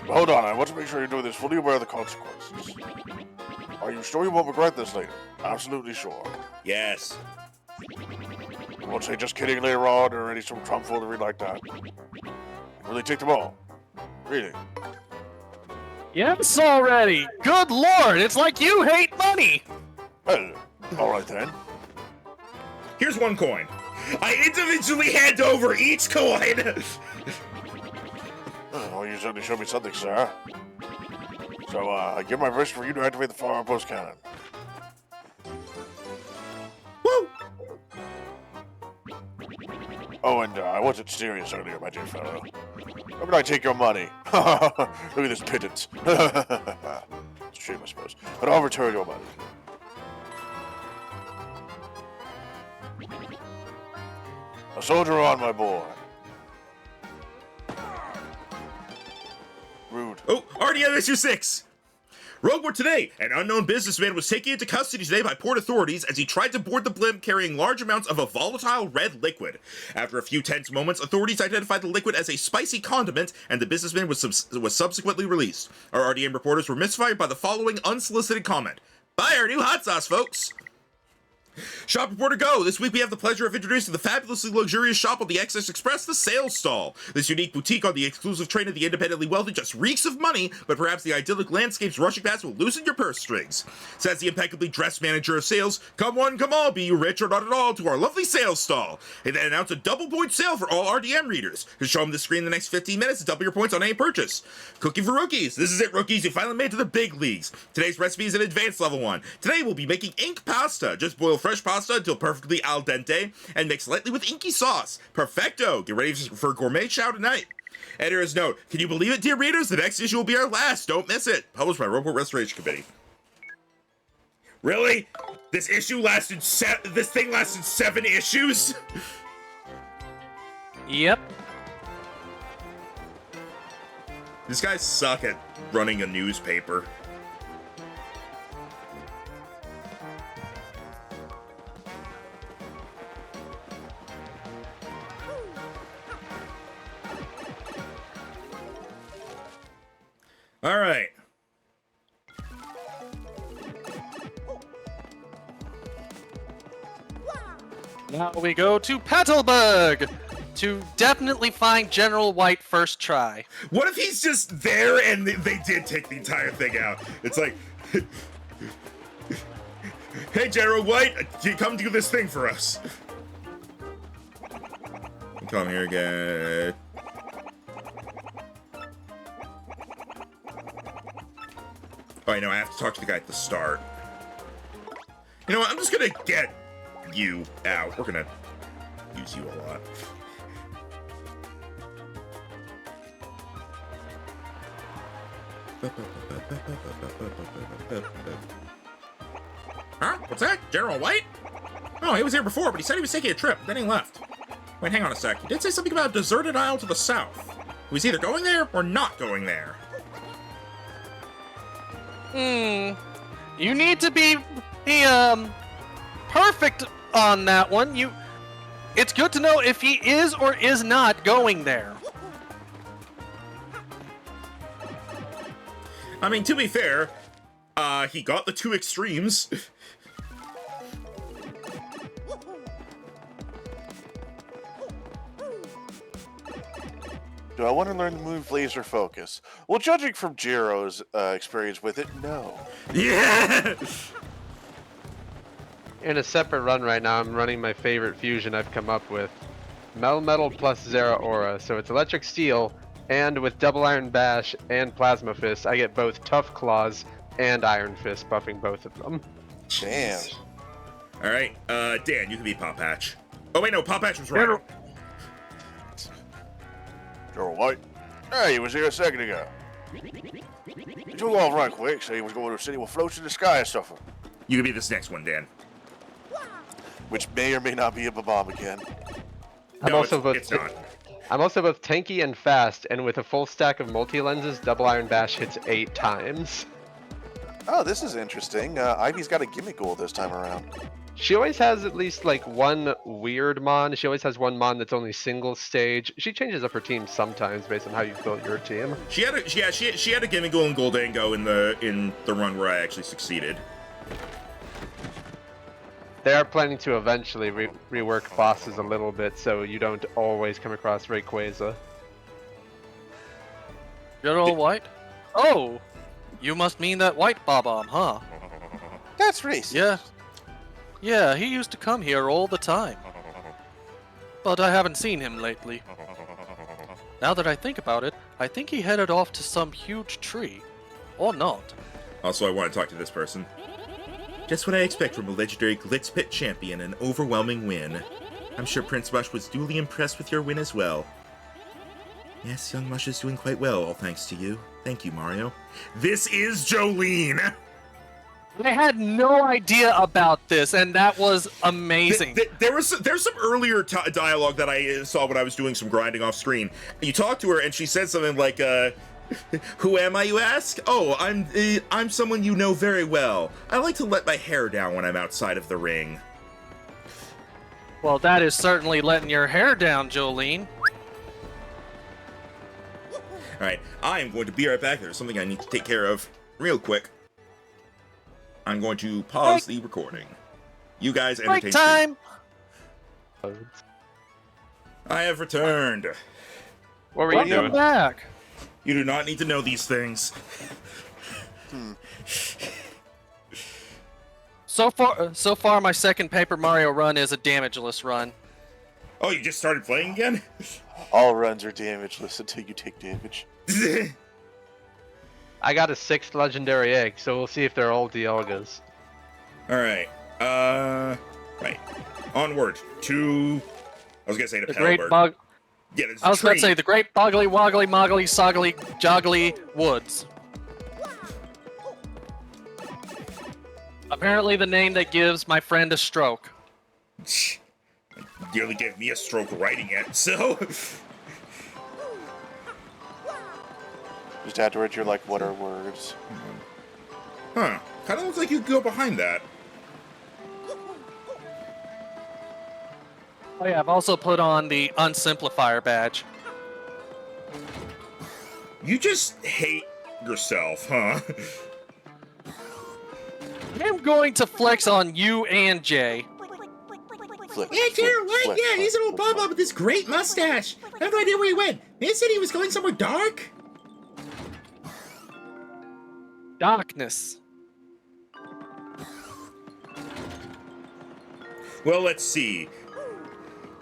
But hold on, I want to make sure you're doing this fully aware of the consequences. Are you sure you won't regret this later? Absolutely sure. Yes. You won't say just kidding later on or any sort of tomfoolery like that. Really take them all. Really. Yes, already. Good lord, it's like you hate money. Well, alright then. Here's 1 coin. I individually hand over each coin! Well, you certainly showed me something, sir. So, I give my wish for you to activate the fire outpost cannon. Woo! Oh, and I wasn't serious earlier, my dear fellow. How can I take your money? Look at this pittance. It's a shame, I suppose. But I'll return your money. A soldier on, my boy. Rude. Oh, RDM issue 6! Rogue War today. An unknown businessman was taken into custody today by port authorities as he tried to board the blimp carrying large amounts of a volatile red liquid. After a few tense moments, authorities identified the liquid as a spicy condiment, and the businessman was subsequently released. Our RDM reporters were mystified by the following unsolicited comment. Buy our new hot sauce, folks! Shop Reporter Go! This week we have the pleasure of introducing the fabulously luxurious shop on the Excess Express, the Sales Stall. This unique boutique on the exclusive train of the independently wealthy just reeks of money, but perhaps the idyllic landscapes rushing past will loosen your purse strings. Says the impeccably dressed manager of sales, come one, come all, be you rich or not at all, to our lovely Sales Stall. They then announce a double point sale for all RDM readers. Just show them the screen in the next 15 minutes and double your points on any purchase. Cooking for rookies. This is it, rookies. You finally made it to the big leagues. Today's recipe is an advanced level one. Today we'll be making ink pasta. Just boil fresh pasta until perfectly al dente and mix lightly with inky sauce. Perfecto! Get ready for gourmet chow tonight. Editor's note, can you believe it, dear readers? The next issue will be our last. Don't miss it. Published by Robot Restoration Committee. Really? This issue lasted this thing lasted 7 issues? Yep. These guys suck at running a newspaper. All right. Now we go to Petalburg to definitely find General White first try. What if he's just there and they did take the entire thing out? It's like, hey, General White, you come do this thing for us. Come here again. Oh, I know, I have to talk to the guy at the start. You know what, I'm just gonna get you out. We're gonna use you a lot. Huh? What's that? General White? Oh, he was here before, but he said he was taking a trip, then he left. Wait, hang on a sec. He did say something about a deserted isle to the south. He was either going there or not going there. You need to be perfect on that one. It's good to know if he is or is not going there. I mean, to be fair, he got the two extremes. Do I want to learn the move Laser Focus? Well, judging from Jiro's experience with it, no. Yeah! In a separate run right now, I'm running my favorite fusion I've come up with. Melmetal plus Zera Aura, so it's Electric Steel, and with Double Iron Bash and Plasma Fist, I get both Tough Claws and Iron Fist, buffing both of them. Damn. Alright, Dan, you can be Pop Patch. Oh wait, no, Pop Patch was right. General White? Hey, he was here a second ago. He took off right quick, so he was going to a city with floats in the sky and stuff. You can be this next one, Dan. Which may or may not be a bomb again. I'm No, also both it's not. I'm also both tanky and fast, and with a full stack of multi-lenses, Double Iron Bash hits 8 times. Oh, this is interesting. Ivy's got a gimmick goal this time around. She always has at least like one weird mon. She always has one mon that's only single stage. She changes up her team sometimes based on how you built your team. She had a Gimmickle and Goldango in the run where I actually succeeded. They are planning to eventually rework bosses a little bit, so you don't always come across Rayquaza. General White? Oh, you must mean that White Bob-omb, huh? That's racist. Yeah. Yeah, he used to come here all the time. But I haven't seen him lately. Now that I think about it, I think he headed off to some huge tree. Or not. Also, I want to talk to this person. Just what I expect from a legendary Glitz Pit champion, an overwhelming win. I'm sure Prince Mush was duly impressed with your win as well. Yes, young Mush is doing quite well, all thanks to you. Thank you, Mario. This is Jolene! I had no idea about this, and that was amazing. There's some earlier dialogue that I saw when I was doing some grinding off screen. You talk to her, and she said something like, "Who am I, you ask? Oh, I'm someone you know very well. I like to let my hair down when I'm outside of the ring." Well, that is certainly letting your hair down, Jolene. All right, I am going to be right back. There's something I need to take care of real quick. I'm going to pause the recording. You guys entertain Break time! me. I have returned. What were you Welcome doing? back. You do not need to know these things. So far, my second Paper Mario run is a damageless run. Oh, you just started playing again? All runs are damageless until you take damage. I got a 6th legendary egg, so we'll see if they're all Dialgas. Alright. Right. Onward to... I was gonna say the Great Petalburg. Bug. Yeah, there's I was a about to tree. say the Great Boggly Woggly Moggly Soggly Joggly Woods. Apparently the name that gives my friend a stroke. Nearly gave me a stroke writing it, so... Just afterwards, you're like, what are words? Huh. Kinda looks like you could go behind that. Oh yeah, I've also put on the Unsimplifier badge. You just hate yourself, huh? I'm going to flex on you and Jay. Flick, Yeah, flick, Jared, what? flick, Yeah, he's an flick, old flick, Bob with this great mustache. I have no idea where he went. He said he was going somewhere dark. Darkness. Well, let's see.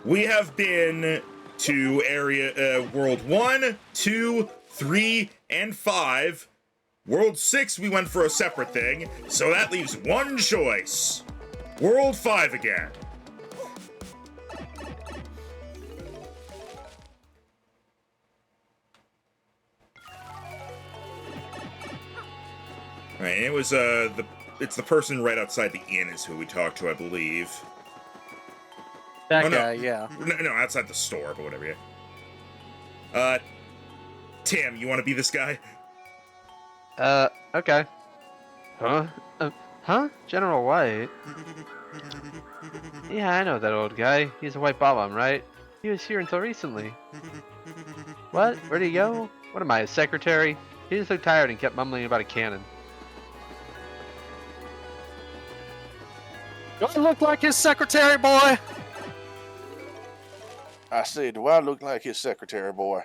We have been to area World 1, 2, 3, and 5. World 6 we went for a separate thing, so that leaves one choice. World 5 again. Alright, it was it's the person right outside the inn is who we talked to, I believe. That Oh, no. guy, yeah. No, outside the store, but whatever, yeah. Tim, you want to be this guy? Okay. Huh? Huh? General White? Yeah, I know that old guy. He's a white bomb, right? He was here until recently. What? Where'd he go? What am I, his secretary? He just looked tired and kept mumbling about a cannon. Do I look like his secretary, boy? I say, do I look like his secretary boy?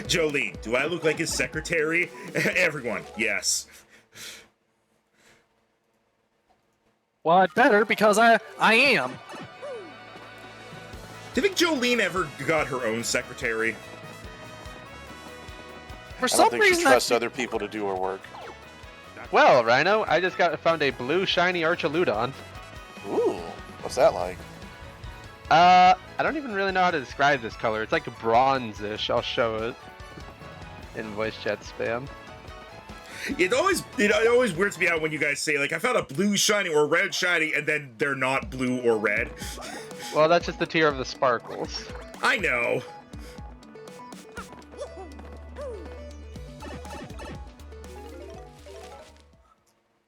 Jolene, do I look like his secretary? Everyone, yes. Well, I'd better because I am. Do you think Jolene ever got her own secretary? For I some don't think she reason, trusts other people to do her work. Well, Rhino, I just found a blue shiny Archaludon. Ooh, what's that like? I don't even really know how to describe this color. It's like bronzish. I'll show it in voice chat spam. It always weirds me out when you guys say, like, I found a blue shiny or a red shiny, and then they're not blue or red. Well, that's just the tier of the sparkles. I know.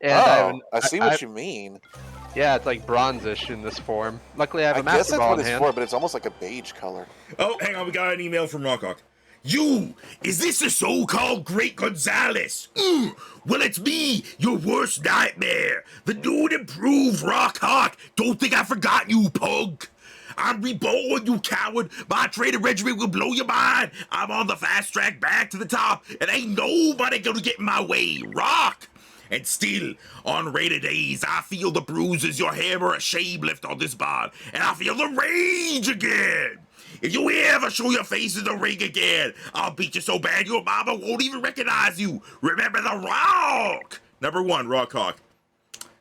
And I see what you mean. Yeah, it's like bronzish in this form. Luckily, I have a I guess Master that's Ball what in it's hand. for, but it's almost like a beige color. Oh, hang on, we got an email from Rockhawk. You! Is this the so-called Great Gonzalez? Well, it's me, your worst nightmare. The new and improved Rockhawk. Don't think I forgot you, punk. I'm reborn, you coward. My training regiment will blow your mind. I'm on the fast track back to the top, and ain't nobody gonna get in my way. Rock! And still, on rainy days, I feel the bruises your hammer of shame left on this bond, and I feel the rage again. If you ever show your face in the ring again, I'll beat you so bad your mama won't even recognize you. Remember the Rock! Number 1, Rockhawk.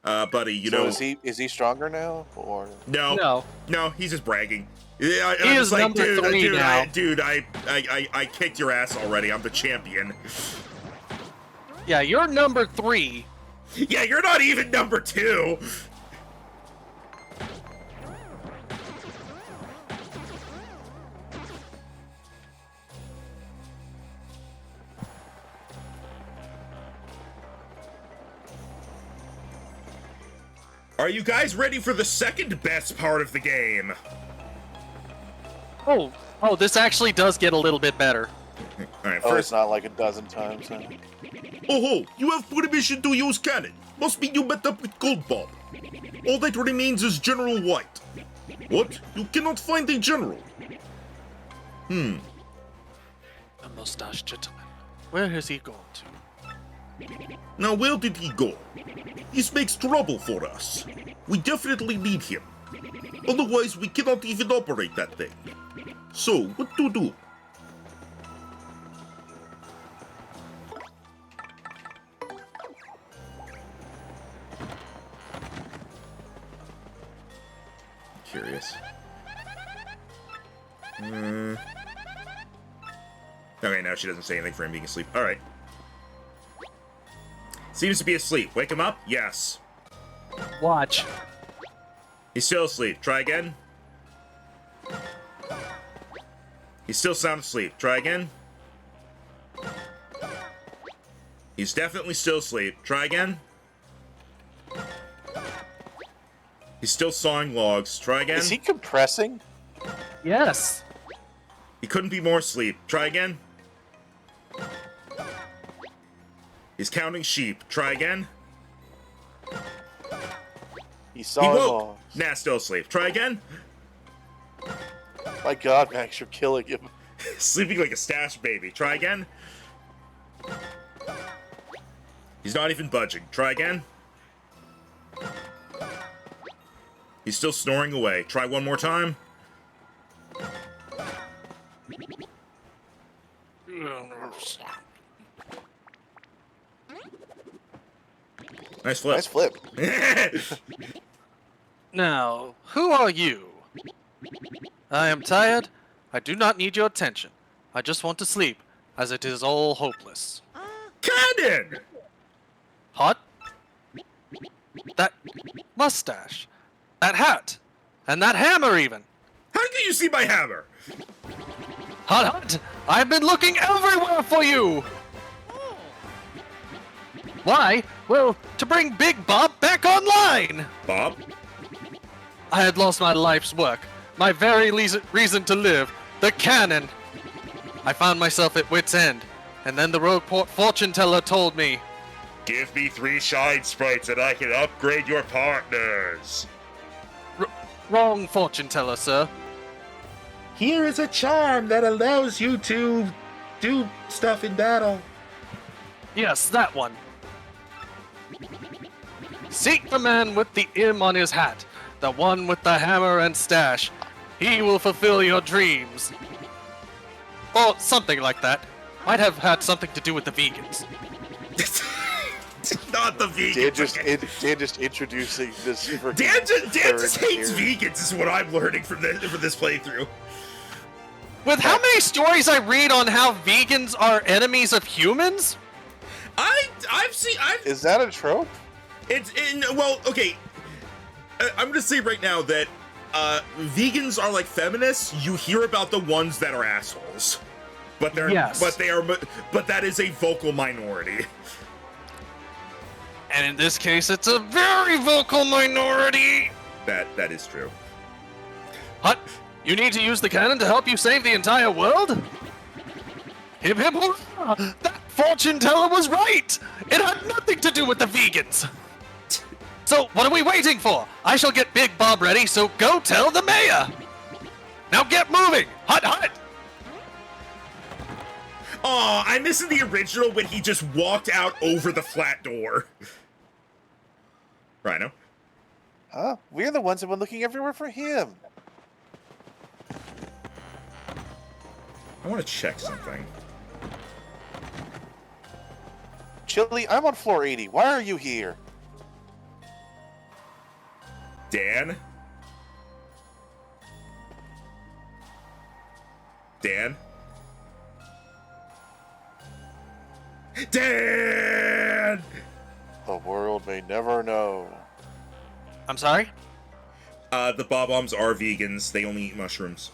Buddy, you know... So is he stronger now, or? No, he's just bragging. Yeah, He is number 3 now. I kicked your ass already. I'm the champion. Yeah, you're number 3. Yeah, you're not even number 2. Are you guys ready for the second best part of the game? Oh, this actually does get a little bit better. Alright, Oh, it's first... not like a dozen times. Huh? Oh, you have permission to use cannon. Must be you met up with Gold Bob. All that remains is General White. What? You cannot find a general? The mustache gentleman. Where has he gone to? Now, where did he go? This makes trouble for us. We definitely need him. Otherwise, we cannot even operate that thing. So, what to do? Curious. Okay, now she doesn't say anything for him being asleep. Alright. Seems to be asleep. Wake him up? Yes. Watch. He's still asleep. Try again. He's still sound asleep. Try again. He's definitely still asleep. Try again. He's still sawing logs. Try again. Is he compressing? Yes. He couldn't be more asleep. Try again. He's counting sheep. Try again. He He saw it woke. all. Nah, still asleep. Try again. My God, Max, you're killing him. Sleeping like a stash baby. Try again. He's not even budging. Try again. He's still snoring away. Try one more time. Nice flip. Nice flip. Now, who are you? I am tired. I do not need your attention. I just want to sleep, as it is all hopeless. Cannon! Hot? That mustache. That hat. And that hammer even. How can you see my hammer? Hot! I've been looking everywhere for you! Why? Well, to bring Big Bob back online! Bob? I had lost my life's work, my very reason to live, the cannon. I found myself at wit's end, and then the rogue fortune teller told me, Give me 3 shine sprites and I can upgrade your partners. wrong fortune teller, sir. Here is a charm that allows you to do stuff in battle. Yes, that one. Seek the man with the M on his hat, the one with the hammer and stash. He will fulfill your dreams. Or something like that. Might have had something to do with the vegans. Not the vegans. Dan just introducing this. Dan just hates here. vegans is what I'm learning from this playthrough. With how many stories I read on how vegans are enemies of humans? Is that a trope? Well, okay. I'm gonna say right now that vegans are like feminists. You hear about the ones that are assholes, but Yes. but that is a vocal minority. And in this case, it's a very vocal minority. That is true. Hut, you need to use the cannon to help you save the entire world? Hip hip hurrah! That fortune teller was right! It had nothing to do with the vegans! So, what are we waiting for? I shall get Big Bob ready, so go tell the mayor! Now get moving! Hut hut! Aw, I miss in the original when he just walked out over the flat door. Rhino? Huh? We're the ones that were looking everywhere for him. I want to check something. Chili, I'm on floor 80. Why are you here? Dan? Dan? Dan! The world may never know. I'm sorry? The Bob-Ombs are vegans. They only eat mushrooms.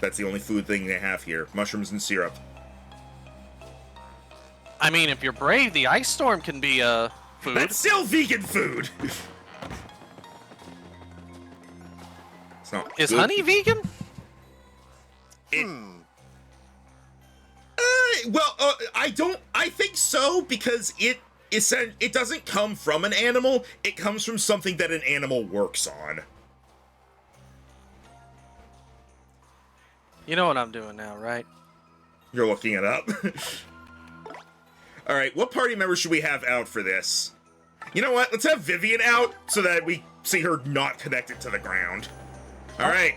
That's the only food thing they have here. Mushrooms and syrup. I mean, if you're brave, the ice storm can be, food. That's still vegan food! It's not Is good. honey vegan? I think so, because it doesn't come from an animal, it comes from something that an animal works on. You know what I'm doing now, right? You're looking it up. Alright, what party member should we have out for this? You know what? Let's have Vivian out so that we see her not connected to the ground. Alright.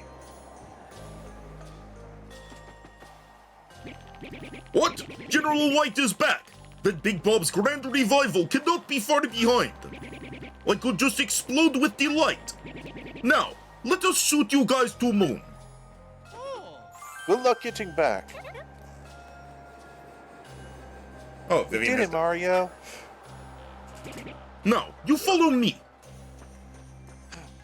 What? General White is back! That Big Bob's grand revival cannot be far behind. I could just explode with delight. Now, let us shoot you guys to moon. Good luck getting back. Oh, You Vivian did has it, Mario. Now, you follow me.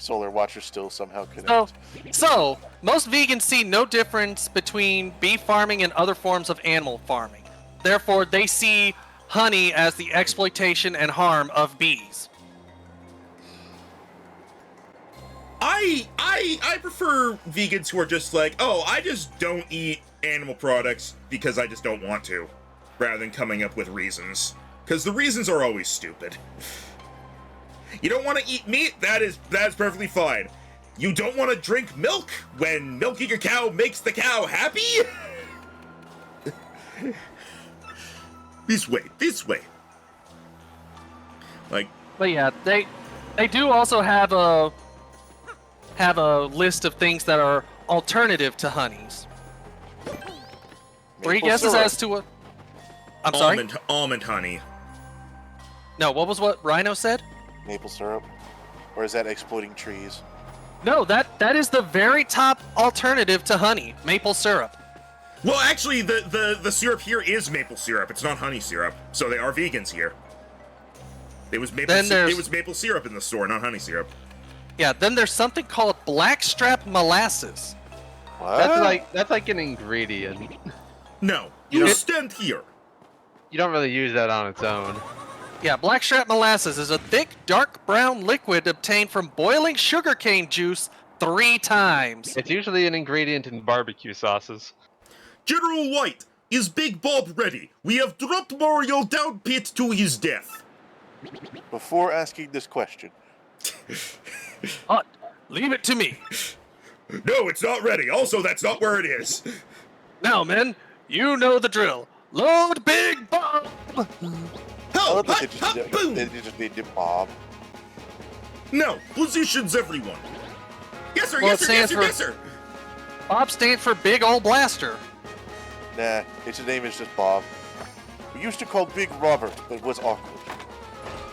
Solar Watchers still somehow connect. So, most vegans see no difference between bee farming and other forms of animal farming. Therefore, they see honey as the exploitation and harm of bees. I prefer vegans who are just like, oh, I just don't eat animal products because I just don't want to, rather than coming up with reasons. Because the reasons are always stupid. You don't want to eat meat? That is perfectly fine. You don't want to drink milk when milking a cow makes the cow happy? This way. Like, But yeah, they do also have a list of things that are alternative to honeys. Three Maple guesses syrup. as to what? I'm sorry? almond honey. No, what was what Rhino said? Maple syrup? Or is that exploiting trees? No, that is the very top alternative to honey, maple syrup. Well, actually, the syrup here is maple syrup. It's not honey syrup, so they are vegans here. It was maple syrup in the store, not honey syrup. Yeah, then there's something called blackstrap molasses. What? That's like an ingredient. No, you stand here. You don't really use that on its own. Yeah, blackstrap molasses is a thick, dark brown liquid obtained from boiling sugarcane juice 3 times. It's usually an ingredient in barbecue sauces. General White, is Big Bob ready? We have dropped Mario down pit to his death. Before asking this question, Leave it to me. No, it's not ready. Also, that's not where it is. Now, men, you know the drill. Load Big Bob! I Ho, don't think hut, boom. they just need to Bob. No, positions everyone. Yes, sir, Well, yes, it sir, yes, stands sir, for- yes, sir. Bob stands for Big Ol' Blaster. Nah, his name is just Bob. We used to call Big Robert, but it was awkward.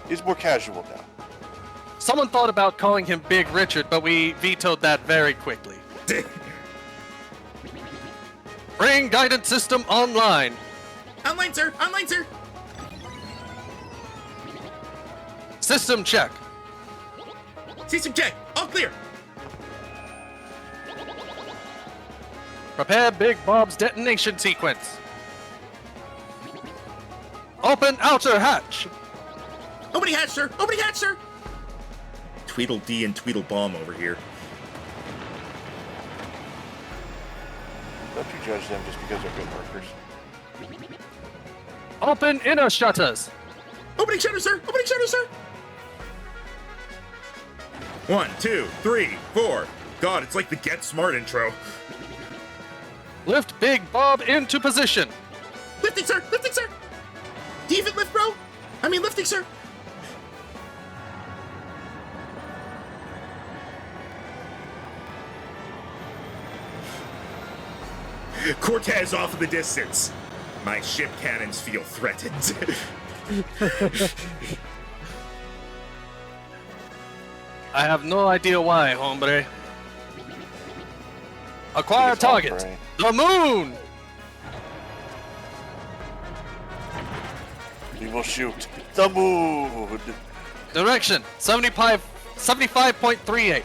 He's more casual now. Someone thought about calling him Big Richard, but we vetoed that very quickly. Bring guidance system online. Online, sir. Online, sir. System check. System check. All clear. Prepare Big Bob's detonation sequence. Open outer hatch. Opening hatch, sir. Opening hatch, sir. Tweedledee and Tweedlebomb over here. Don't you judge them just because they're good workers. Open inner shutters. Opening shutter, sir. Opening shutter, sir. 1, 2, 3, 4. God, it's like the Get Smart intro. Lift Big Bob into position. Lifting, sir. Lifting, sir. Do you even lift, bro? I mean, lifting, sir. Cortez off in the distance. My ship cannons feel threatened. I have no idea why, hombre. Acquire It's target. hombre. The moon. We will shoot the moon. Direction 75.38.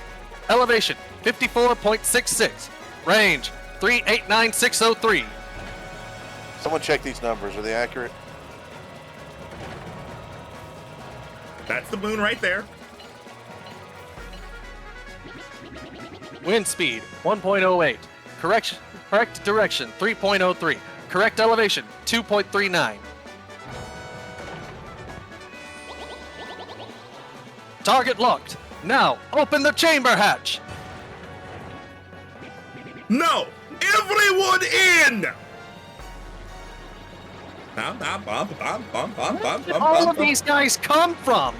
Elevation 54.66. Range 389,603. Someone check these numbers. Are they accurate? That's the moon right there. Wind speed 1.08. Correct direction 3.03. Correct elevation 2.39. Target locked. Now open the chamber hatch. No! Everyone in! Where all of these guys come from?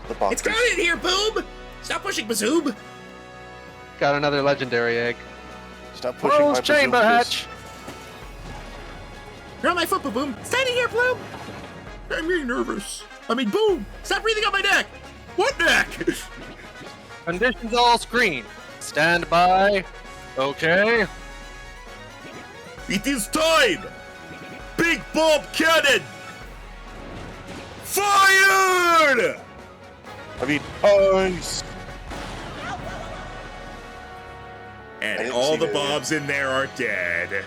The bunkers. It's crowded in here, Boob! Stop pushing, Bazoob! Got another legendary egg. Stop pushing Close my chamber bazookas. hatch. You're on my foot, Boom. Stay here, Bloom! I'm getting nervous. I mean, Boom! Stop breathing on my neck! What neck? Conditions all screen. Stand by. Okay. It is time! Big Bob Cannon! Fired! I mean, ice. I And didn't all see the that. Bobs in there are dead.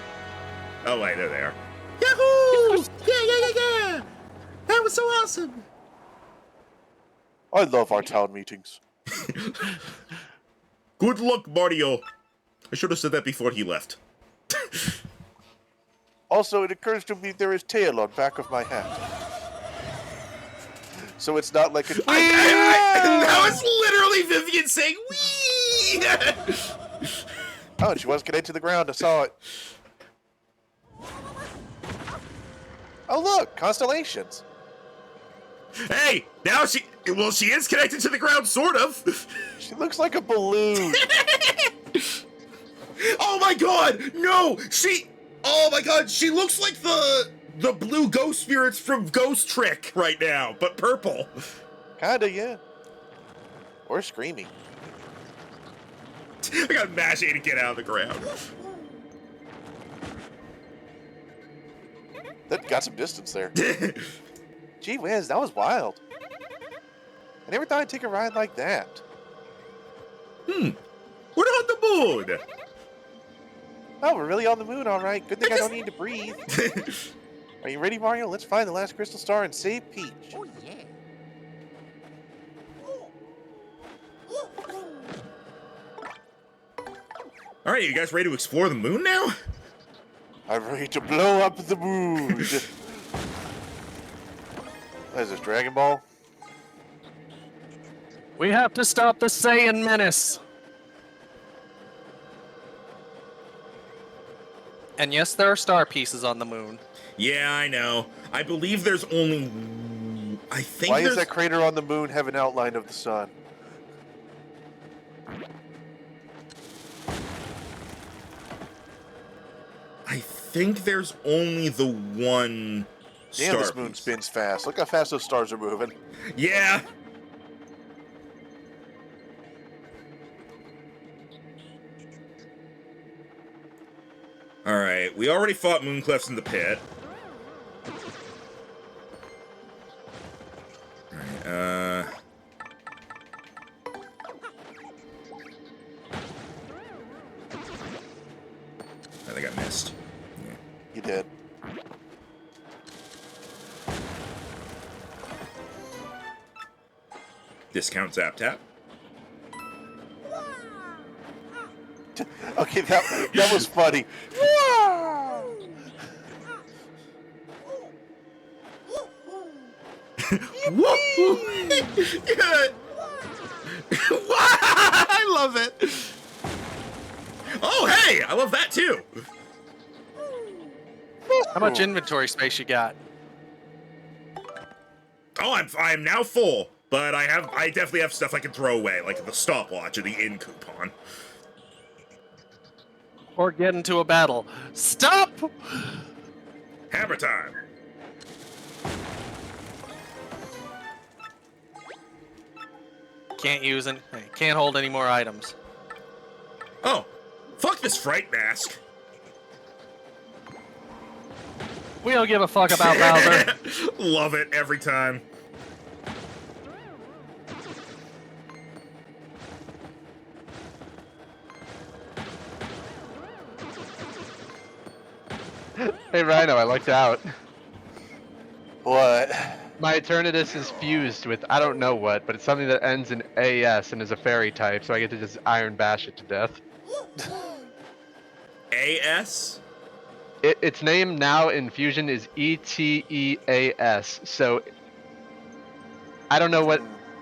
Oh, wait, they're there. Yahoo! Yeah! That was so awesome! I love our town meetings. Good luck, Mario. I should have said that before he left. Also, it occurs to me there is tail on back of my hat. So it's not like a... That was literally Vivian saying, wee! Oh, she was connected to the ground. I saw it. Oh, look. Constellations. Hey, now she is connected to the ground, sort of. She looks like a balloon. Oh my god, no, oh my god, she looks like the blue ghost spirits from Ghost Trick right now, but purple. Kinda, yeah. Or screaming. I got mash A to get out of the ground. That got some distance there. Gee whiz, that was wild. I never thought I'd take a ride like that. We're on the moon. Oh, we're really on the moon, all right. Good thing I don't need to breathe. Are you ready, Mario? Let's find the last crystal star and save Peach. Oh, yeah. All right, you guys ready to explore the moon now? I'm ready to blow up the moon. What is this, Dragon Ball? We have to stop the Saiyan menace. And yes, there are star pieces on the moon. Yeah, I know. I believe there's only. I think. Why there's... does that crater on the moon have an outline of the sun? I think there's only the one. Damn, star this moon piece. spins fast. Look how fast those stars are moving. Yeah. Alright, we already fought Moonclefs in the pit. Alright, I think I missed. Yeah. You did. Discount Zap Tap. Okay, that was funny. Woo! Good. I love it. Oh, hey! I love that too. How much inventory space you got? Oh, I'm now full, but I definitely have stuff I can throw away, like the stopwatch or the in coupon. Or get into a battle. Stop! Hammer time. Can't use it. Can't hold any more items. Oh, fuck this fright mask. We don't give a fuck about Bowser. Love it every time. Hey Rhino, I lucked out. What? My Eternatus is fused with I don't know what, but it's something that ends in AS and is a fairy type, so I get to just Iron Bash it to death. AS? Its name now in Fusion is ETEAS, so I don't know what.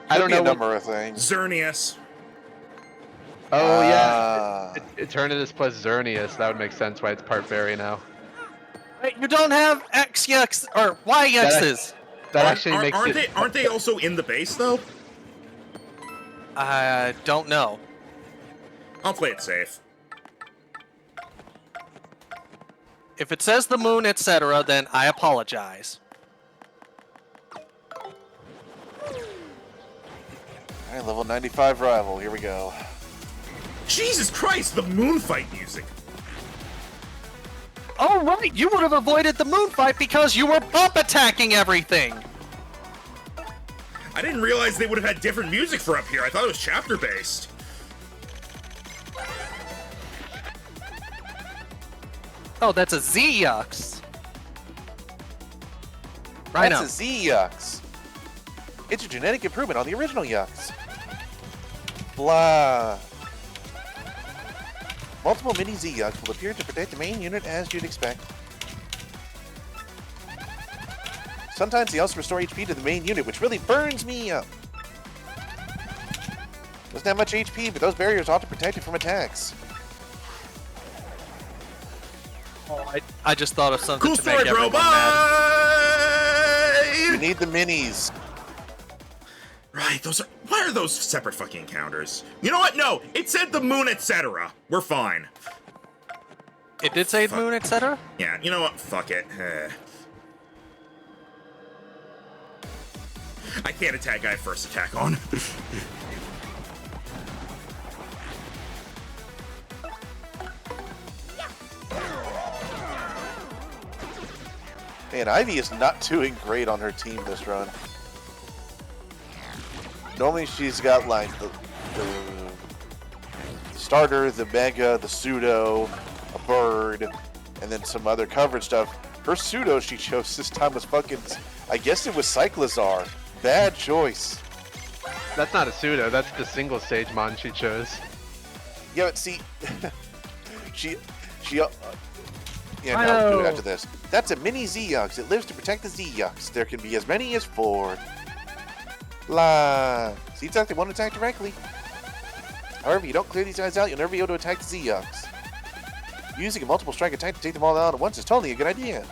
I don't Could be know a what. number of things. Xerneas. Oh yeah, Eternatus plus Xerneas. That would make sense why it's part fairy now. Wait, you don't have XX or YXs. That actually makes aren't it. aren't they also in the base though? I don't know. I'll play it safe. If it says the moon, etc., then I apologize. Alright, level 95 rival. Here we go. Jesus Christ, the moon fight music. Oh, right, you would have avoided the moon fight because you were bump attacking everything. I didn't realize they would have had different music for up here. I thought it was chapter based. Oh, that's a Z-Yux. Right That's now. a Z-Yux. It's a genetic improvement on the original Yux. Blah. Multiple mini Z-Yux will appear to protect the main unit as you'd expect. Sometimes they also restore HP to the main unit, which really burns me up. Doesn't have much HP, but those barriers ought to protect it from attacks. Oh, I just thought of something Cool to story, make bro. everyone mad. We Bye! need the minis. Right, those are. Why are those separate fucking encounters? You know what? No, it said the moon, etc. We're fine. It did say Fuck. moon, etc. Yeah, you know what? Fuck it. I can't attack guy first attack on. Man, Ivy is not doing great on her team this run. Normally she's got like the starter, the mega, the pseudo, a bird, and then some other coverage stuff. Her pseudo she chose this time was fucking, I guess it was Cyclizar. Bad choice. That's not a pseudo. That's the single stage mon she chose. Yeah, but see, she yeah, now I'll do it after this. That's a mini Z-Yux. It lives to protect the Z-Yux. There can be as many as 4. Blah. See, it's like they won't attack directly. However, if you don't clear these guys out, you'll never be able to attack the Z-Yux. Using a multiple strike attack to take them all out at once is totally a good idea.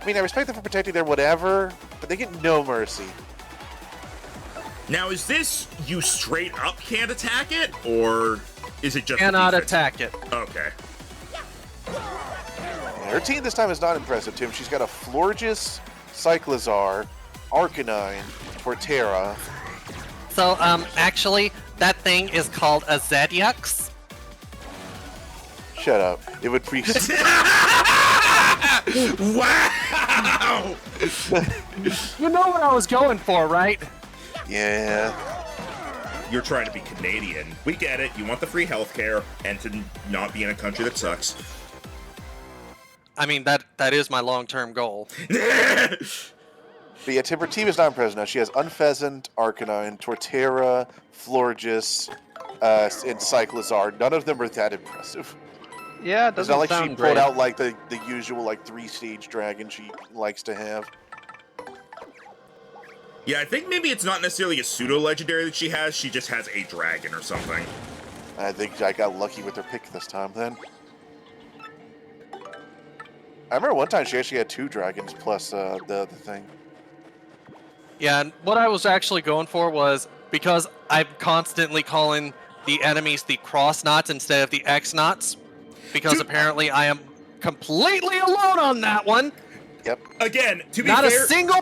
I mean, I respect them for protecting their whatever, but they get no mercy. Now, is this you straight up can't attack it, or is it just Cannot defense? attack it. Okay. Her team this time is not impressive, Tim. She's got a Florges, Cyclizar, Arcanine, Torterra. So, actually, that thing is called a Z-Yux. Shut up. It would pre- Wow! You know what I was going for, right? Yeah. You're trying to be Canadian. We get it. You want the free healthcare and to not be in a country that sucks. I mean, that is my long-term goal. But yeah, Tim, her team is not impressive now. She has Unpheasant, Arcanine, Torterra, Florges, and Cyclizar. None of them are that impressive. Yeah, it It's doesn't not like she sound pulled great. out like the usual like 3-stage dragon she likes to have. Yeah, I think maybe it's not necessarily a pseudo-legendary that she has. She just has a dragon or something. I think I got lucky with her pick this time then. I remember one time she actually had 2 dragons plus the other thing. Yeah, and what I was actually going for was, because I'm constantly calling the enemies the cross knots instead of the X knots, because Dude. apparently I am completely alone on that one. Yep. Again, to be Not fair, a single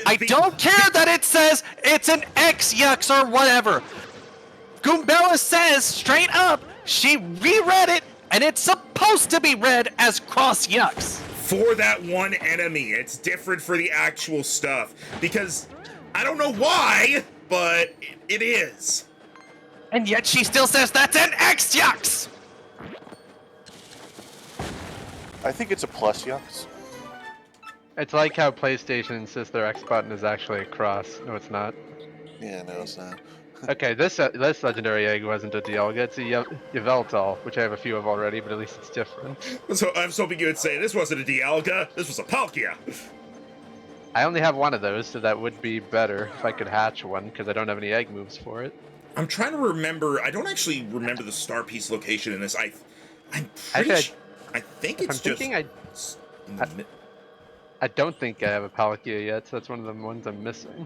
I the- don't care that it says it's an X-Yux or whatever. Goombella says straight up she reread it, and it's supposed to be read as cross Yux. for that one enemy. It's different for the actual stuff. Because I don't know why, but it is. And yet she still says that's an X-Yux. I think it's a plus Yux. It's like how PlayStation insists their X button is actually a cross. No, it's not. Yeah, no, it's not. Okay, this legendary egg wasn't a Dialga, it's a Yveltal, which I have a few of already, but at least it's different. So I was hoping you would say this wasn't a Dialga, this was a Palkia. I only have one of those, so that would be better if I could hatch one, because I don't have any egg moves for it. I'm trying to remember. I don't actually remember the star piece location in this. I'm pretty Actually, sure. I think I'm it's just. thinking in the I don't think I have a Palkia yet, so that's one of the ones I'm missing.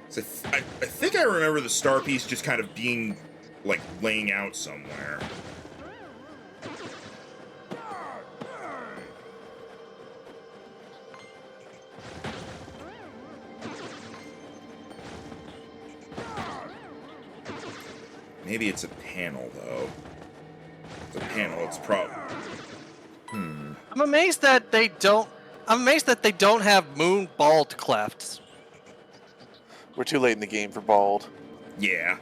So I think I remember the star piece just kind of being, like, laying out somewhere. Maybe it's a panel, though. It's a panel, it's probably... I'm amazed that they don't. I'm amazed that they don't have moon bald clefts. We're too late in the game for Bald. Yeah.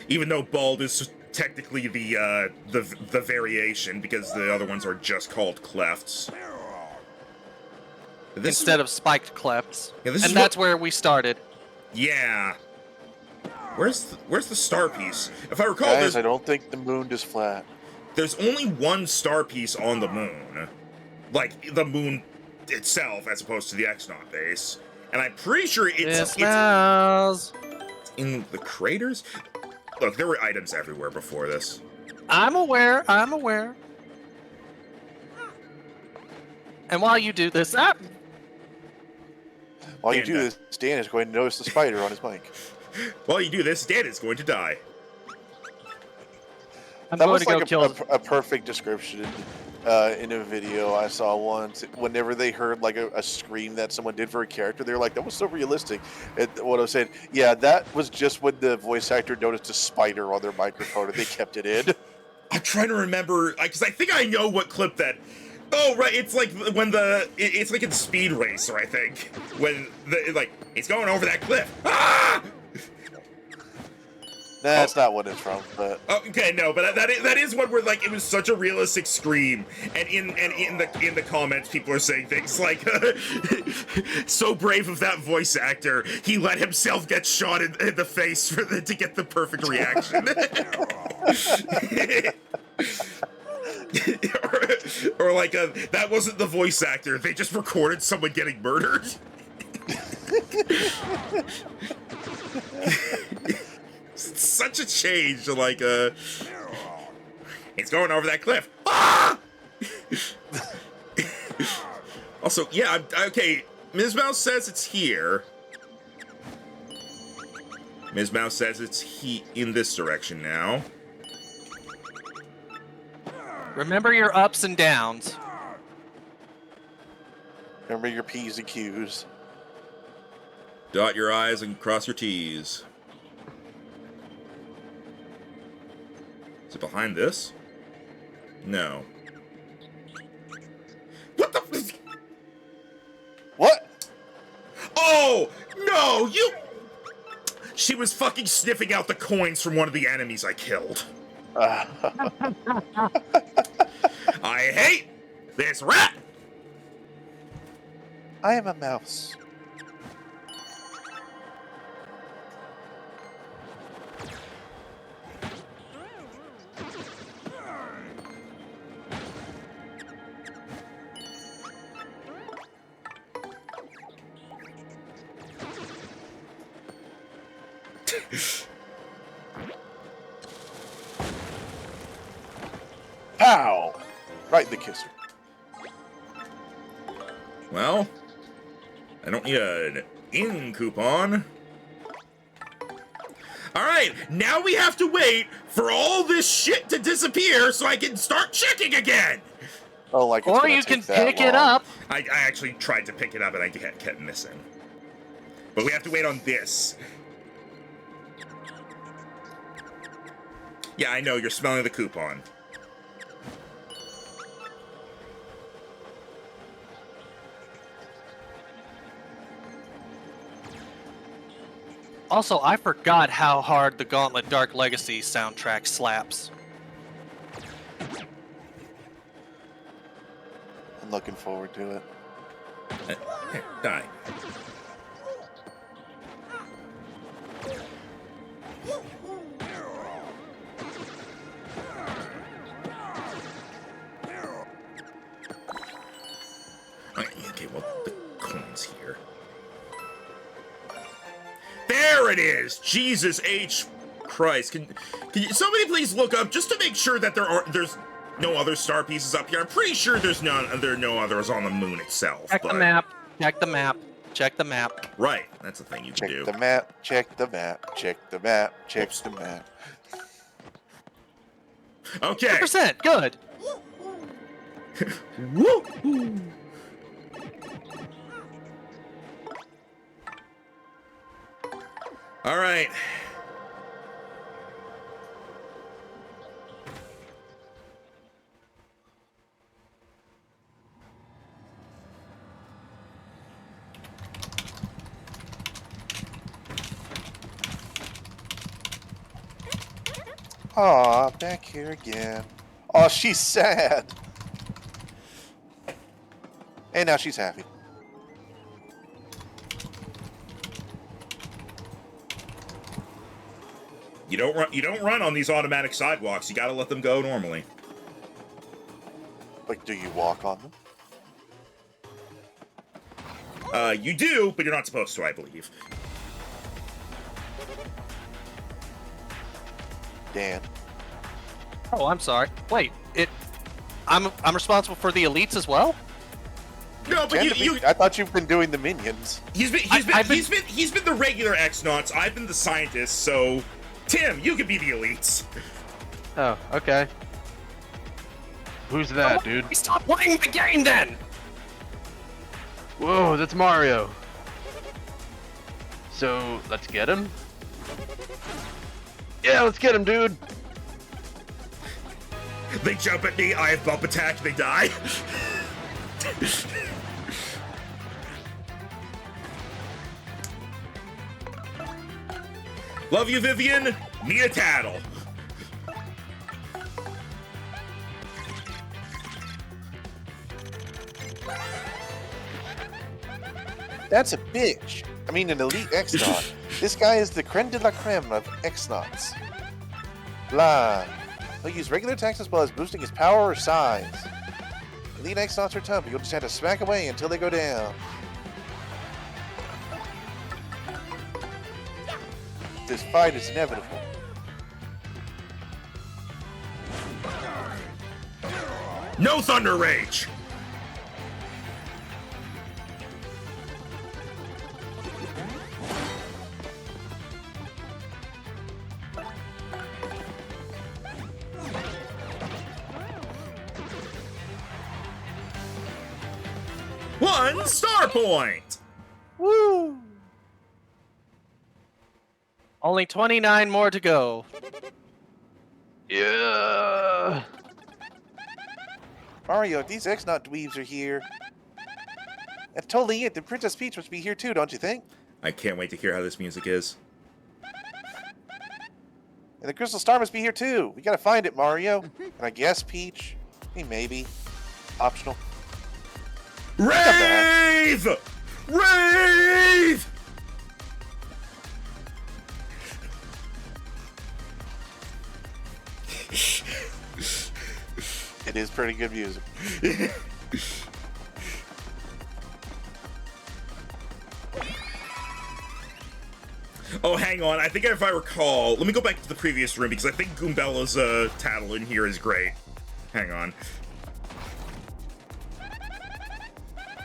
Even though Bald is technically the variation, because the other ones are just called clefts. This Instead of spiked clefts. Yeah, this and is that's where we started. Yeah. Where's the star piece? If I recall, Guys, I don't think the moon is flat. there's only one star piece on the moon. Like, the moon itself, as opposed to the X-Naut base. And I'm pretty sure it's in the craters? Look, there were items everywhere before this. I'm aware. And while you do this, While you do this, Dan is going to notice the spider on his mic. While you do this, Dan is going to die. I'm That going was to go like kill. a perfect description in a video I saw once. Whenever they heard like a scream that someone did for a character, they were like, "That was so realistic." And what I was saying, yeah, that was just when the voice actor noticed a spider on their microphone and they kept it in. I'm trying to remember, because I think I know what clip that. Oh, right, it's like when it's like in Speed Racer, I think. When, it's going over that cliff. Ah! That's not what it's from, but... Oh, okay, no, but that is one where, like, it was such a realistic scream, and in the comments, people are saying things like, so brave of that voice actor, he let himself get shot in the face to get the perfect reaction. or like, that wasn't the voice actor, they just recorded someone getting murdered. It's such a change to, like, it's going over that cliff. Ah! Also, yeah, okay, Ms. Mouse says it's here. Ms. Mouse says it's in this direction now. Remember your ups and downs. Remember your P's and Q's. Dot your I's and cross your T's. Is it behind this? No. What the? What? Oh, no, you... She was fucking sniffing out the coins from one of the enemies I killed. I hate this rat! I am a mouse. Pow! Right in the kisser. Well, I don't need an in coupon. Alright, now we have to wait for all this shit to disappear so I can start checking again! Oh, like it's Or gonna you can take that pick it long. up. I actually tried to pick it up and I kept missing. But we have to wait on this. Yeah, I know, you're smelling the coupon. Also, I forgot how hard the Gauntlet Dark Legacy soundtrack slaps. I'm looking forward to it. Here, die. Okay, well, the coin's here. There it is! Jesus H. Christ. Can you, somebody please look up just to make sure that there's no other star pieces up here? I'm pretty sure there are no others on the moon itself. Check the map. Check the map. Check the map. Right, that's the thing you can Check do. the map, check the map, check the map, check the map. Okay. 100%. Good. Woo! All right. Aw, back here again. Oh, she's sad. And now she's happy. You don't run on these automatic sidewalks. You gotta let them go normally. Like, do you walk on them? You do, but you're not supposed to, I believe. Dan. Oh, I'm sorry. Wait, I'm responsible for the elites as well? No, but I thought you've been doing the minions. he's been the regular X-Nauts. I've been the scientist, so Tim, you could be the elites. Oh, okay. Who's that, dude? Stop playing the game then! Whoa, that's Mario. So, let's get him? Yeah, let's get him, dude. They jump at me, I have bump attack, they die. Love you, Vivian. Need a tattle. That's a bitch. I mean, an elite X-Naut. This guy is the creme de la creme of X-Nauts. Blah. He'll use regular attacks as well as boosting his power or size. Elite X-Nauts are tough, but you'll just have to smack away until they go down. This fight is inevitable. No Thunder Rage. One star point. Woo! Only 29 more to go. Yeah. Mario, if these X-Naut dweebs are here, that's totally it. The Princess Peach must be here too, don't you think? I can't wait to hear how this music is. And the Crystal Star must be here too. We gotta find it, Mario. And I guess Peach. Hey, maybe. Optional. Rave! Rave! It is pretty good music. Oh, hang on. I think if I recall, let me go back to the previous room because I think Goombella's tattle in here is great. Hang on.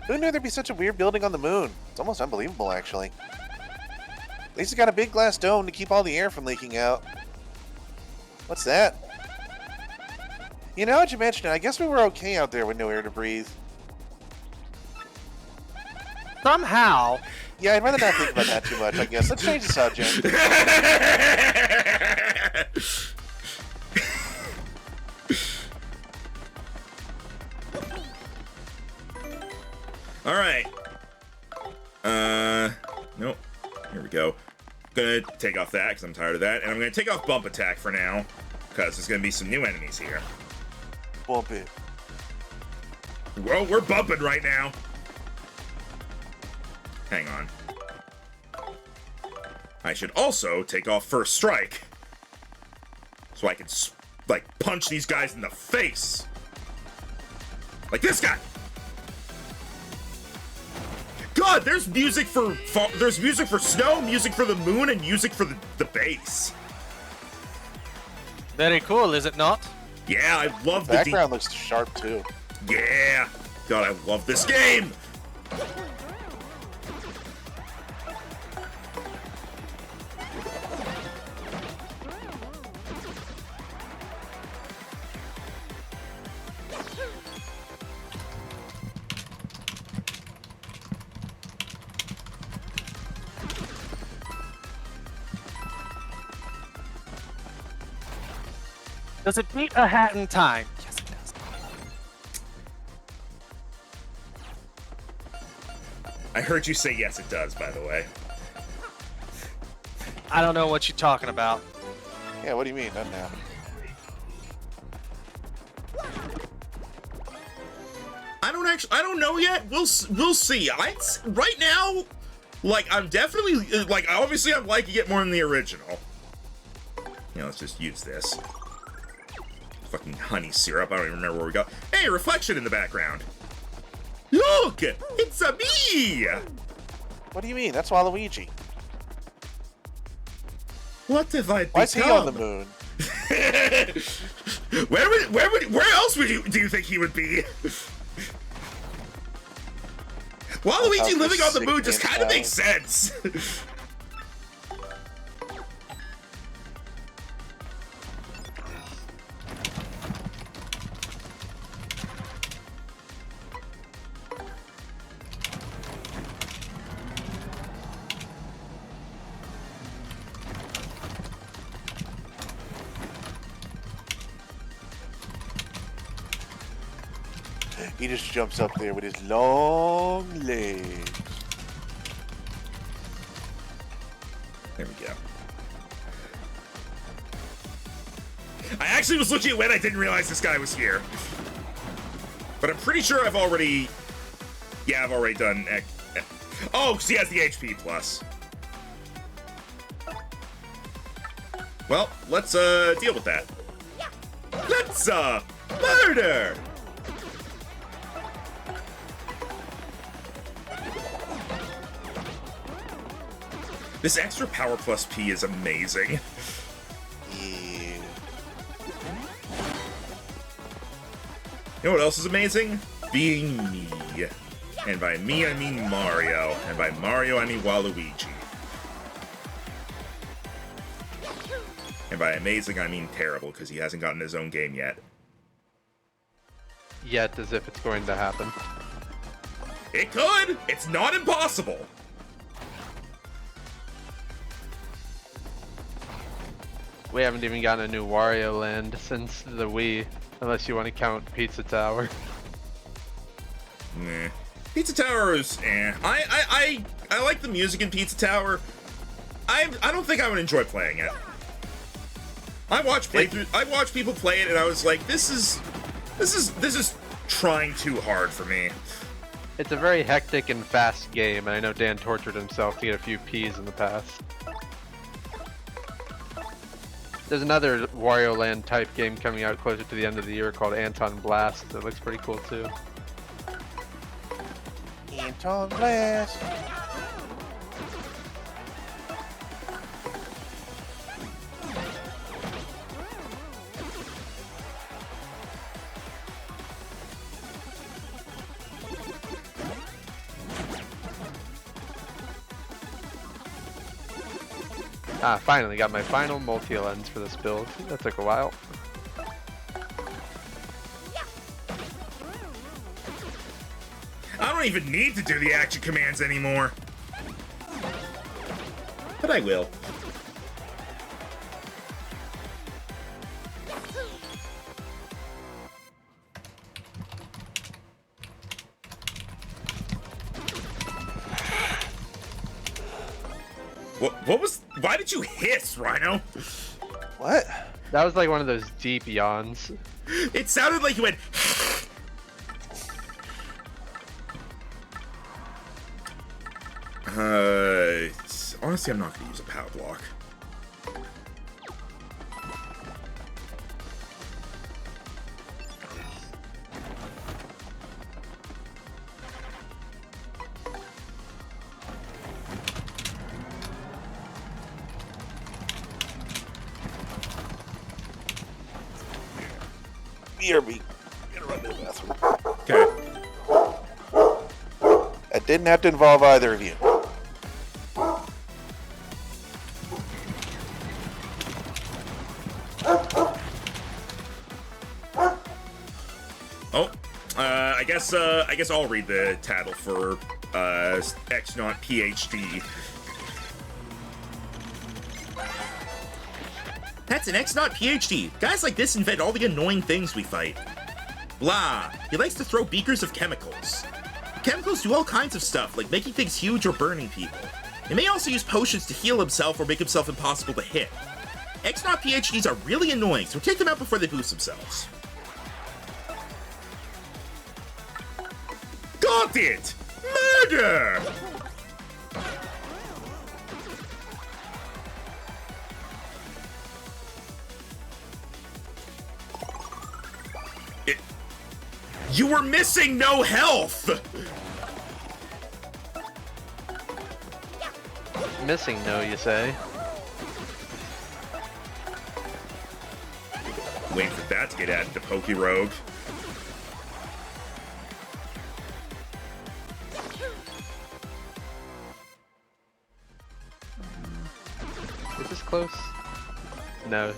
Who knew there'd be such a weird building on the moon? It's almost unbelievable, actually. At least it's got a big glass dome to keep all the air from leaking out. What's that? You know, what you mentioned it, I guess we were okay out there with no air to breathe. Somehow. Yeah, I'd rather not think about that too much, I guess. Let's change the subject. Alright. Nope. Here we go. Gonna take off that because I'm tired of that. And I'm gonna take off bump attack for now. Because there's gonna be some new enemies here. Bump it. Well, we're bumping right now. Hang on. I should also take off first strike. So I can, like, punch these guys in the face. Like this guy. God, there's music for snow, music for the moon, and music for the bass. Very cool, is it not? Yeah, I love the background looks sharp too. Yeah. God, I love this game. Does it beat a hat in time? Yes, it does. I heard you say yes, it does, by the way. I don't know what you're talking about. Yeah, what do you mean? Nothing don't know yet. We'll see. Right now, like, I'm definitely, like, obviously I'm liking it more than the original. You know, let's just use this. Fucking honey syrup. I don't even remember where we go. Hey, reflection in the background. Look! It's a me! What do you mean? That's Waluigi. What have I become? Why is he on the moon? Where else do you think he would be? Waluigi living on the moon just kind of makes sense. He just jumps up there with his long legs. There we go. I actually was looking at when I didn't realize this guy was here. But I'm pretty sure I've already... Yeah, I've already done... Oh, because he has the HP plus. Well, let's deal with that. Let's murder! This extra power plus P is amazing. Yeah. You know what else is amazing? Being me. And by me, I mean Mario. And by Mario, I mean Waluigi. And by amazing, I mean terrible, because he hasn't gotten his own game yet. Yet, as if it's going to happen. It could! It's not impossible! We haven't even gotten a new Wario Land since the Wii, unless you want to count Pizza Tower. Nah. Pizza Tower is I like the music in Pizza Tower. I don't think I would enjoy playing it. I watched people play it and I was like, this is trying too hard for me. It's a very hectic and fast game, and I know Dan tortured himself to get a few P's in the past. There's another Wario Land type game coming out closer to the end of the year called Anton Blast that looks pretty cool too. Anton Blast. Ah, finally got my final multi-lens for this build. That took a while. I don't even need to do the action commands anymore. But I will. What was... Why did you hiss, Rhino? What? That was like one of those deep yawns. It sounded like you went... honestly, I'm not going to use a power block. BRB. Gotta run to the bathroom. Okay. That didn't have to involve either of you. Oh, I guess I'll read the title for X Not PhD. That's an X Not PhD. Guys like this invent all the annoying things we fight. Blah. He likes to throw beakers of chemicals. Chemicals do all kinds of stuff, like making things huge or burning people. He may also use potions to heal himself or make himself impossible to hit. X Not PhDs are really annoying, so take them out before they boost themselves. conducted! Murder! You were missing no health! Missing no, you say? Waiting for that to get added to Poke Rogue. Is this close? No.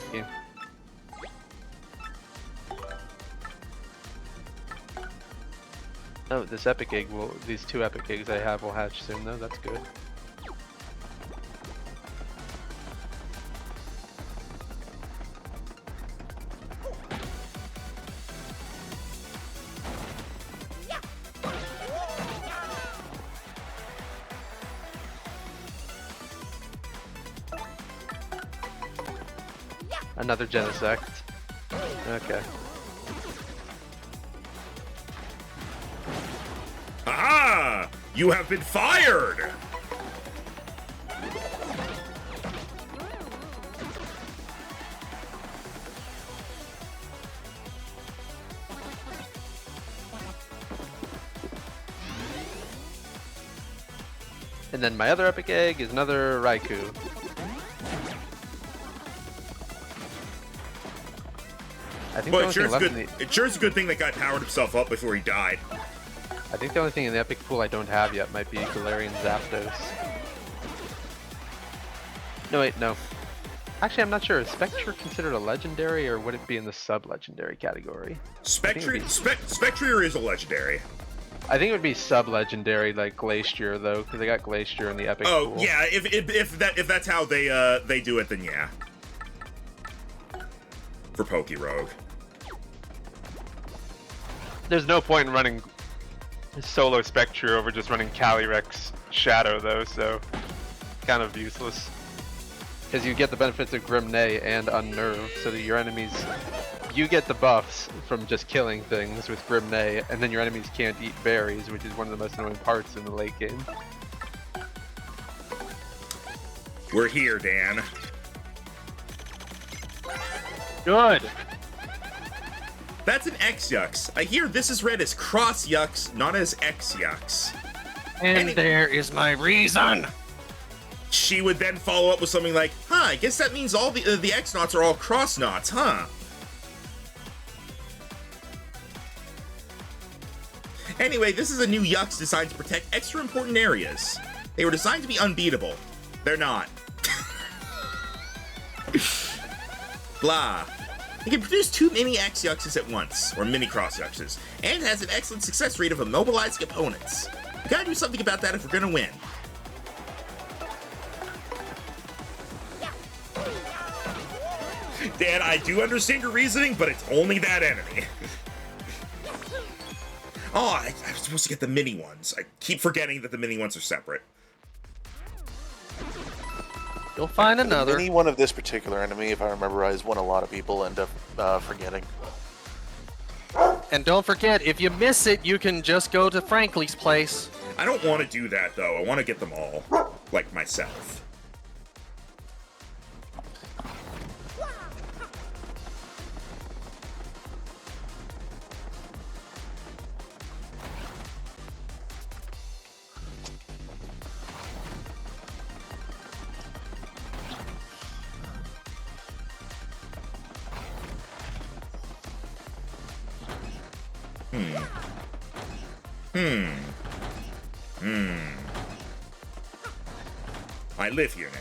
Oh, this epic egg will. These 2 epic eggs I have will hatch soon, though. That's good. Another Genesect. Okay. Aha! You have been fired! And then my other epic egg is another Raikou. I think the But only thing left in the, it sure is a good thing that guy powered himself up before he died. I think the only thing in the epic pool I don't have yet might be Galarian Zapdos. No, wait, no. Actually, I'm not sure. Is Spectre considered a legendary, or would it be in the sub-legendary category? Spectre is a legendary. I think it would be sub-legendary, like Glacier, though, because they got Glacier in the epic pool. Oh yeah, if that's how they do it, then yeah. For Poke Rogue. There's no point in running solo Spectre over just running Calyrex Shadow, though, so kind of useless. Because you get the benefits of Grim Neigh and Unnerve, so that your enemies... You get the buffs from just killing things with Grim Neigh, and then your enemies can't eat berries, which is one of the most annoying parts in the late game. We're here, Dan. Good. That's an X-Yux. I hear this is read as Cross-Yux, not as X-Yux. And there is my reason. She would then follow up with something like, huh, I guess that means all the X-Knots are all Cross-Knots, huh? Anyway, this is a new Yux designed to protect extra important areas. They were designed to be unbeatable. They're not. Blah. It can produce 2 mini X-Yuxes at once, or mini Cross-Yuxes, and has an excellent success rate of immobilizing opponents. We gotta do something about that if we're gonna win. Dan, I do understand your reasoning, but it's only that enemy. Oh, I was supposed to get the mini ones. I keep forgetting that the mini ones are separate. You'll find another. Any one of this particular enemy, if I remember right, is one a lot of people end up forgetting. And don't forget, if you miss it, you can just go to Frankly's place. I don't want to do that, though. I want to get them all, like myself. I live here now.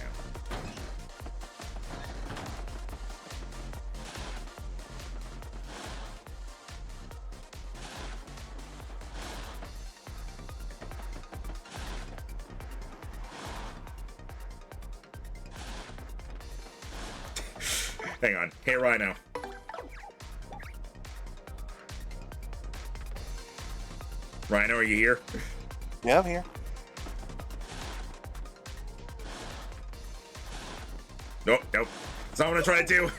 Hang on. Hey, Rhino. Rhino, are you here? Yeah, I'm here. Nope, nope. That's not what I'm trying to do.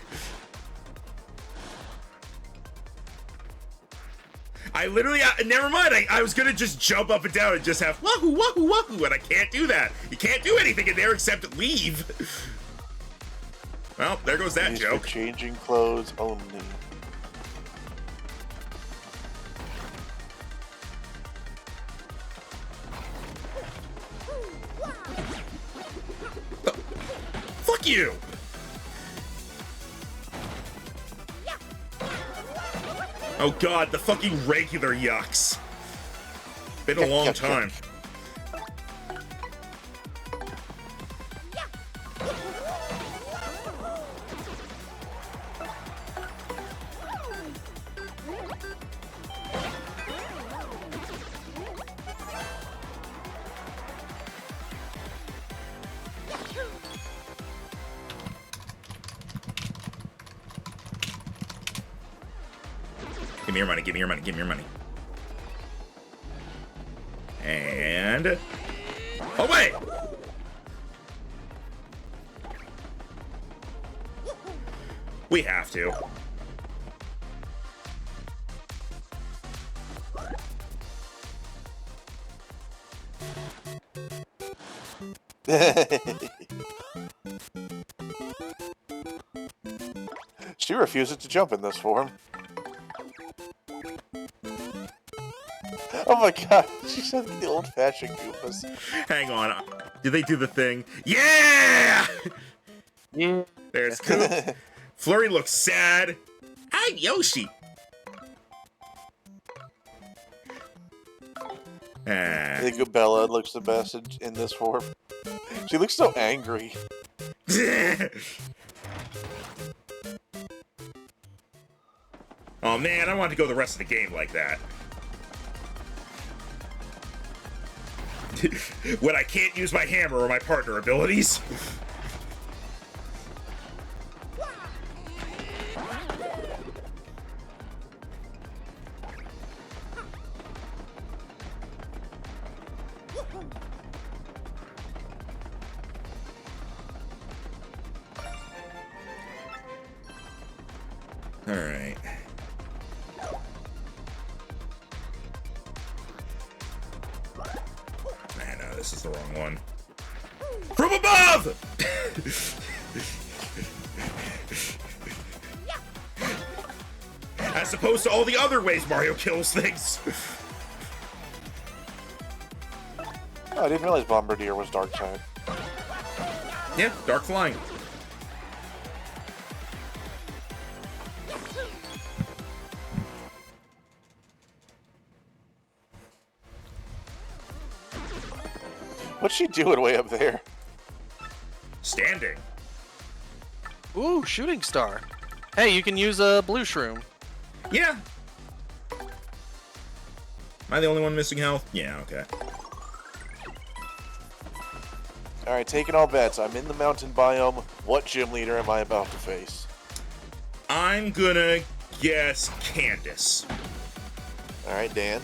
I literally, never mind. I was gonna just jump up and down and just have wahoo, wahoo, wahoo, and I can't do that. You can't do anything in there except leave. Well, there goes that Used joke. for changing clothes only. Fuck you! Oh god, the fucking regular yucks. Been a long time. Give me your money, give me your money, give me your money. And... oh, wait! We have to. She refuses to jump in this form. Oh my god, she said the old-fashioned Goombas. Hang on. Did they do the thing? Yeah! Yeah. There's Coop. Flurry looks sad. Hi, Yoshi. I think Bella looks the best in this form. She looks so angry. Oh man, I wanted to go the rest of the game like that. When I can't use my hammer or my partner abilities. All right. Man, no, this is the wrong one. From above! As opposed to all the other ways Mario kills things. Oh, I didn't realize Bombardier was dark side. Yeah, dark flying. What's she doing way up there? Standing. Ooh, shooting star. Hey, you can use a blue shroom. Yeah. Am I the only one missing health? Yeah, okay. Alright, taking all bets. I'm in the mountain biome. What gym leader am I about to face? I'm gonna guess Candace. Alright, Dan.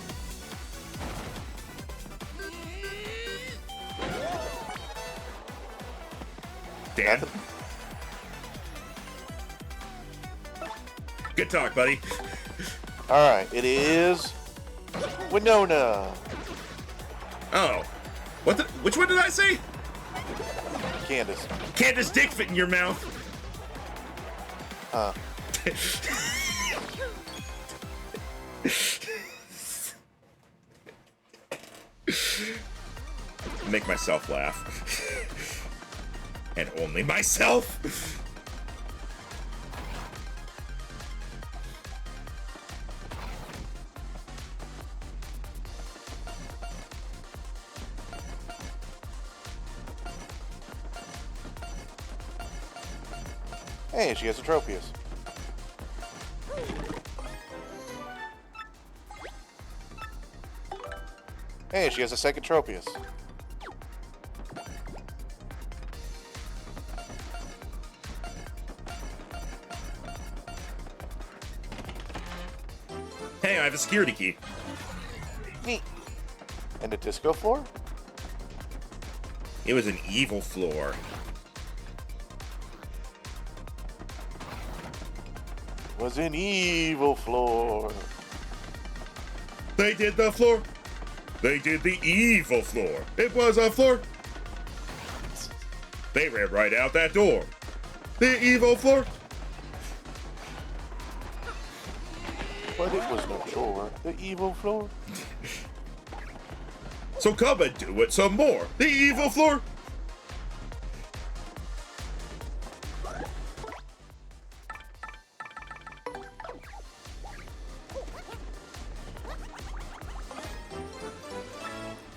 Dan? Good talk, buddy. Alright, it is... Winona! Oh. What the? Which one did I say? Candace. Candace dick fit in your mouth. Huh. Make myself laugh. And only myself. Hey, she has a Tropius. Hey, she has a second Tropius. Hey, I have a security key. Neat. And a disco floor? It was an evil floor. Was an evil floor. They did the floor. They did the evil floor. It was a floor. They ran right out that door. The evil floor. But it was no chore. The evil floor. So come and do it some more. The evil floor.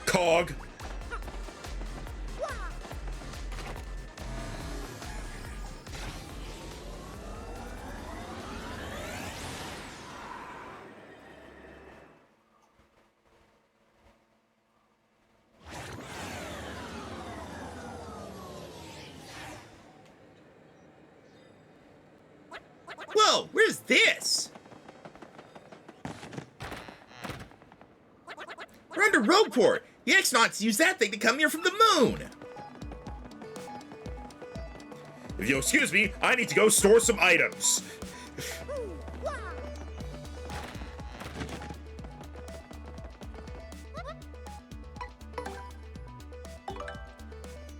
Cog. Whoa, where's this? We're under Rogueport. The X-Nauts use that thing to come here from the moon. If you'll excuse me, I need to go store some items.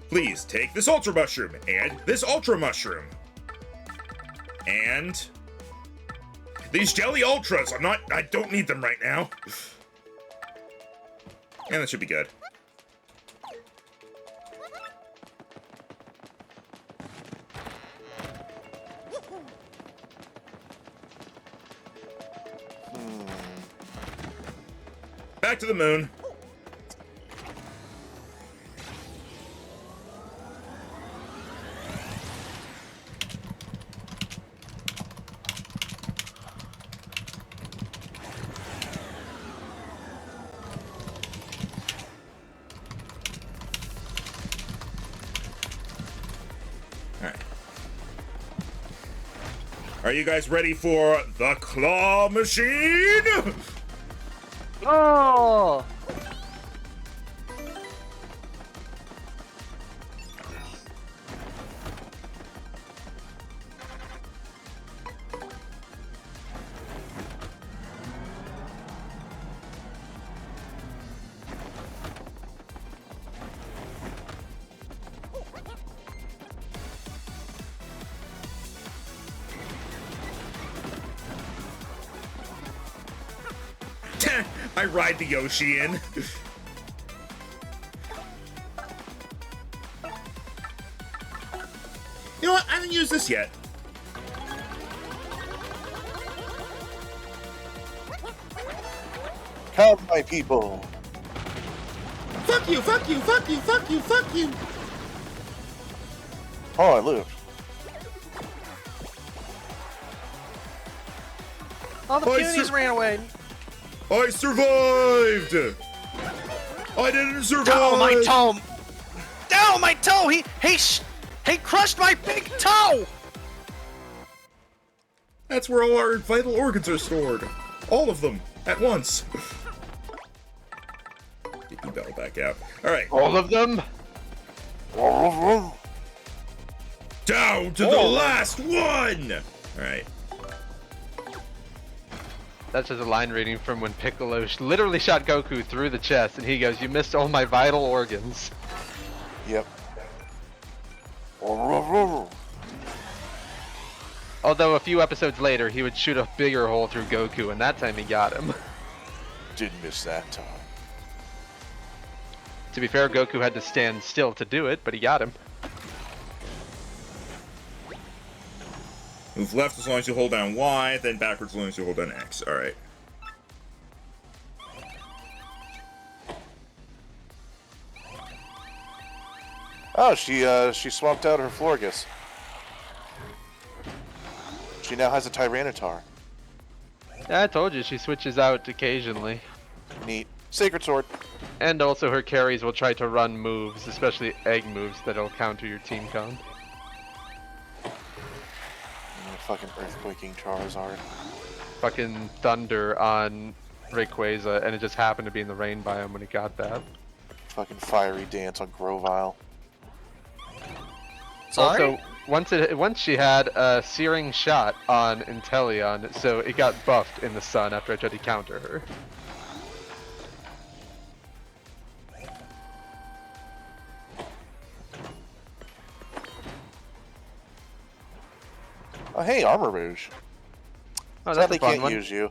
Please take this Ultra Mushroom and this Ultra Mushroom. And these Jelly Ultras. I don't need them right now. And that should be good. Back to the moon. Are you guys ready for the claw machine? Oh! I ride the Yoshi in. You know what? I haven't used this yet. Come, my people. Fuck you, fuck you, fuck you, fuck you, fuck you. Oh, I lived. All the Oh, Goonies ran away. I survived! I didn't survive! Oh, my toe! Oh, my toe! He crushed my big toe! That's where all our vital organs are stored. All of them, at once. Get the bell back out. Alright. All of them? Down to the last one! Alright. That's just a line reading from when Piccolo literally shot Goku through the chest, and he goes, "You missed all my vital organs." Yep. Although a few episodes later, he would shoot a bigger hole through Goku, and that time he got him. Didn't miss that time. To be fair, Goku had to stand still to do it, but he got him. Move left as long as you hold down Y, then backwards as long as you hold down X. Alright. Oh, she swapped out her Florgus. She now has a Tyranitar. Yeah, I told you, she switches out occasionally. Neat. Sacred Sword. And also her carries will try to run moves, especially egg moves that'll counter your team con. Fucking earthquaking Charizard. Fucking thunder on Rayquaza, and it just happened to be in the rain biome when he got that. Fucking fiery dance on Grovyle. Sorry? Also, once she had a searing shot on Inteleon, so it got buffed in the sun after I tried to counter her. Oh, hey, Armor Rouge. Oh, that's Sadly, a fun can't one. use you.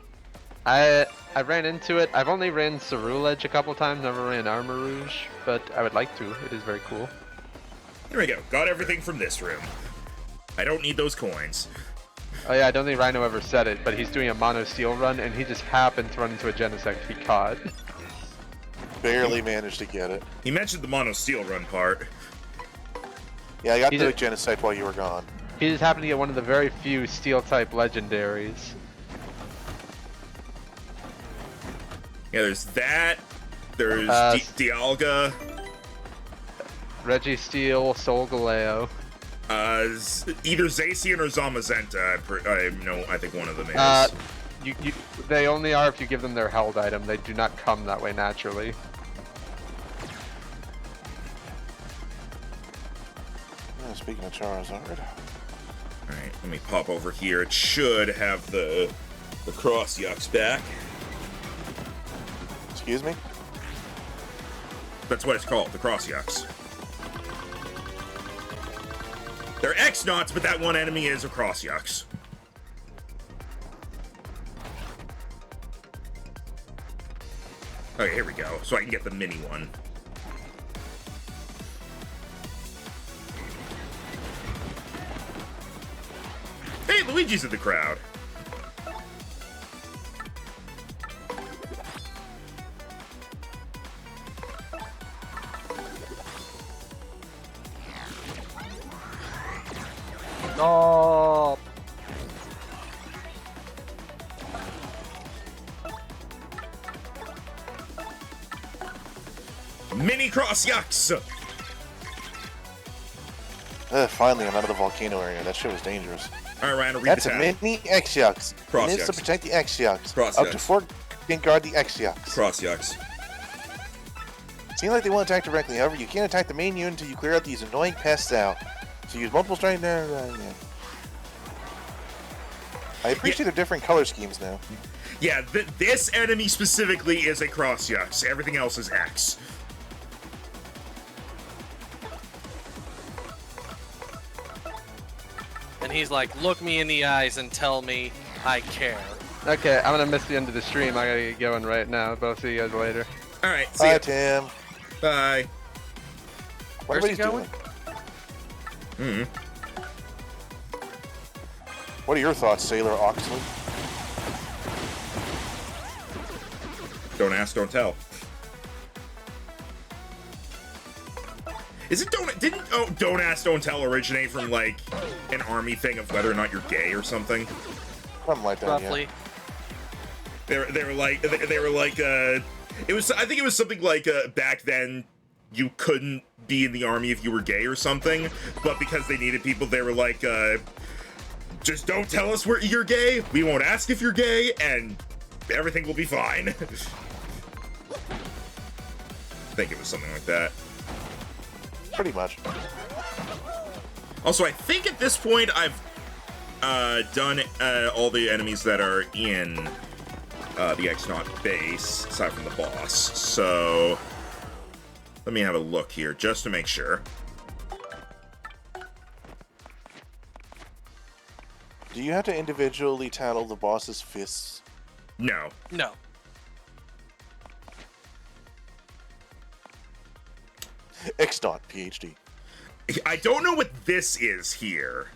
I ran into it. I've only ran Ceruledge a couple times, never ran Armor Rouge, but I would like to. It is very cool. Here we go. Got everything from this room. I don't need those coins. Oh yeah, I don't think Rhino ever said it, but he's doing a mono steel run, and he just happened to run into a Genesect he caught. Barely managed to get it. He mentioned the mono steel run part. Yeah, I got He's the a- Genesect while you were gone. He just happened to get one of the very few steel type legendaries. Yeah, there's that. There's Dialga. Registeel, Solgaleo. Either Zacian or Zamazenta. I think one of them is. They only are if you give them their held item. They do not come that way naturally. Yeah, speaking of Charizard. Alright, let me pop over here. It should have the Cross Yucks back. Excuse me? That's what it's called, the Cross Yucks. They're X-Nauts, but that one enemy is a Cross Yucks. Okay, here we go. So I can get the mini one. Hey, Luigi's in the crowd. No. Mini Cross Yucks! Finally, I'm out of the volcano area. That shit was dangerous. Alright, Ryan, read That's the a tab. mini X-Yucks. Cross It is to Yucks. protect the X-Yucks. Cross Up to Yucks. 4 can guard the X-Yucks. Cross Yucks. Seems like they won't attack directly. However, you can't attack the main unit until you clear out these annoying pests out. So use multiple strength. Yeah. I appreciate their different color schemes now. Yeah, this enemy specifically is a Cross Yucks. Everything else is X. And he's like, look me in the eyes and tell me I care. Okay, I'm gonna miss the end of the stream. I gotta get going right now. But I'll see you guys later. Alright, see Bye, ya. Tim. Bye. What Where's he everybody's going? doing? What are your thoughts, Sailor Oxley? Don't ask, don't tell. Is it don't ask, don't tell originate from like an army thing of whether or not you're gay or something? Something like that, Roughly. They were like it was, I think it was something like back then you couldn't be in the army if you were gay or something, but because they needed people, they were like just don't tell us you're gay, we won't ask if you're gay, and everything will be fine. I think it was something like that. Pretty much. Also, I think at this point I've done all the enemies that are in the X-Naut base, aside from the boss. So let me have a look here, just to make sure. Do you have to individually tattle the boss's fists? No. No. X-Naut, PhD. I don't know what this is here.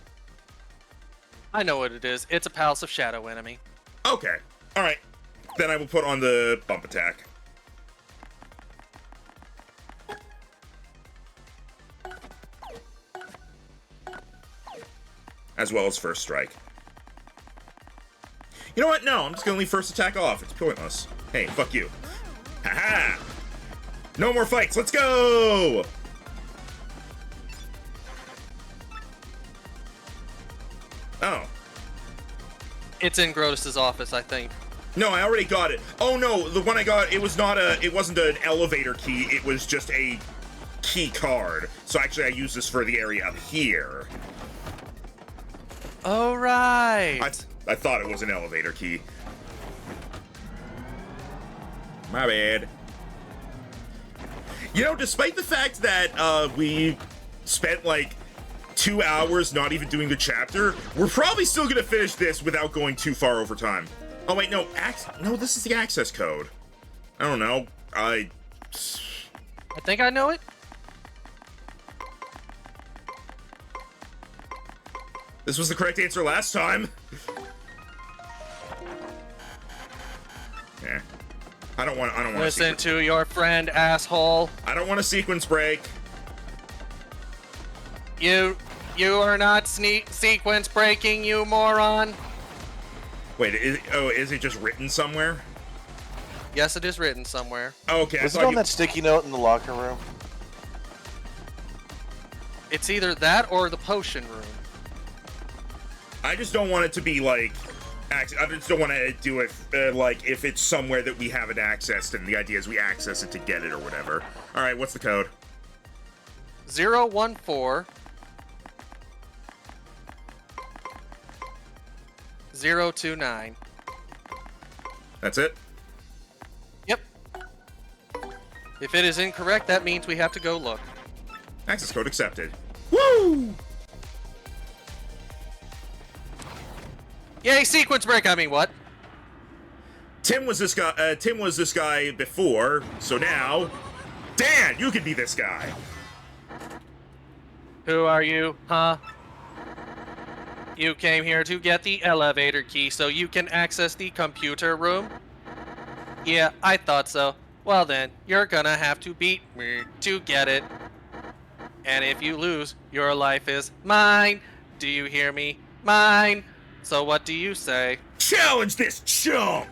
I know what it is. It's a Palace of Shadow enemy. Okay. Alright. Then I will put on the bump attack. As well as first strike. You know what? No, I'm just gonna leave first attack off. It's pointless. Hey, fuck you. Haha! No more fights, let's go! Oh. It's in Grotus's office, I think. No, I already got it. Oh no, the one I got, it wasn't an elevator key, it was just a key card. So actually I use this for the area up here. Oh, right. I thought it was an elevator key. My bad. You know, despite the fact that we spent like 2 hours not even doing the chapter, we're probably still gonna finish this without going too far over time. Oh wait, no, no, this is the access code. I don't know. I think I know it. This was the correct answer last time. Yeah. I don't want Listen to your friend, asshole. I don't want a sequence break. You are not sequence breaking, you moron. Wait, is it just written somewhere? Yes, it is written somewhere. Okay, Was it on that sticky note in the locker room? It's either that or the potion room. I just don't want it to be like, I just don't want to do it like if it's somewhere that we haven't accessed, and the idea is we access it to get it or whatever. All right, what's the code? 014 029. That's it? Yep. If it is incorrect, that means we have to go look. Access code accepted. Woo! Yay, sequence break. I mean, what? Tim was this guy before, so now, Dan, you can be this guy. Who are you, huh? You came here to get the elevator key so you can access the computer room? Yeah, I thought so. Well then, you're gonna have to beat me to get it. And if you lose, your life is mine. Do you hear me? Mine. So what do you say? Challenge this chump!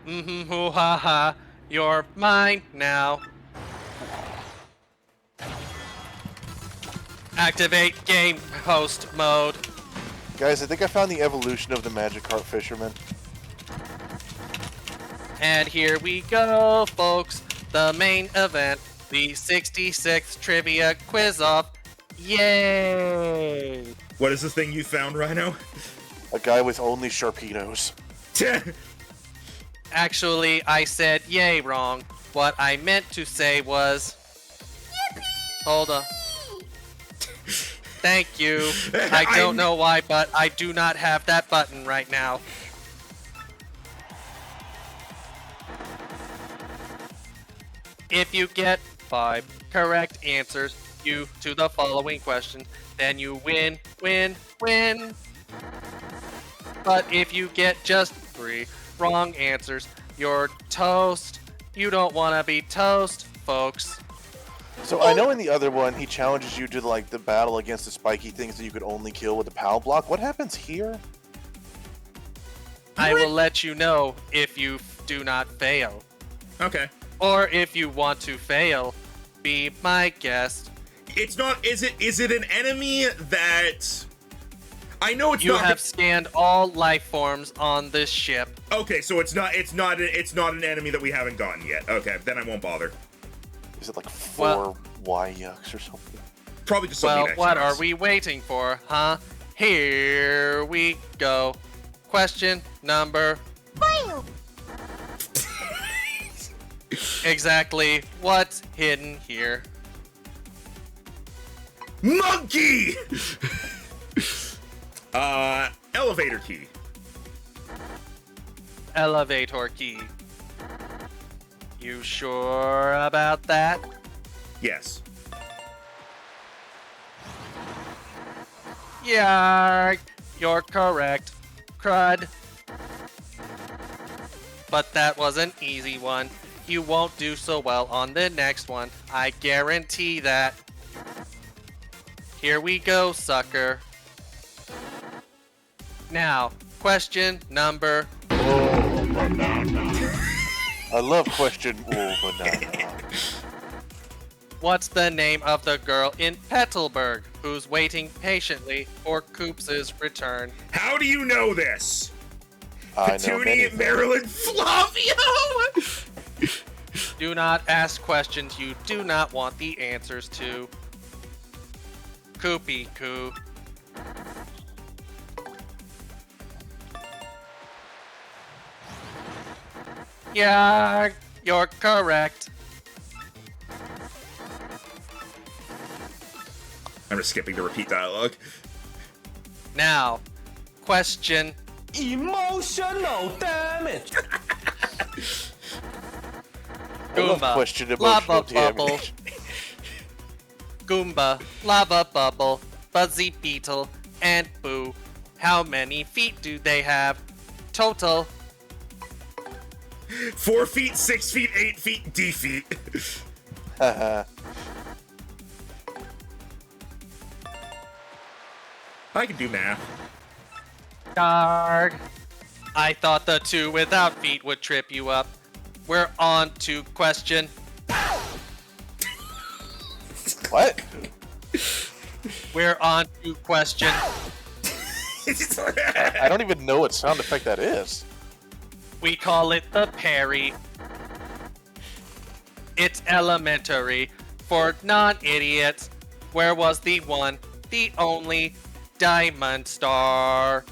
Hoo ha ha. You're mine now. Activate game host mode. Guys, I think I found the evolution of the Magic Carp Fisherman. And here we go, folks. The main event, the 66th trivia quiz off. Yay! What is the thing you found, Rhino? A guy with only Sharpedos. Actually, I said yay wrong. What I meant to say was... Yippee! Hold on. Thank you. I don't know why, but I do not have that button right now. If you get 5 correct answers to the following question, then you win. But if you get just 3 wrong answers, you're toast. You don't want to be toast, folks. So I know in the other one, he challenges you to like the battle against the spiky things that you could only kill with the POW block. What happens here? I will let you know if you do not fail. Okay. Or if you want to fail, be my guest. It's not. Is it an enemy that? I know it's you not. You have scanned all life forms on this ship. Okay, so it's not an enemy that we haven't gotten yet. Okay, then I won't bother. Is it like 4 Y-Yucks or something? Probably just something. Well, what are we waiting for, huh? Here we go. Question number. Exactly what's hidden here? Monkey! Elevator key. Elevator key. You sure about that? Yes. Yeah, you're correct. Crud. But that was an easy one. You won't do so well on the next one. I guarantee that. Here we go, sucker. Now, question number... Oh, banana. I love question banana. What's the name of the girl in Petalburg who's waiting patiently for Coops' return? How do you know this? I know many Petunia Maryland Flavio! Do not ask questions you do not want the answers to. Koopy Coo. Yeah, you're correct. just skipping to repeat dialogue. Now, question. Emotional damage. I love Goomba, question lava emotional bubble. damage. Goomba, lava bubble, Buzzy Beetle, and Boo. How many feet do they have? Total. 4 feet, 6 feet, 8 feet, D feet. Haha. I can do math. Darg. I thought the two without feet would trip you up. We're on to question. What? We're on to question. I don't even know what sound effect that is. We call it the parry. It's elementary for non-idiots. Where was the one, the only Diamond Star?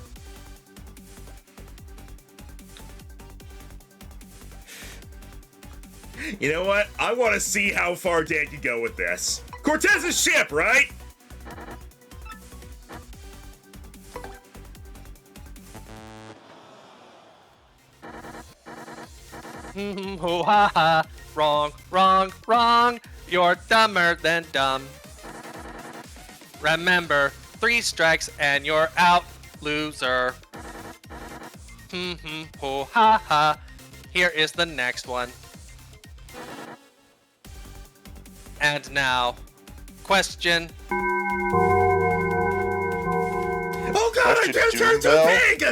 You know what? I want to see how far Dan can go with this. Cortez's ship, right? Hoo ha ha. Wrong, wrong, wrong. You're dumber than dumb. Remember, 3 strikes and you're out, loser. Hoo ha ha. Here is the next one. And now, question. Oh god, I Question, just turned to a pig!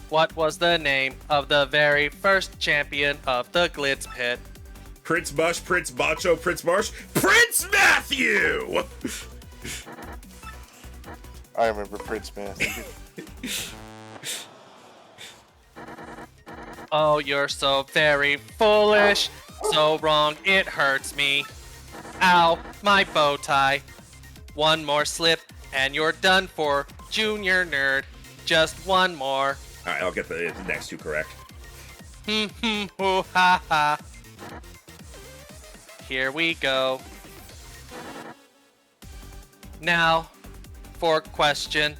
What was the name of the very first champion of the Glitz Pit? Prince Mush, Prince Macho, Prince Marsh, Prince Matthew! I remember Prince Matthew. Oh, you're so very foolish. So wrong, it hurts me. Ow, my bow tie. One more slip, and you're done for, junior nerd. Just one more. Alright, I'll get the next 2 correct. Hoo ha ha. Here we go. Now, for question.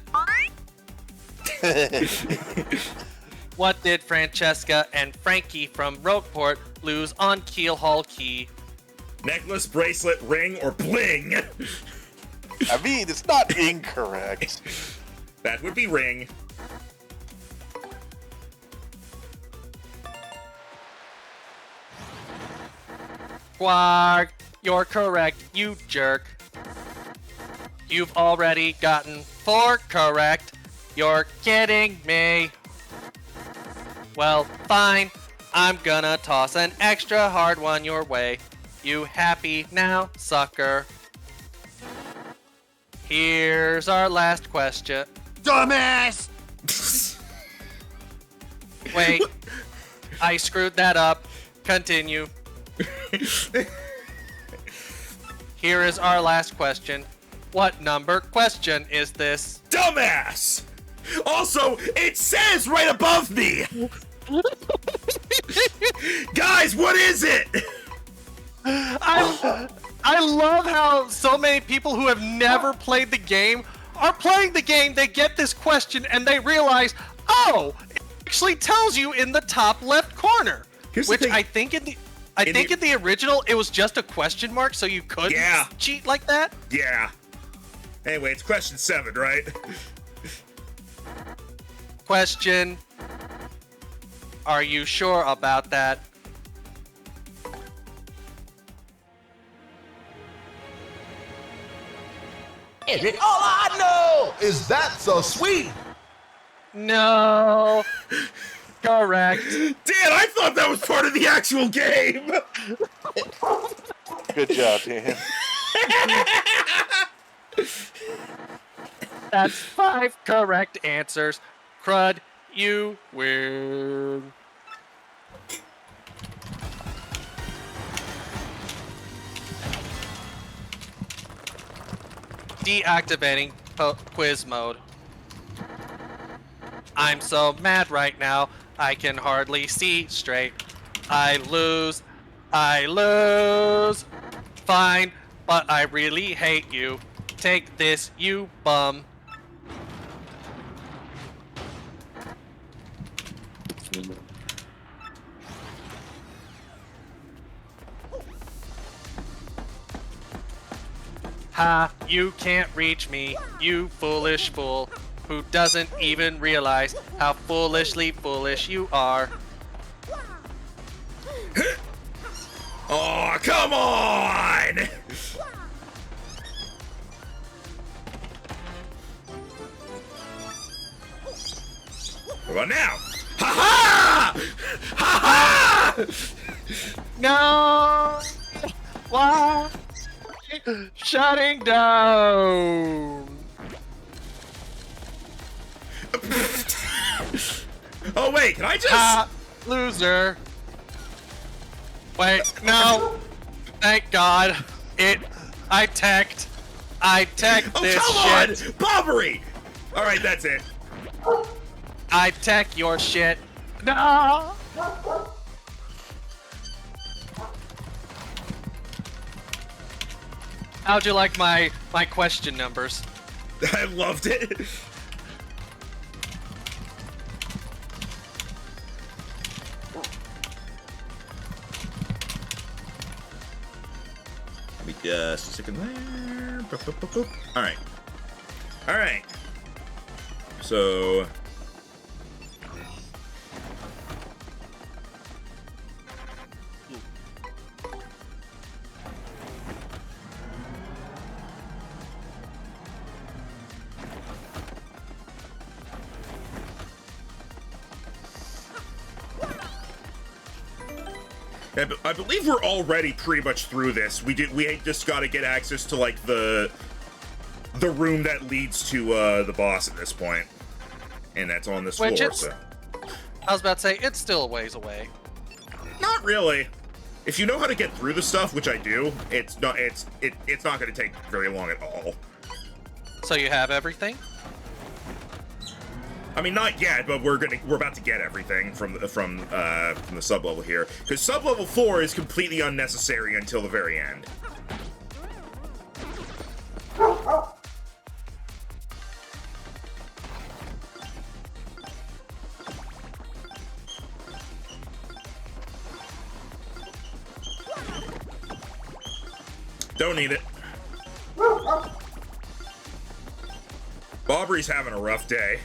What did Francesca and Frankie from Rogueport lose on Keelhaul Key? Necklace, bracelet, ring, or bling? I mean, it's not incorrect. That would be ring. Quark, you're correct, you jerk. You've already gotten 4 correct. You're kidding me. Well, fine. I'm gonna toss an extra hard one your way. You happy now, sucker? Here's our last question. Dumbass! Wait, I screwed that up. Continue. Here is our last question. What number question is this? Dumbass! Also, it says right above me! Guys, what is it? I love how so many people who have never played the game are playing the game, they get this question, and they realize, oh, it actually tells you in the top left corner. Here's the Which thing. I think in the original, it was just a question mark, so you could cheat like that. Yeah. Anyway, it's question 7, right? Question. Are you sure about that? All I know is that's so sweet. No. Correct. Dan, I thought that was part of the actual game! Good job, Dan. That's 5 correct answers. Crud, you win. Deactivating quiz mode. I'm so mad right now, I can hardly see straight. I lose. I lose. Fine, but I really hate you. Take this, you bum. Ha, you can't reach me, you foolish fool, who doesn't even realize how foolishly foolish you are. Oh, come on! What about now? Ha ha! Ha ha! No! Why? Shutting down! Oh wait, can I just? Ah, loser. Wait, no. Thank God. I teched Oh this come shit. on, Bobbery! All right, that's it. I tech your shit. No. How'd you like my question numbers? I loved it. Let me just a second there. Boop, boop, boop, boop. All right. All right. So. I believe we're already pretty much through this. We just got to get access to like the room that leads to the boss at this point, and that's on this Which floor. it's- So I was about to say it's still a ways away. not really. If you know how to get through the stuff, which I do, it's not going to take very long at all. So you have everything? I mean, not yet, but we're about to get everything from the sub level here, because sub level 4 is completely unnecessary until the very end. Don't need it. Aubrey's having a rough day.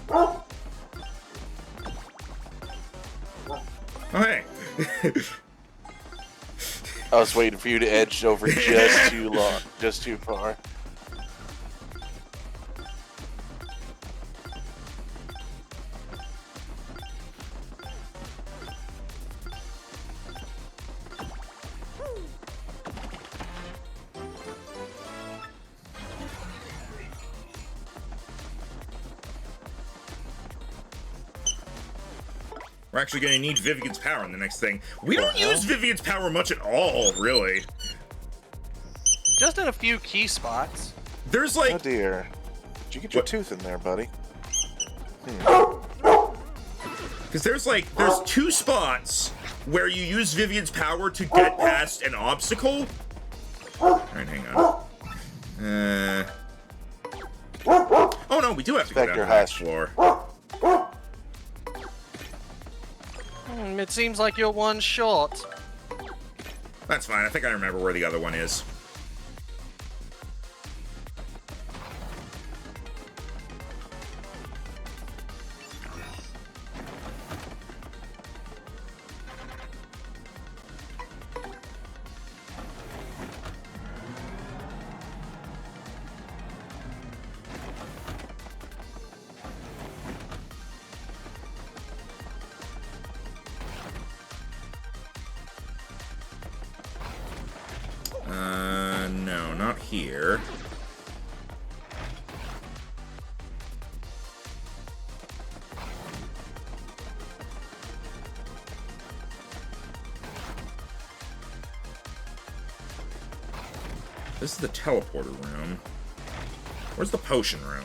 Oh, hey. I was waiting for you to edge over just too long, just too far. We're actually going to need Vivian's power in the next thing. We don't use Vivian's power much at all, really. Just in a few key spots. There's Oh like... dear. Did you get your What? tooth in there, buddy? Because there's two spots where you use Vivian's power to get past an obstacle. Alright, hang on. Oh no, we do have to go down to Vector the next hash. floor. It seems like you're one short. That's fine, I think I remember where the other one is. No, not here. This is the teleporter room. Where's the potion room?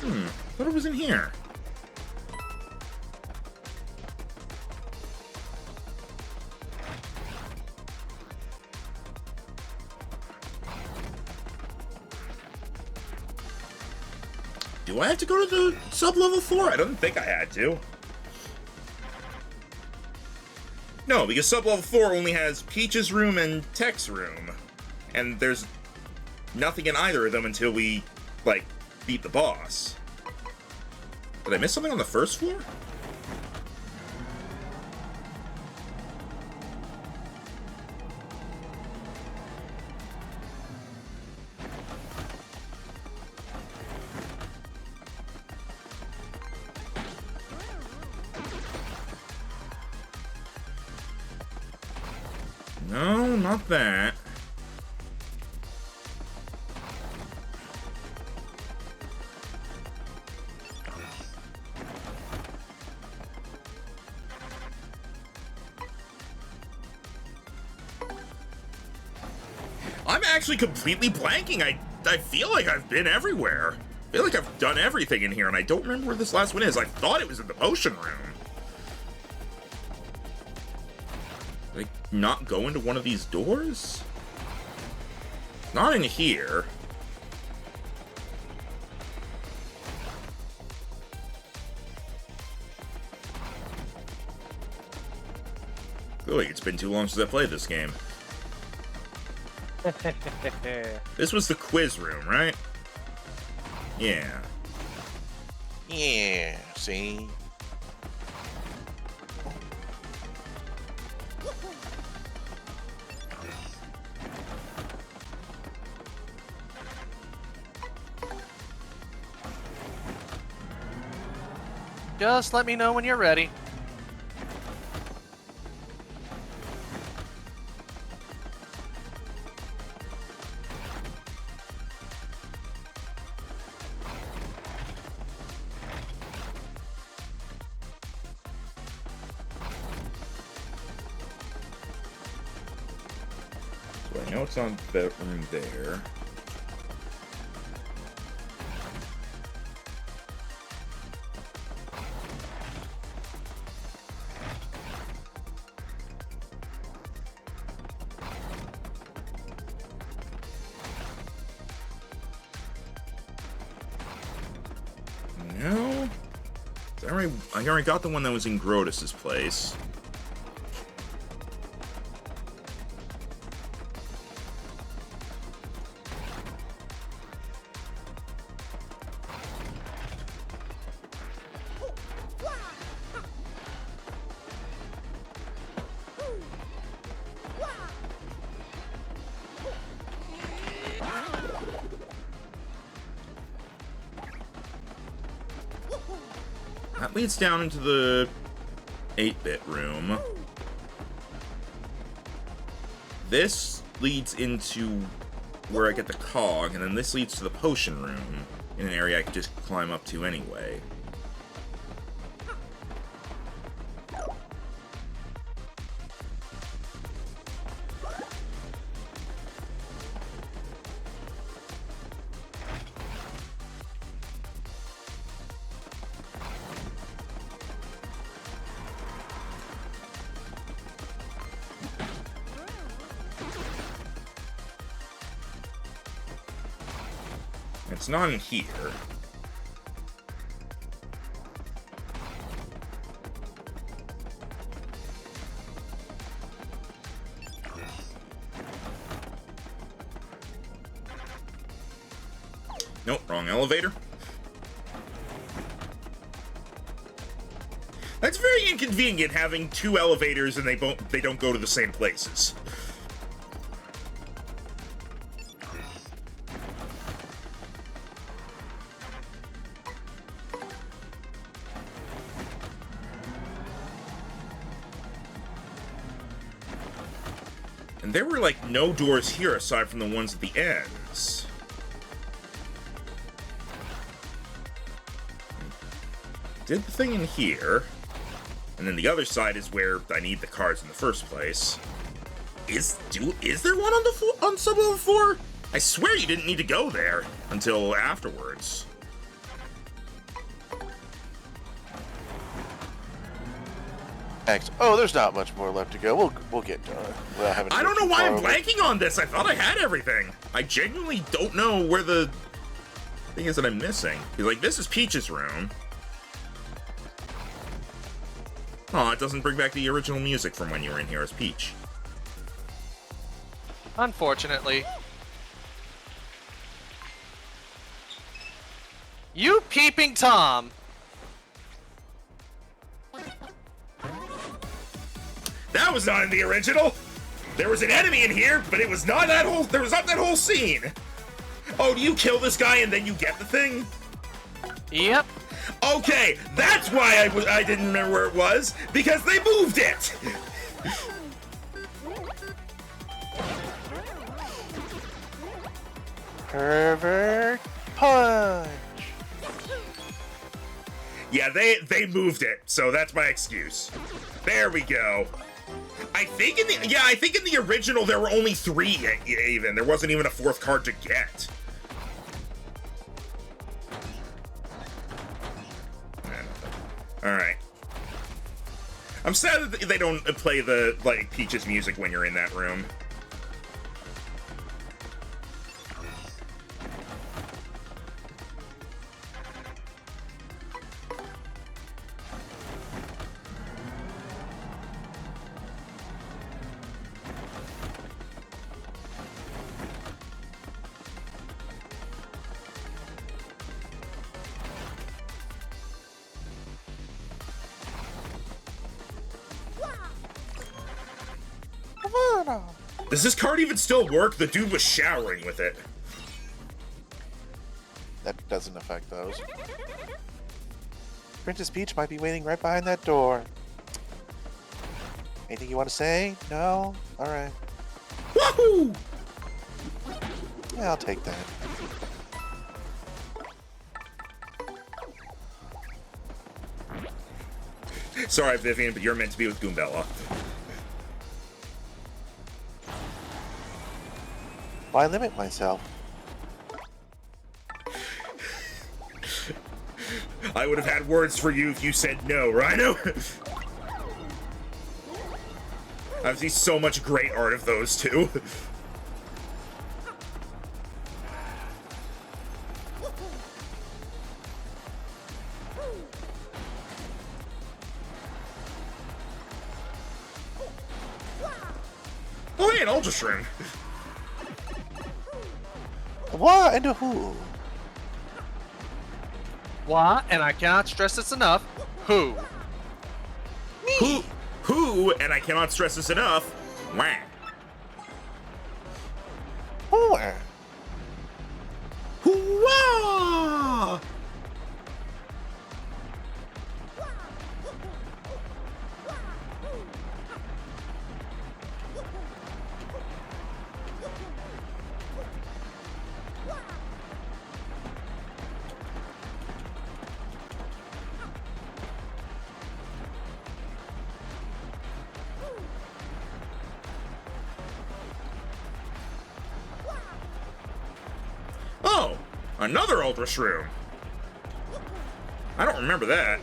Thought it was in here. Do I have to go to the sub-level 4? I don't think I had to. No, because sub-level 4 only has Peach's room and Tech's room. And there's nothing in either of them until we, like, beat the boss. Did I miss something on the first floor? No, not that. I'm actually completely blanking. I feel like I've been everywhere. I feel like I've done everything in here, and I don't remember where this last one is. I thought it was in the potion room. Like, not go into one of these doors? Not in here. Clearly, it's been too long since I played this game. This was the quiz room, right? Yeah. Yeah, see? Just let me know when you're ready. So I know it's on that room there. No? I already got the one that was in Grotus's place. That leads down into the 8-bit room. This leads into where I get the cog, and then this leads to the potion room, in an area I could just climb up to anyway. It's not in here. Nope, wrong elevator. That's very inconvenient having two elevators and they don't go to the same places. And there were, like, no doors here aside from the ones at the ends. Did the thing in here. And then the other side is where I need the cards in the first place. Is there one on sub-level 4? I swear you didn't need to go there until afterwards. Next. Oh, there's not much more left to go. We'll get done. Without having to I go don't know too why far I'm over. blanking on this. I thought I had everything. I genuinely don't know where the thing is that I'm missing. He's like, this is Peach's room. Oh, it doesn't bring back the original music from when you were in here as Peach. Unfortunately. You peeping Tom! That was not in the original. There was an enemy in here, but it was not that whole. There was not that whole scene. Oh, do you kill this guy and then you get the thing? Yep. Okay, that's why I didn't remember where it was, because they moved it. Pervert punch. Yeah, they moved it, so that's my excuse. There we go. I think in the original there were only 3 even. There wasn't even a 4th card to get. All right. I'm sad that they don't play the Peach's music when you're in that room. Does this card even still work? The dude was showering with it. That doesn't affect those. Princess Peach might be waiting right behind that door. Anything you want to say? No? Alright. Woohoo! Yeah, I'll take that. Sorry, Vivian, but you're meant to be with Goombella. Why limit myself? I would have had words for you if you said no, Rhino. I've seen so much great art of those two. Oh, hey, an Ultra Shroom. What and who? Why? And I cannot stress this enough. Who? Who, and I cannot stress this enough, wah. Who? Hoo-wah! Oh, another Ultra Shroom. I don't remember that.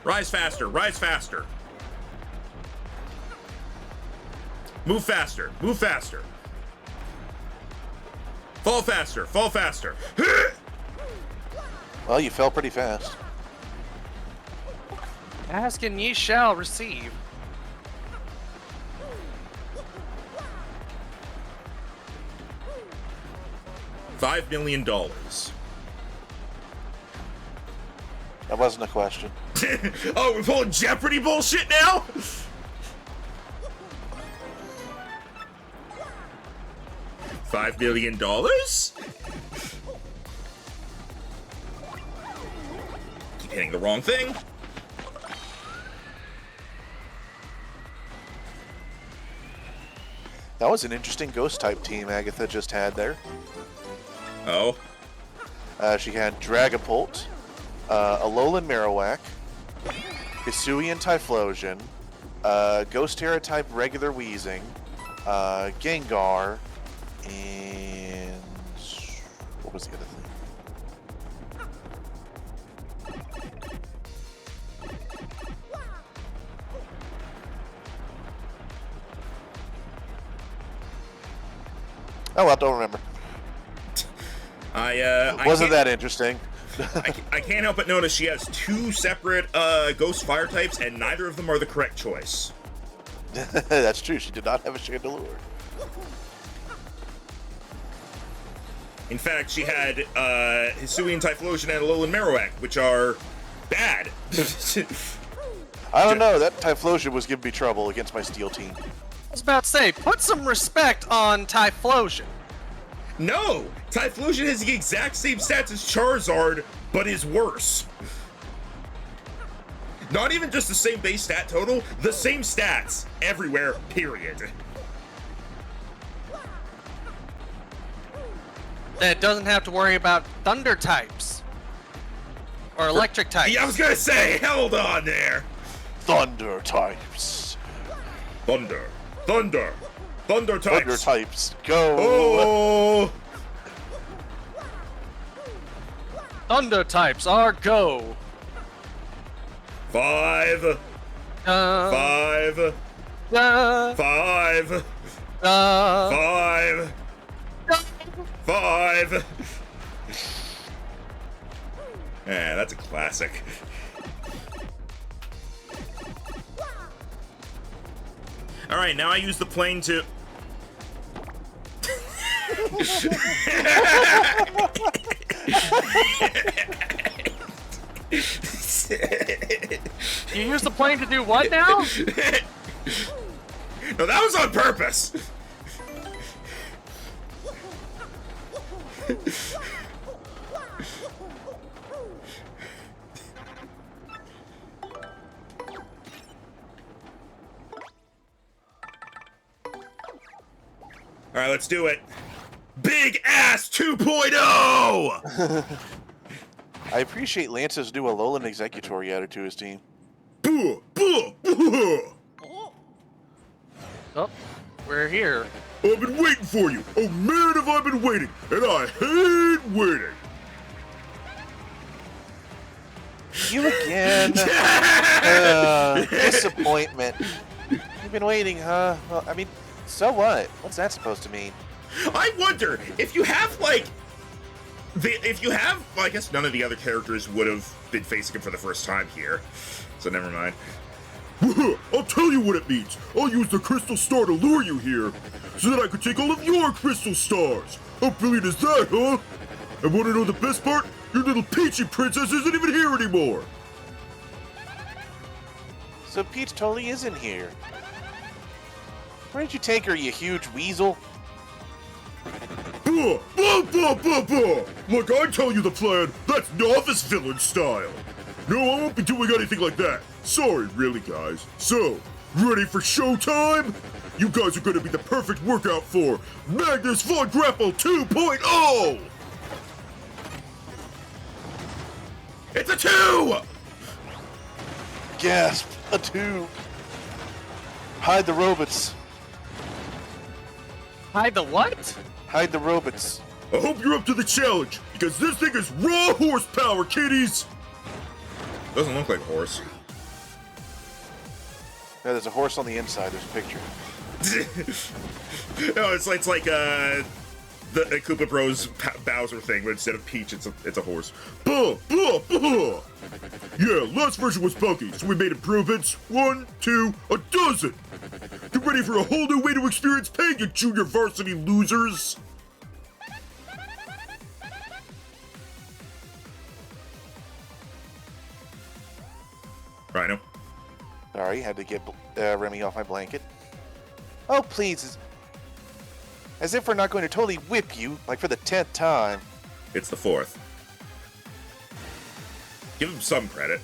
Rise faster, rise faster. Move faster, move faster. Fall faster, fall faster. Well, you fell pretty fast. Ask and ye shall receive. $5 million. That wasn't a question. Oh, we're pulling Jeopardy bullshit now? $5 million? Keep hitting the wrong thing. That was an interesting ghost type team Agatha just had there. Oh. She had Dragapult, Alolan Marowak, Hisuian Typhlosion, Ghost Terra type regular Weezing, Gengar, and was the other thing. Oh well, don't remember. Wasn't that interesting? I can't help but notice she has 2 separate ghost fire types, and neither of them are the correct choice. That's true. She did not have a Chandelure. In fact, she had Hisuian Typhlosion and Alolan Marowak, which are bad. I don't know. That Typhlosion was giving me trouble against my Steel team. I was about to say, put some respect on Typhlosion. No! Typhlosion has the exact same stats as Charizard, but is worse. Not even just the same base stat total, the same stats everywhere, period. That doesn't have to worry about thunder types. Or electric types. Yeah, I was gonna say, hold on there. Thunder types. Thunder types. Thunder types. Go. Oh! Thunder types are go. 5. 5. 5. 5. 5. Yeah, that's a classic. All right, now I use the plane to. You use the plane to do what now? No, that was on purpose. All right, let's do it. Big Ass 2.0! I appreciate Lance's new Alolan Executor he added to his team. Buh, buh, buh. Oh, we're here. I've been waiting for you. Oh man, have I been waiting, and I hate waiting. You again. Disappointment. You've been waiting, huh? Well, I mean, so what? What's that supposed to mean? I wonder if you have well, I guess none of the other characters would have been facing him for the first time here, so never mind. I'll tell you what it means. I'll use the crystal star to lure you here, so that I could take all of your crystal stars. How brilliant is that, huh? And want to know the best part? Your little Peachy princess isn't even here anymore. So Peach totally isn't here. Where did you take her, you huge weasel? Buh, buh, buh, buh, buh. Look, I tell you the plan. That's novice villain style. No, I won't be doing anything like that. Sorry, really, guys. So, ready for showtime? You guys are going to be the perfect workout for Magnus Von Grapple 2.0! It's a 2! Gasp! A 2! Hide the robots! Hide the what? Hide the robots. I hope you're up to the challenge, because this thing is raw horsepower, kiddies! Doesn't look like a horse. Yeah, there's a horse on the inside. There's a picture. No, it's like the Koopa Bros Bowser thing, but instead of Peach, it's a horse. Buh, buh, buh. Yeah, last version was buggy, so we made improvements. 1, 2, a dozen! Get ready for a whole new way to experience pain, you junior varsity losers! Rhino. Sorry, had to get Remy off my blanket. Oh, please. As if we're not going to totally whip you, like for the 10th time. It's the 4th. Give him some credit.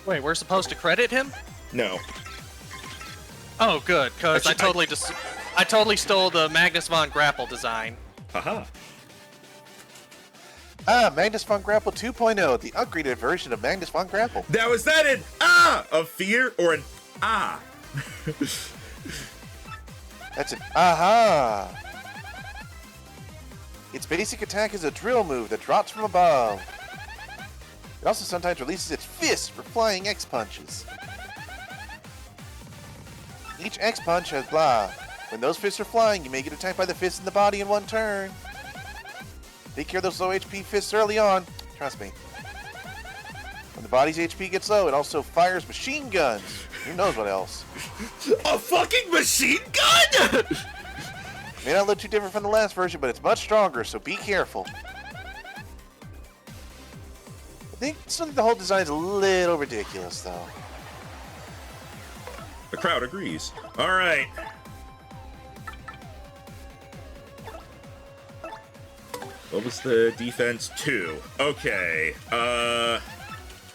Wait, we're supposed to credit him? No. Oh, good, because I Actually, totally stole the Magnus Von Grapple design. Haha. Ah, Magnus Von Grapple 2.0, the upgraded version of Magnus Von Grapple. Now, is that an ah of fear or an ah? That's an aha. Its basic attack is a drill move that drops from above. It also sometimes releases its fists for flying X-punches. Each X-punch has blah. When those fists are flying, you may get attacked by the fist in the body in one turn. Take care of those low HP fists early on. Trust me. When the body's HP gets low, it also fires machine guns. Who knows what else? A fucking machine gun? May not look too different from the last version, but it's much stronger, so be careful. I think the whole design's a little ridiculous, though. The crowd agrees. All right. What was the defense? 2. Okay.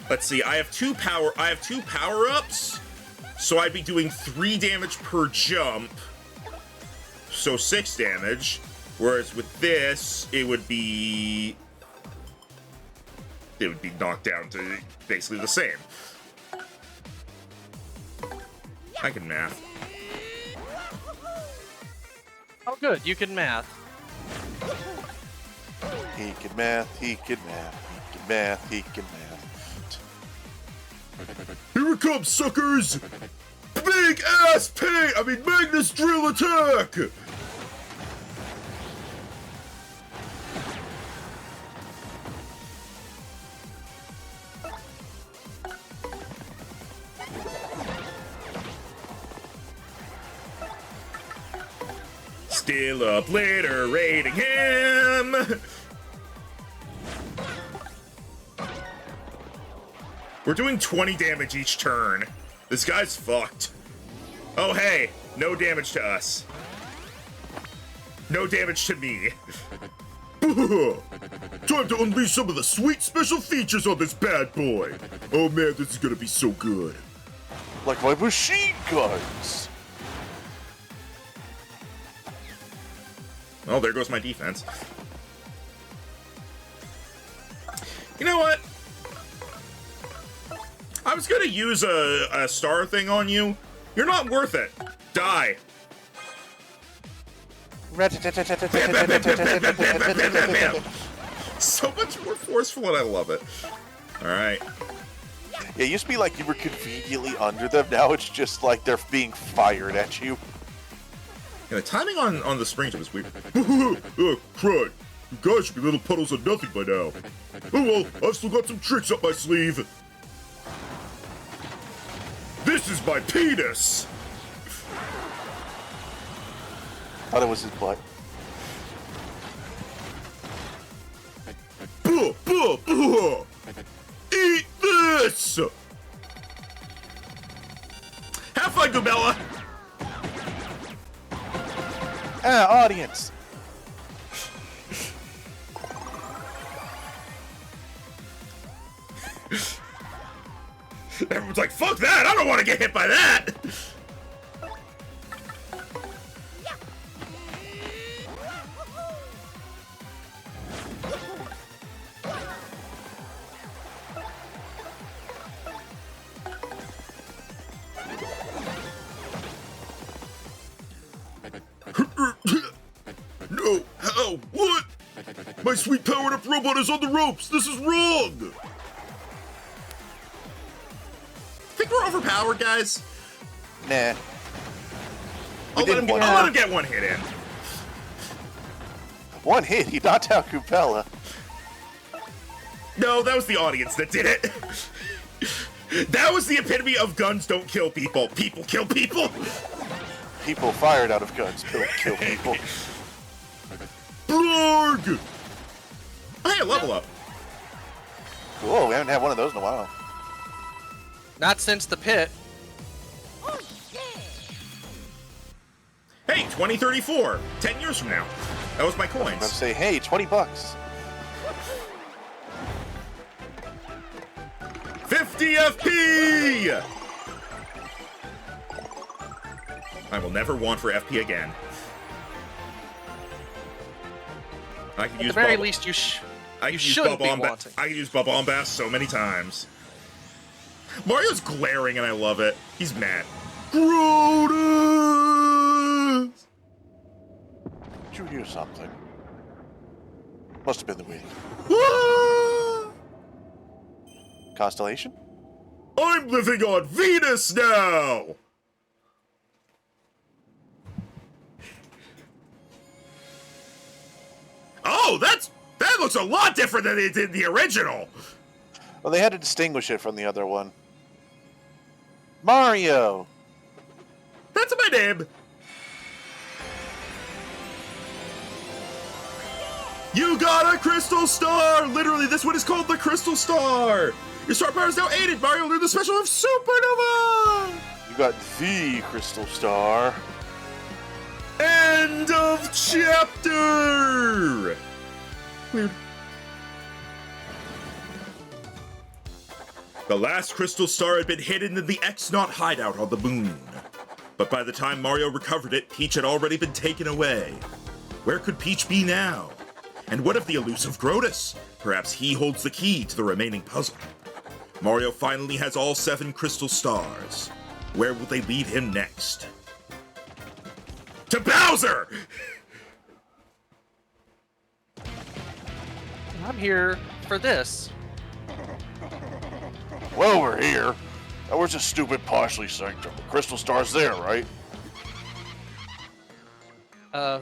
Let's see. I have two power-ups, so I'd be doing 3 damage per jump. So 6 damage. Whereas with this, it would be knocked down to basically the same. I can math. Oh, good. You can math. He can math, he can math, he can math, he can math. Here it comes, suckers! Big ass pain! Magnus drill attack! Still obliterating him! We're doing 20 damage each turn. This guy's fucked. Oh hey, no damage to us. No damage to me. Time to unleash some of the sweet special features on this bad boy. Oh man, this is gonna be so good. Like my machine guns. Oh, there goes my defense. You know what? I was gonna use a star thing on you. You're not worth it. Die. So much more forceful and I love it. Alright. Yeah, it used to be like you were conveniently under them. Now it's just like they're being fired at you. Yeah, the timing on the springs was weird. Crud. You guys should be little puddles of nothing by now. Oh well, I've still got some tricks up my sleeve. This is my penis! Thought it was his butt. Buh, buh, buh. Eat this! Have fun, Gubella! Ah, audience. Everyone's like, fuck that! I don't want to get hit by that! No, how? What? My sweet powered up robot is on the ropes! This is wrong! Think we're overpowered, guys? Nah. I'll let him get one hit in. One hit, he knocked out Cupella. No, that was the audience that did it. That was the epitome of guns don't kill people. People kill people. People fired out of guns don't kill people. Blarg! Oh, hey, level up. Whoa, we haven't had one of those in a while. Not since the pit. Hey, 2034. 10 years from now. That was my I'd coins. say, hey, $20. 50 FP! I will never want for FP again. I can At use the very bubble. least, you I can use shouldn't be bubble wanting. I can use bubble on bass so many times. Mario's glaring and I love it. He's mad. Grotus! Did you hear something? Must have been the wind. Ah! Constellation? I'm living on Venus now! Oh, that looks a lot different than it did in the original! Well, they had to distinguish it from the other one. Mario! That's my name! You got a crystal star! Literally, this one is called the Crystal Star! Your star power is now aided, Mario! Learn the special of Supernova! You got the Crystal Star. End of chapter! Weird. The last crystal star had been hidden in the X-Naut hideout on the moon. But by the time Mario recovered it, Peach had already been taken away. Where could Peach be now? And what of the elusive Grotus? Perhaps he holds the key to the remaining puzzle. Mario finally has all 7 crystal stars. Where will they lead him next? To Bowser! I'm here for this. Well, we're here. Now, where's the stupid Parsley Sanctum? The Crystal Star's there, right?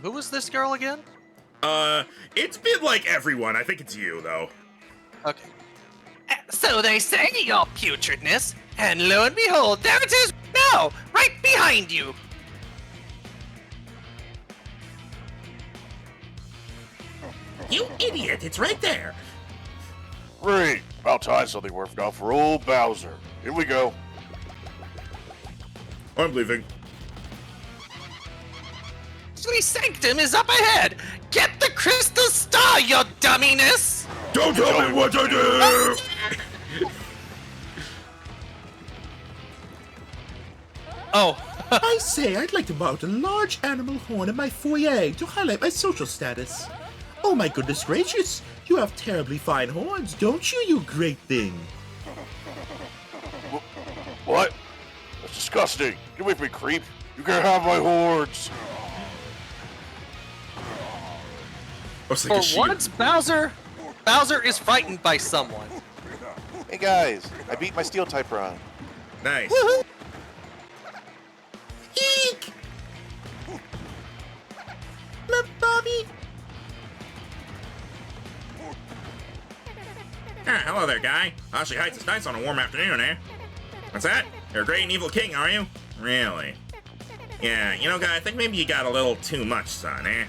Who was this girl again? It's been like everyone. I think it's you, though. Okay. So they say, your putridness, and lo and behold, there it is now, right behind you. You idiot, it's right there. Great. About time something worked out for old Bowser. Here we go. I'm leaving. Parsley Sanctum is up ahead. Get the Crystal Star, you dumminess. Don't tell me what to do! Oh. I say, I'd like to mount a large animal horn in my foyer to highlight my social status. Oh my goodness gracious, you have terribly fine horns, don't you, you great thing? What? That's disgusting. Get away from me, creep. You can't have my horns. For once, Bowser is frightened by someone. Hey guys, I beat my steel type run. Nice. Eek! Look, Bobby! Ah, hello there, guy. Ashley Heights is nice on a warm afternoon, eh? What's that? You're a great and evil king, are you? Really? Yeah, you know, guy, I think maybe you got a little too much, son, eh?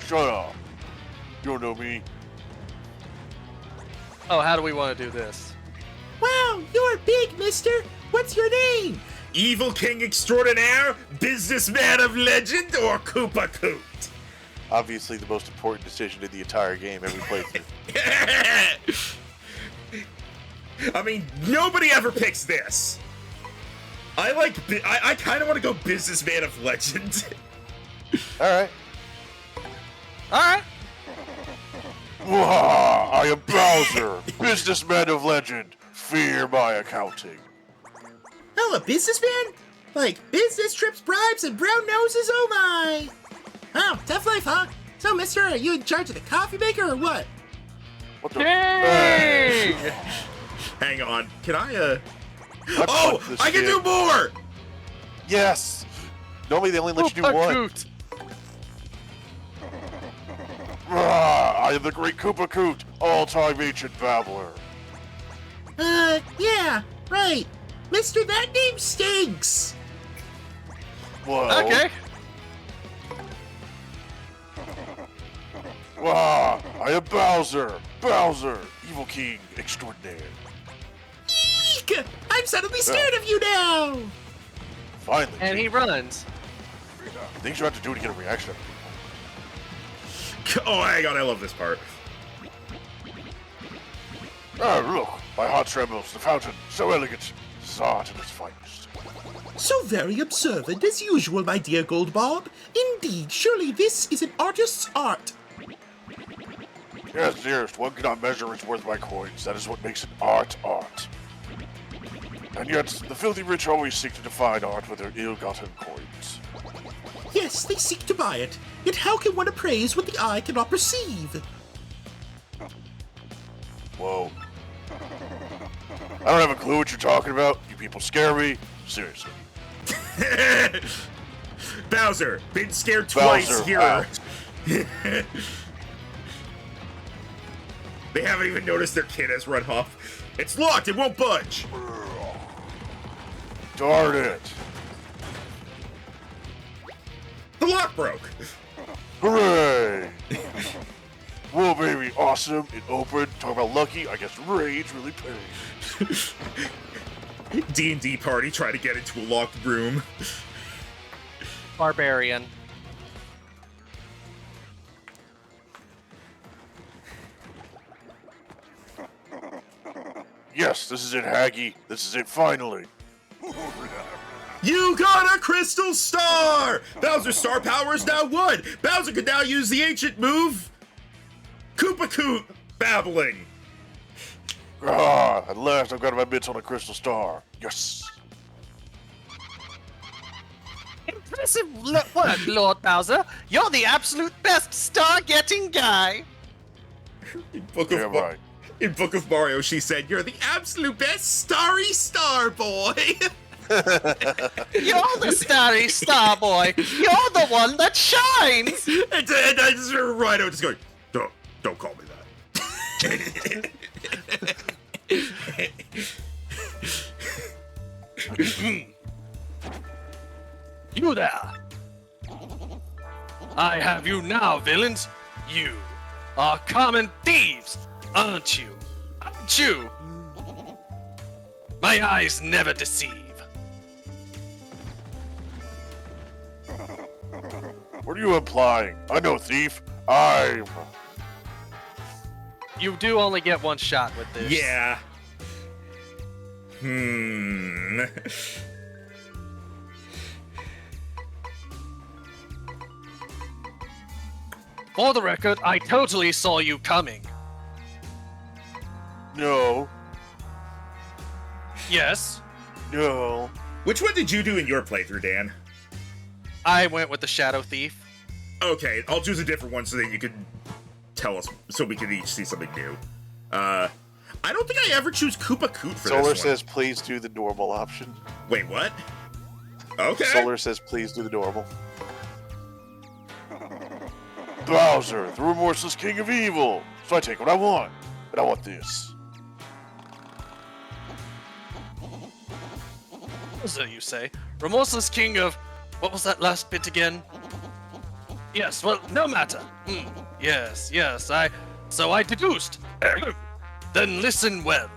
Shut up. You don't know me. Oh, how do we want to do this? Wow, you're big, mister! What's your name? Evil king extraordinaire, businessman of legend, or Koopa Coot? Obviously the most important decision in the entire game every playthrough. I mean, nobody ever picks this. I kind of want to go businessman of legend. Alright. Alright. I am Bowser, businessman of legend. Fear my accounting. Oh, a businessman? Like business trips, bribes, and brown noses? Oh my! Oh, tough life, huh? So, mister, are you in charge of the coffee maker or what? What the? Hey! Hang on, can I, I Oh, punched this I can shit. do more! Yes! Normally they only let you do Koopa one. Coot. I am the great Koopa Coot, all-time ancient babbler. Yeah, right. Mister, that name stinks! Well, Okay. I am Bowser, evil king extraordinaire. Eek! I'm suddenly scared of you now! Finally, And he runs. things you have to do to get a reaction. Oh, hang on, I love this part. Look, my heart trembles, the fountain, so elegant, this is art at its finest. So very observant as usual, my dear Goldbob. Indeed, surely this is an artist's art. Yes, dearest, one cannot measure its worth by coins, that is what makes an art. And yet, the filthy rich always seek to define art with their ill-gotten coins. Yes, they seek to buy it. Yet how can one appraise what the eye cannot perceive? Whoa. I don't have a clue what you're talking about. You people scare me. Seriously. Bowser, been scared twice Bowser, here. out. They haven't even noticed their kid has run off. It's locked, it won't budge. Darn it. The lock broke. Hooray! Whoa, baby, awesome. It opened. Talk about lucky. I guess rage really pays. D&D party trying to get into a locked room. Barbarian. Yes, this is it, Haggy. This is it, finally. You got a crystal star! Bowser's star power is now 1. Bowser can now use the ancient move, Koopa Coot babbling. Ah, at last I've got my mitts on a crystal star. Yes. Impressive work, Lord Bowser. You're the absolute best star-getting guy. In Book Yeah, of right. In Book of Mario, she said, "You're the absolute best starry star boy." You're the starry star boy. You're the one that shines. and I just remember Rhino just going, "Don't call me that." You there. I have you now, villains. You are common thieves, aren't you? Aren't you? My eyes never deceive. What are you implying? I'm no thief. You do only get one shot with this. Yeah. For the record, I totally saw you coming. No. Yes, No. Which one did you do in your playthrough, Dan? I went with the Shadow Thief. Okay, I'll choose a different one so that you can tell us, so we can each see something new. I don't think I ever choose Koopa Coot for Solar this one. says, please do the normal option. Wait, what? Okay. Solar says, please do the normal. Bowser, the remorseless king of evil. So I take what I want. And I want this. So you say. Remorseless king of... What was that last bit again? Yes, well, no matter. Yes, So I deduced. Then listen well.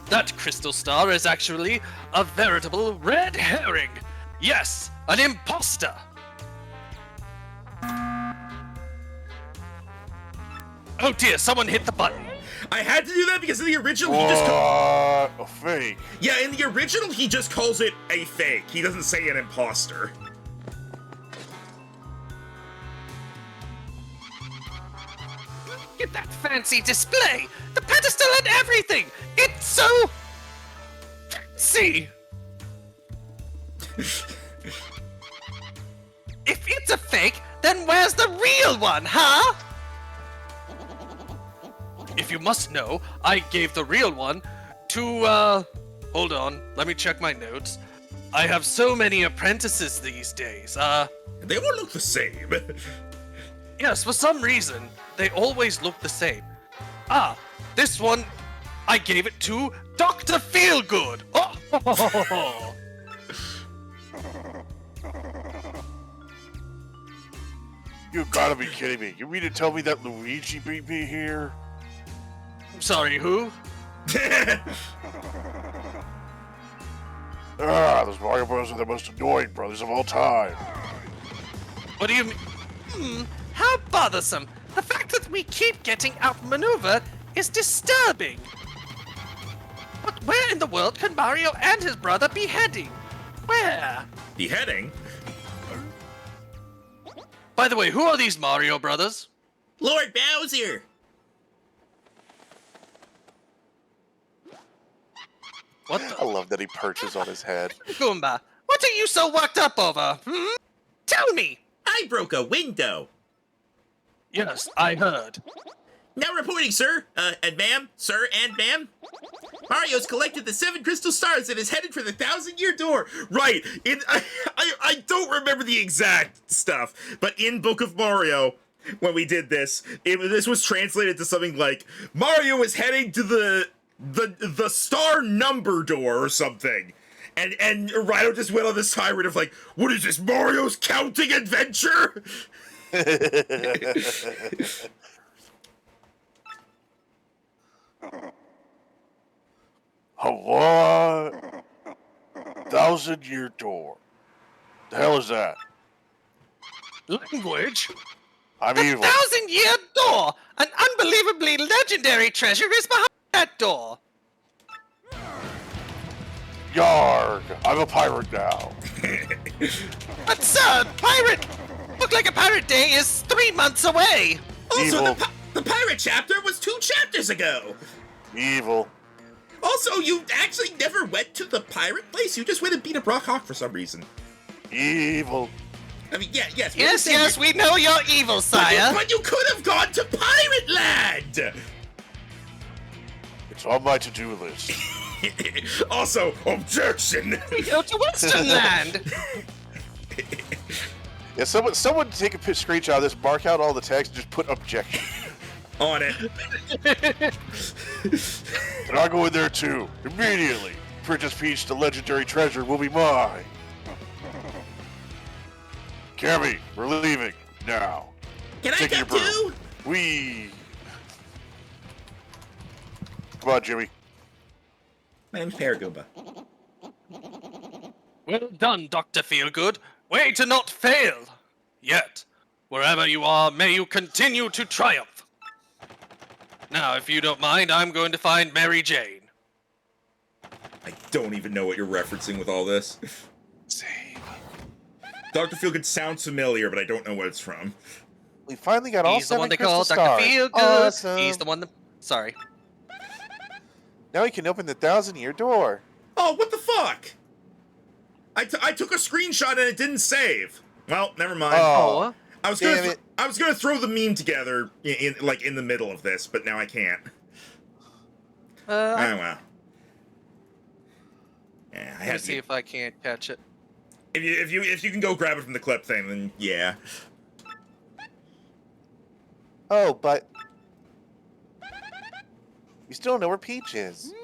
That crystal star is actually a veritable red herring. Yes, an imposter. Oh dear, someone hit the button. I had to do that because in the original he just called... A fake. Yeah, in the original he just calls it a fake. He doesn't say an imposter. Look at that fancy display! The pedestal and everything! It's so... fancy! If it's a fake, then where's the real one, huh? If you must know, I gave the real one to, hold on, let me check my notes. I have so many apprentices these days, They all look the same. Yes, for some reason, they always look the same. Ah, this one, I gave it to Dr. Feelgood. Oh! You gotta be kidding me. You mean to tell me that Luigi beat me here? I'm sorry, who? Those Mario Bros. Are the most annoying brothers of all time. What do you mean? How bothersome. The fact that we keep getting outmaneuvered is disturbing. But where in the world can Mario and his brother be heading? Where? Beheading? By the way, who are these Mario brothers? Lord Bowser! What I the? love that he perches on his head. Goomba, what are you so worked up over? Hmm? Tell me! I broke a window. Yes, I heard. Now reporting, sir, and ma'am, sir, and ma'am. Mario's collected the 7 crystal stars and is headed for the 1,000-year door. Right. I don't remember the exact stuff, but in Book of Mario, when we did this, this was translated to something like Mario is heading to the star number door or something. And Rhino just went on this tirade of like, what is this, Mario's counting adventure? What? 1,000-year door. The hell is that? Language? I'm The evil. 1,000-year door! An unbelievably legendary treasure is behind that door! Yarg! I'm a pirate now. But sir, pirate... Look like a pirate day is 3 months away! Also, Evil. the pirate chapter was 2 chapters ago. Evil. Also, you actually never went to the pirate place. You just went and beat a Brock Hawk for some reason. Evil. I mean, yes, we Yes, understand yes, we know you're evil, But sire! you could have gone to Pirate Land! It's on my to-do list. Also, objection. We go to Western Land! Yeah, someone take a screenshot of this, mark out all the text, and just put objection. On it. And I'll go in there too, immediately. Princess Peach, the legendary treasure, will be mine. Cammy, we're leaving now. Can I Take your come broom. too? Wee. Come on, Jimmy. My name's Paragoomba. Well done, Dr. Feelgood. Way to not fail! Yet, wherever you are, may you continue to triumph. Now, if you don't mind, I'm going to find Mary Jane. I don't even know what you're referencing with all this. Save. Dr. Feelgood sounds familiar, but I don't know what it's from. We finally got all He's the 7 one they crystal call stars. Dr. Feelgood. Awesome. He's the one that... Sorry. Now we can open the 1,000-year door. Oh, what the fuck? I took a screenshot and it didn't save. Well, never mind. Oh, I was damn gonna it. I was gonna throw the meme together in the middle of this, but now I can't. Oh well. Yeah, I Let me had see to. if I can't catch it. If you can go grab it from the clip thing, then yeah. Oh, but we still don't know where Peach is.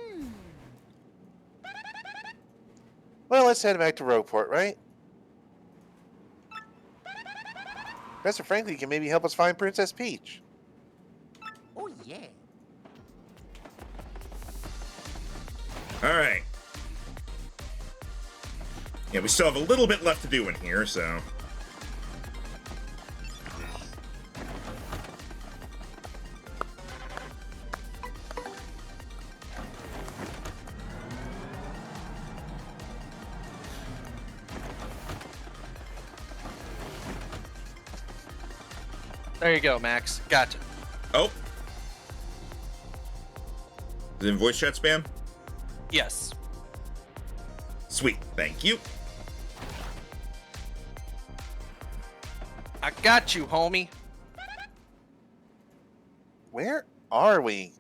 Well, let's head back to Rogueport, right? Professor Franklin can maybe help us find Princess Peach. Oh, yeah. All right. Yeah, we still have a little bit left to do in here, so. There you go, Max. Gotcha. Oh. Is it in voice chat spam? Yes. Sweet, thank you. I got you, homie. Where are we?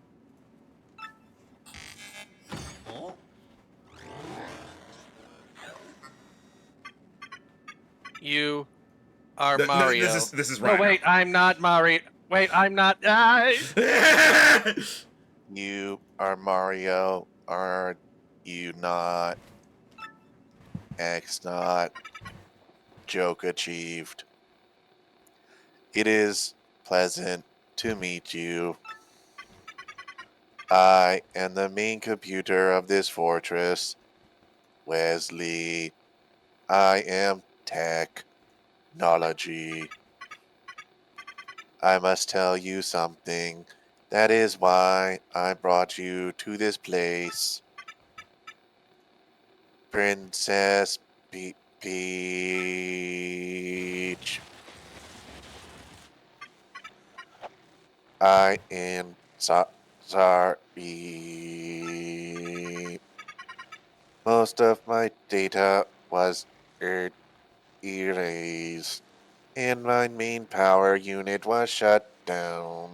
You are No, Mario. this is No, Rhino. wait, I'm not Mario. Wait, I'm not. You are Mario. Are you not? X not. Joke achieved. It is pleasant to meet you. I am the main computer of this fortress. Wesley. I am technology. I must tell you something. That is why I brought you to this place. Princess Peach. I am sorry. Most of my data was erased, and my main power unit was shut down.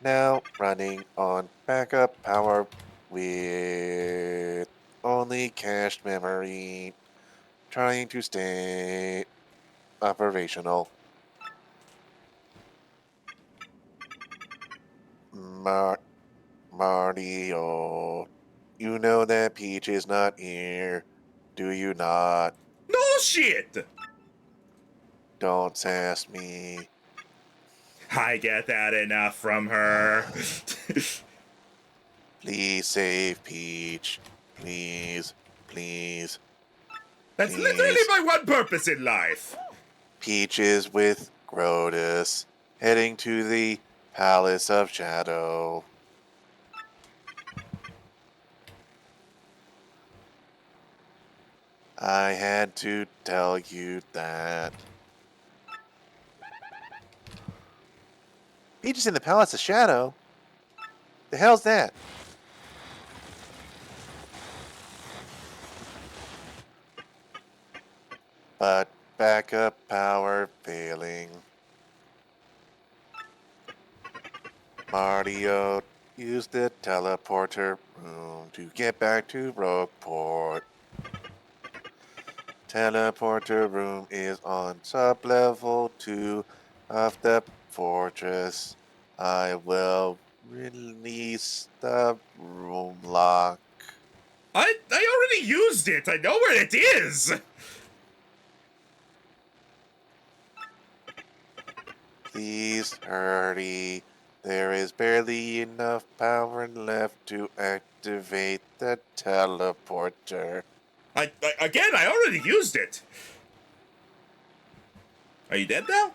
Now running on backup power with only cached memory, trying to stay operational. Mario, you know that Peach is not here, do you not? No shit! Don't sass me. I get that enough from her. Please save Peach. Please, please, That's literally please. my one purpose in life. Peach is with Grodus, heading to the Palace of Shadow. I had to tell you that. Peach is in the Palace of Shadow? The hell's that? But backup power failing. Mario used the teleporter room to get back to Rogueport. Teleporter room is on sub-level 2 of the fortress. I will release the room lock. I already used it. I know where it is. Please hurry. There is barely enough power left to activate the teleporter. I already used it. Are you dead now?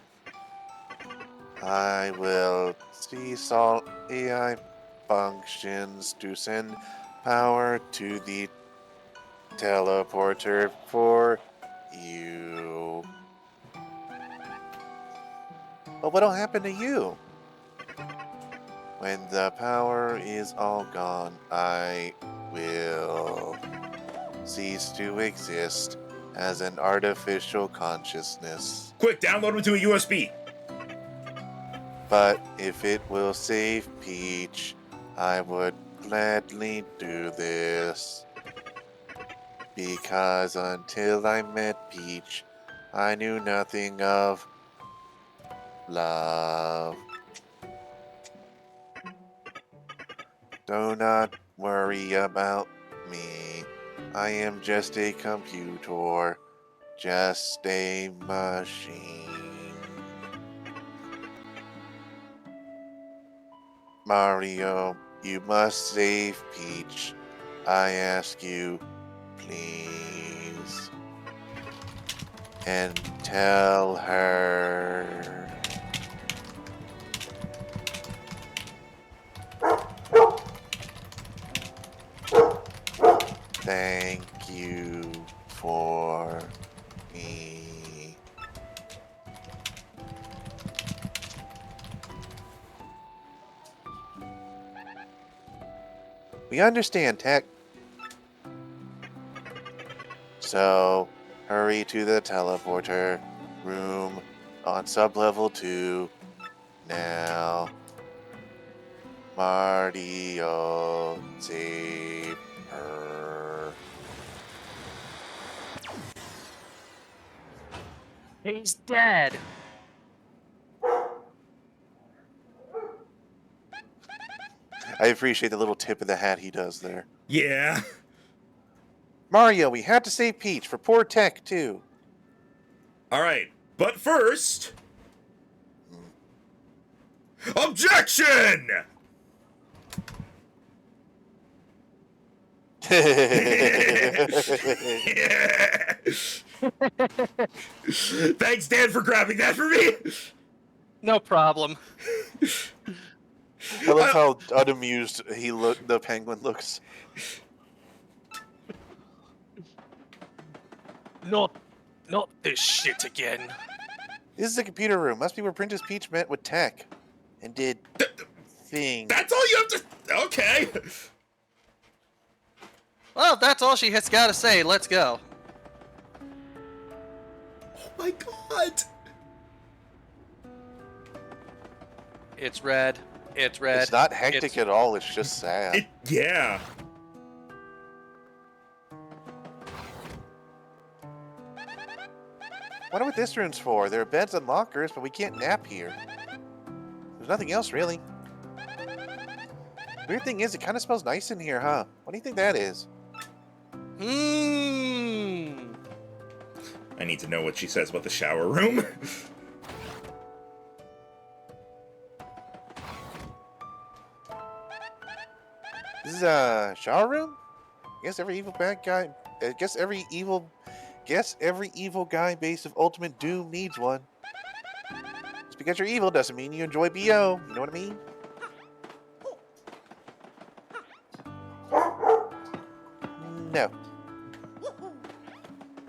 I will cease all AI functions to send power to the teleporter for you. But what'll happen to you? When the power is all gone, I will cease to exist as an artificial consciousness. Quick, download it to a USB. But if it will save Peach, I would gladly do this. Because until I met Peach, I knew nothing of love. Do not worry about me. I am just a computer, just a machine. Mario, you must save Peach. I ask you, please. And tell her. Thank you for me. We understand, Tech. So, hurry to the teleporter room on sublevel 2 now. Mario, save her. He's dead. I appreciate the little tip of the hat he does there. Yeah. Mario, we have to save Peach for poor Tech, too. All right, but first, objection! Thanks, Dan, for grabbing that for me. No problem. I love how unamused the penguin looks. Not this shit again. This is a computer room. Must be where Princess Peach met with Tech and did things. That's all you have to. Okay. Well, if that's all she has got to say, let's go. Oh my god! It's red. It's red. It's not hectic It's- at all. It's just sad. Yeah. Wonder what this room's for. There are beds and lockers, but we can't nap here. There's nothing else, really. Weird thing is, it kind of smells nice in here, huh? What do you think that is? I need to know what she says about the shower room. This is a shower room? Guess every evil guy base of Ultimate Doom needs one. Just because you're evil doesn't mean you enjoy BO. You know what I mean? No.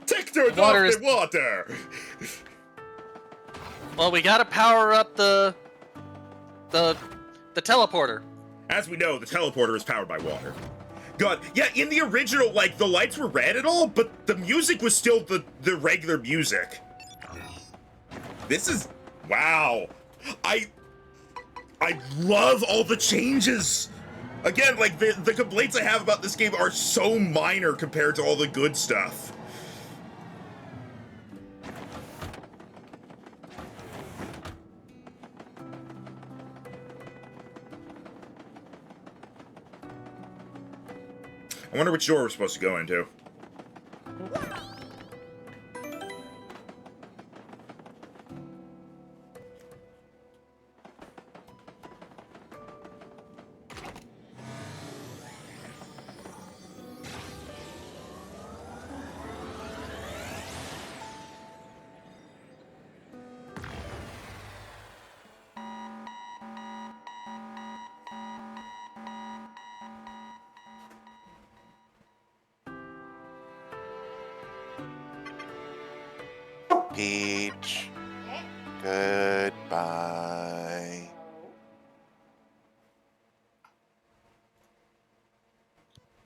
Tector, Water is- water! Well, we gotta power up the teleporter. As we know, the teleporter is powered by water. God, yeah, in the original, like, the lights were red and all, but the music was still the regular music. This is... wow. I love all the changes! Again, like, the complaints I have about this game are so minor compared to all the good stuff. I wonder which door we're supposed to go into. Peach. Goodbye.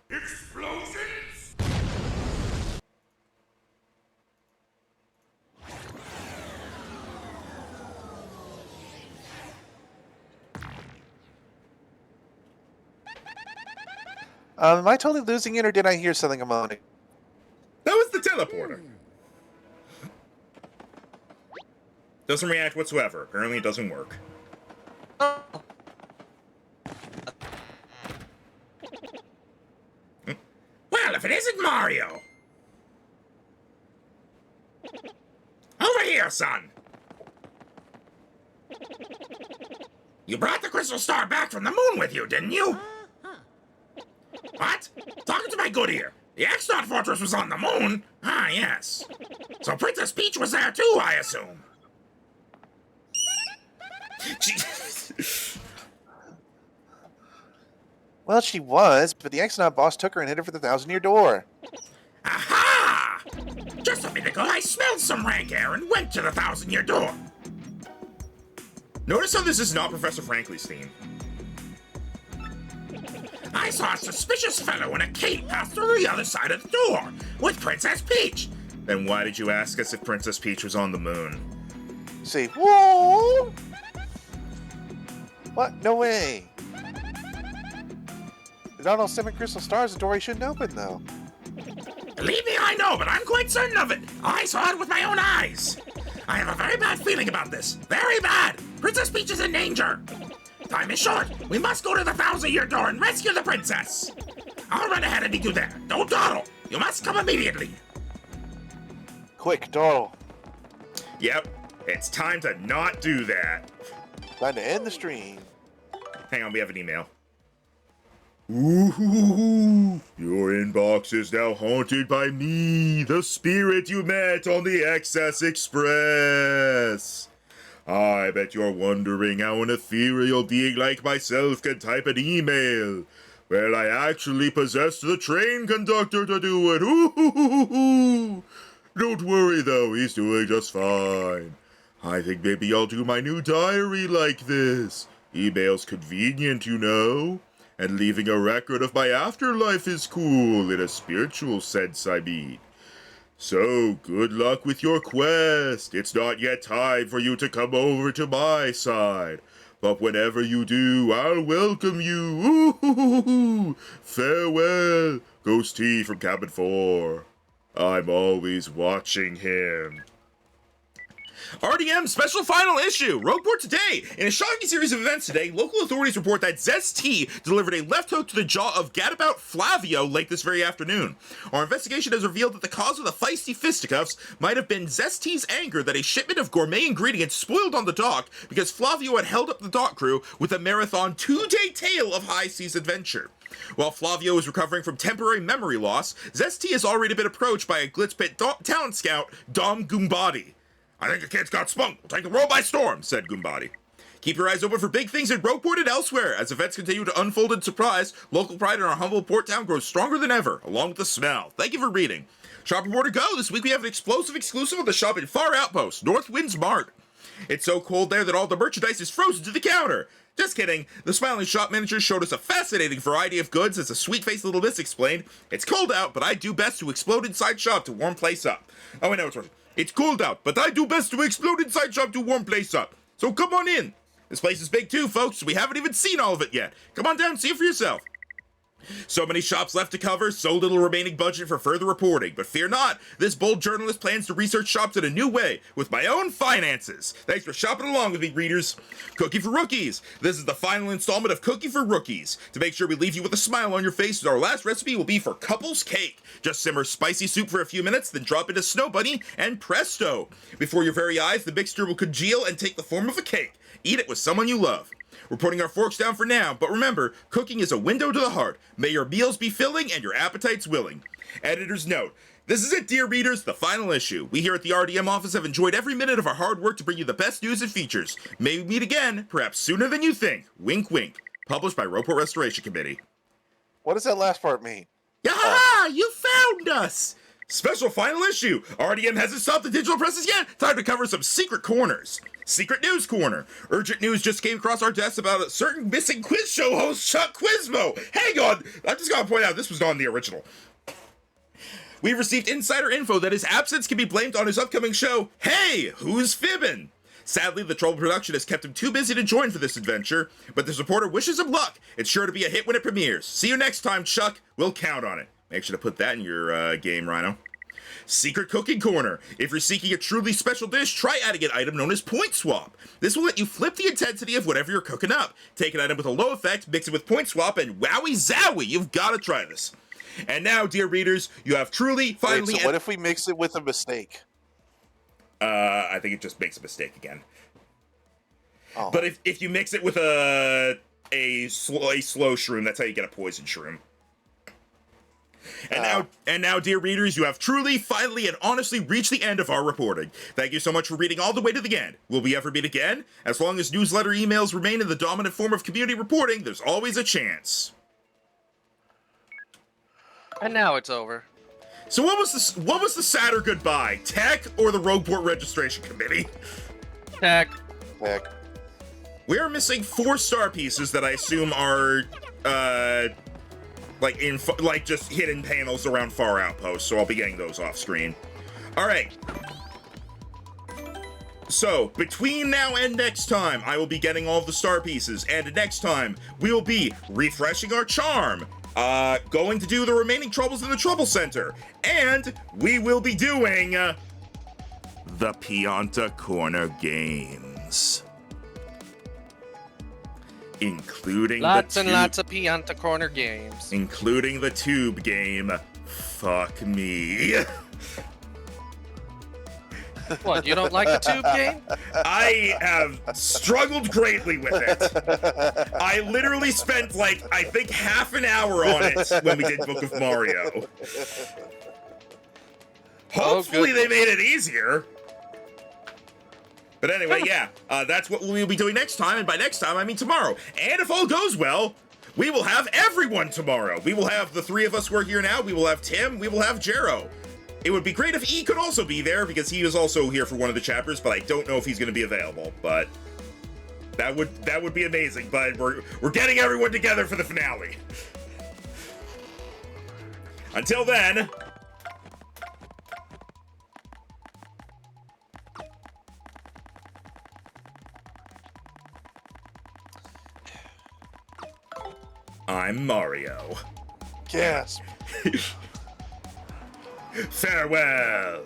Explosions! Am I totally losing it, or did I hear something a moment? That was the teleporter. Doesn't react whatsoever. Apparently it doesn't work. Well, if it isn't Mario! Over here, son! You brought the crystal star back from the moon with you, didn't you? What? Talking to my good ear. The X-Dot Fortress was on the moon? Ah, yes. So Princess Peach was there too, I assume. Well, she was, but the Exonaut boss took her and hit her for the 1,000-year door. Aha! Just a minute ago, I smelled some rank air and went to the 1,000-year door. Notice how this is not Professor Frankly's theme. I saw a suspicious fellow in a cape pass through the other side of the door with Princess Peach. Then why did you ask us if Princess Peach was on the moon? Say, whoa! What? No way. Without all 7 crystal stars, the door shouldn't open, though. Believe me, I know, but I'm quite certain of it. I saw it with my own eyes. I have a very bad feeling about this. Very bad. Princess Peach is in danger. Time is short. We must go to the 1,000-year door and rescue the princess. I'll run ahead and meet you there. Don't dawdle. You must come immediately. Quick, dawdle. Yep. It's time to not do that. Time to end the stream. Hang on, we have an email. Ooh, your inbox is now haunted by me, the spirit you met on the XS Express. I bet you're wondering how an ethereal being like myself can type an email. Well, I actually possessed the train conductor to do it. Ooh. Don't worry, though, he's doing just fine. I think maybe I'll do my new diary like this. Email's convenient, you know. And leaving a record of my afterlife is cool, in a spiritual sense, I mean. So, good luck with your quest. It's not yet time for you to come over to my side. But whenever you do, I'll welcome you. Ooh, farewell, Ghost T from Cabin 4. I'm always watching him. RDM special final issue! Rogueport today! In a shocking series of events today, local authorities report that Zest T delivered a left hook to the jaw of gadabout Flavio late this very afternoon. Our investigation has revealed that the cause of the feisty fisticuffs might have been Zest T's anger that a shipment of gourmet ingredients spoiled on the dock because Flavio had held up the dock crew with a marathon 2-day tale of high seas adventure. While Flavio is recovering from temporary memory loss, Zest T has already been approached by a Glitzpit talent scout, Dom Goombadi. I think the kid's got spunk. We'll take the world by storm, said Goombadi. Keep your eyes open for big things in Rogueport and elsewhere. As events continue to unfold in surprise, local pride in our humble port town grows stronger than ever, along with the smell. Thank you for reading. Shop Reporter Go! This week we have an explosive exclusive of the shop in Far Outpost, North Wind's Mart. It's so cold there that all the merchandise is frozen to the counter. Just kidding. The smiling shop manager showed us a fascinating variety of goods as a sweet-faced little miss explained. It's cold out, but I do best to explode inside shop to warm place up. Oh, wait, no, it's worse. It's cold out, but I do best to explode inside shop to warm place up. So come on in. This place is big too, folks. We haven't even seen all of it yet. Come on down and see it for yourself. So many shops left to cover, so little remaining budget for further reporting. But fear not, this bold journalist plans to research shops in a new way, with my own finances. Thanks for shopping along with me, readers. Cookie for Rookies. This is the final installment of Cookie for Rookies. To make sure we leave you with a smile on your face, our last recipe will be for couples cake. Just simmer spicy soup for a few minutes, then drop into Snow Bunny, and presto! Before your very eyes, the mixture will congeal and take the form of a cake. Eat it with someone you love. We're putting our forks down for now, but remember, cooking is a window to the heart. May your meals be filling and your appetites willing. Editor's note. This is it, dear readers, the final issue. We here at the RDM office have enjoyed every minute of our hard work to bring you the best news and features. May we meet again, perhaps sooner than you think. Wink, wink. Published by Rogueport Restoration Committee. What does that last part mean? Yaha! You found us! Special final issue. RDM hasn't stopped the digital presses yet. Time to cover some secret corners. Secret News Corner. Urgent news just came across our desks about a certain missing quiz show host, Chuck Quizmo. Hang on. I just gotta point out, this was not in the original. We've received insider info that his absence can be blamed on his upcoming show, Hey, Who's Fibbin'? Sadly, the Trouble production has kept him too busy to join for this adventure, but the supporter wishes him luck. It's sure to be a hit when it premieres. See you next time, Chuck. We'll count on it. Make sure to put that in your game, Rhino. Secret Cooking Corner. If you're seeking a truly special dish, try adding an item known as Point Swap. This will let you flip the intensity of whatever you're cooking up. Take an item with a low effect, mix it with Point Swap, and wowie zowie, you've got to try this. And now, dear readers, you have truly, finally... Wait, so what if we mix it with a mistake? I think it just makes a mistake again. Oh. But if you mix it with a slow shroom, that's how you get a poison shroom. And now, dear readers, you have truly, finally, and honestly reached the end of our reporting. Thank you so much for reading all the way to the end. Will we ever meet again? As long as newsletter emails remain in the dominant form of community reporting, there's always a chance. And now it's over. So what was the sadder goodbye? Tech or the Rogueport Registration Committee? Tech. Heck. We are missing 4 star pieces that I assume are like just hidden panels around Far Outpost, so I'll be getting those off screen. All right. So, between now and next time, I will be getting all of the star pieces, and next time, we will be refreshing our charm, going to do the remaining troubles in the Trouble Center, and we will be doing the Pianta Corner games. Including lots the and lots of Pianta Corner games. Including the tube game, Fuck Me. What, you don't like the tube game? I have struggled greatly with it. I literally spent, like, I think half an hour on it when we did Book of Mario. Hopefully they made it easier. But anyway, yeah, that's what we'll be doing next time, and by next time, I mean tomorrow. And if all goes well, we will have everyone tomorrow. We will have the 3 of us who are here now, we will have Tim, we will have Jero. It would be great if E could also be there, because he is also here for one of the chapters, but I don't know if he's going to be available, but That would be amazing, but we're getting everyone together for the finale. Until then. I'm Mario. Gasp. Farewell.